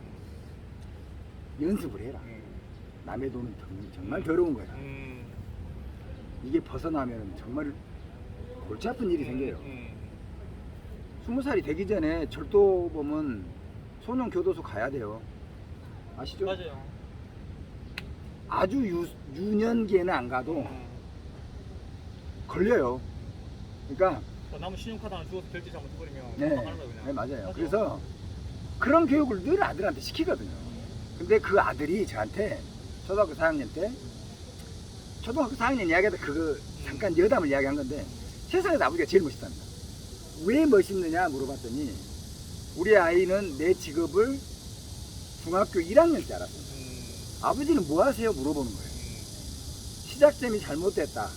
연습을 해라. 남의 돈은 정말 더러운 거야. 이게 벗어나면 정말 골치 아픈 일이 생겨요. 20살이 되기 전에 절도범은 소년교도소 가야 돼요. 아시죠? 맞아요. 아주 유년기에는 안 가도 걸려요. 그러니까 남은 신용카드 하나 주워서 결제 잘못해버리면 네, 가는 거야 그냥. 네 맞아요. 맞아. 그래서 그런 교육을 늘 아들한테 시키거든요. 근데 그 아들이 저한테 초등학교 4학년 때 초등학교 4학년 이야기하다 그거 잠깐 여담을 이야기한 건데 세상에서 아버지가 제일 멋있답니다. 왜 멋있느냐 물어봤더니 우리 아이는 내 직업을 중학교 1학년 때 알았어요. 아버지는 뭐 하세요? 물어보는 거예요. 시작점이 잘못됐다.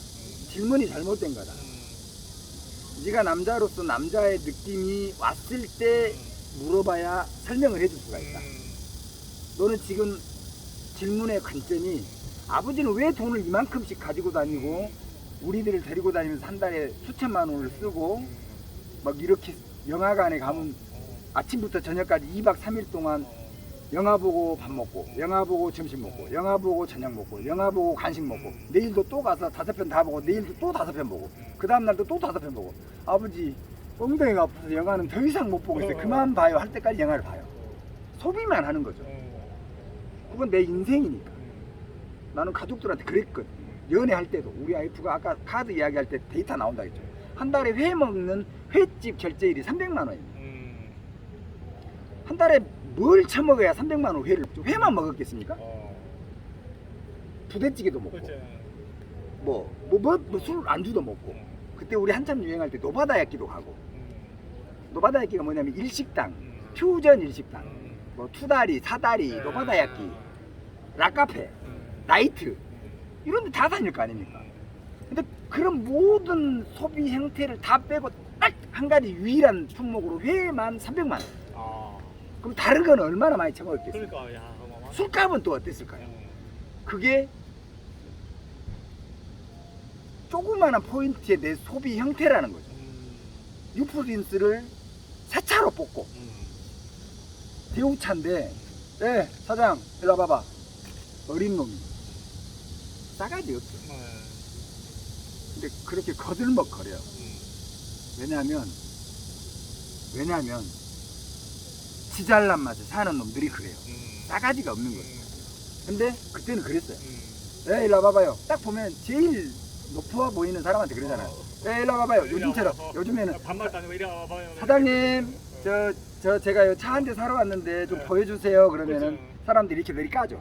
질문이 잘못된 거다. 네가 남자로서 남자의 느낌이 왔을 때 물어봐야 설명을 해줄 수가 있다. 너는 지금 질문의 관점이 아버지는 왜 돈을 이만큼씩 가지고 다니고 우리들을 데리고 다니면서 한 달에 수천만 원을 쓰고 막 이렇게 영화관에 가면 아침부터 저녁까지 2박 3일 동안 영화 보고 밥 먹고 영화 보고 점심 먹고 영화 보고 저녁 먹고 영화 보고 간식 먹고 내일도 또 가서 5편 다 보고 내일도 또 5편 보고 그 다음날도 또 5편 보고 아버지 엉덩이가 아파서 영화는 더 이상 못 보고 있어요. 그만 봐요 할 때까지 영화를 봐요. 소비만 하는 거죠. 그건 내 인생이니까. 나는 가족들한테 그랬거든. 연애할 때도 우리 와이프가 아까 카드 이야기할 때 데이터 나온다 했죠. 한 달에 회 먹는 횟집 결제일이 300만 원입니다. 한 달에 뭘 처먹어야 300만 원 회를 회만 먹었겠습니까? 부대찌개도 먹고 뭐 술 안주도 먹고 그때 우리 한참 유행할 때 노바다야끼도 가고 노바다야끼가 뭐냐면 일식당 퓨전 일식당 뭐 투다리 사다리 노바다야끼 락카페 나이트 이런 데 다 다닐 거 아닙니까? 근데 그런 모든 소비 형태를 다 빼고 딱 한 가지 유일한 품목으로 회만 300만 원. 그럼 다른 건 얼마나 많이 처먹었겠어요? 그러니까 야, 술값은 또 어땠을까요? 그게 조그마한 포인트의 내 소비 형태라는 거죠. 뉴프린스를 새 차로 뽑고 대우차인데 네 사장 일로 와봐봐 어린 놈이 싸가지 없어. 근데 그렇게 거들먹거려. 왜냐하면 지 잘난 맛에 사는 놈들이 그래요. 싸가지가 없는 거예요. 근데 그때는 그랬어요. 네, 일로 와봐봐요. 딱 보면 제일 높아 보이는 사람한테 그러잖아요. 네, 일로 와봐봐요. 요즘처럼 요즘에는 반말도 아니고 이리 와봐요. 사장님 저 제가 차 한 대 사러 왔는데 좀 보여주세요. 그러면은 사람들이 이렇게 내리 까죠.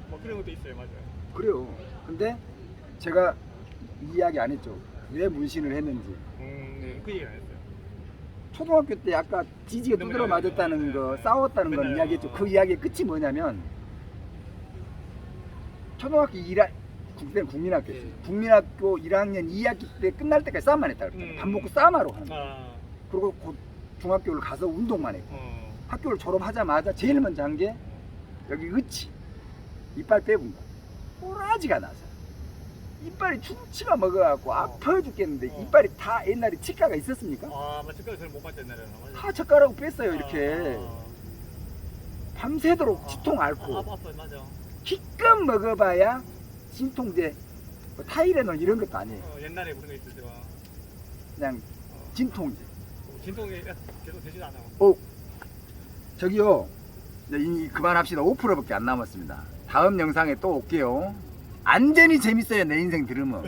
뭐 그런 것도 있어요, 맞아요. 그래요. 근데 제가 이 이야기 안 했죠. 왜 문신을 했는지. 그 얘기 안 했어요. 초등학교 때 아까 지지가 두드러 맞았다는 거, 싸웠다는 건 이야기했죠. 그 이야기의 끝이 뭐냐면 초등학교 1학 그때는 국민학교였어요. 국민학교 1학년 2학기 때 끝날 때까지 싸움만 했다 그랬어요. 밥 먹고 싸움하러 가는 거예요. 그리고 곧 중학교를 가서 운동만 했고 학교를 졸업하자마자 제일 먼저 한 게 여기 으치 이빨 빼본 거. 꼬라지가 나서 이빨이 충치가 먹어갖고 아파 죽겠는데 이빨이 다 옛날에 치과가 있었습니까? 젓가락 잘 못 봤죠, 옛날에는. 다 젓가락으로 뺐어요 이렇게. 밤새도록 치통 앓고 아팠어, 맞아. 기껏 먹어봐야 진통제 뭐 타이레놀 이런 것도 아니에요. 옛날에 그런 거 있었죠. 그냥 진통제. 진통이 계속 되지도 않아. 저기요 이제 그만합시다. 5%밖에 안 남았습니다. 다음 영상에 또 올게요. 완전히 재밌어요 내 인생 들으면.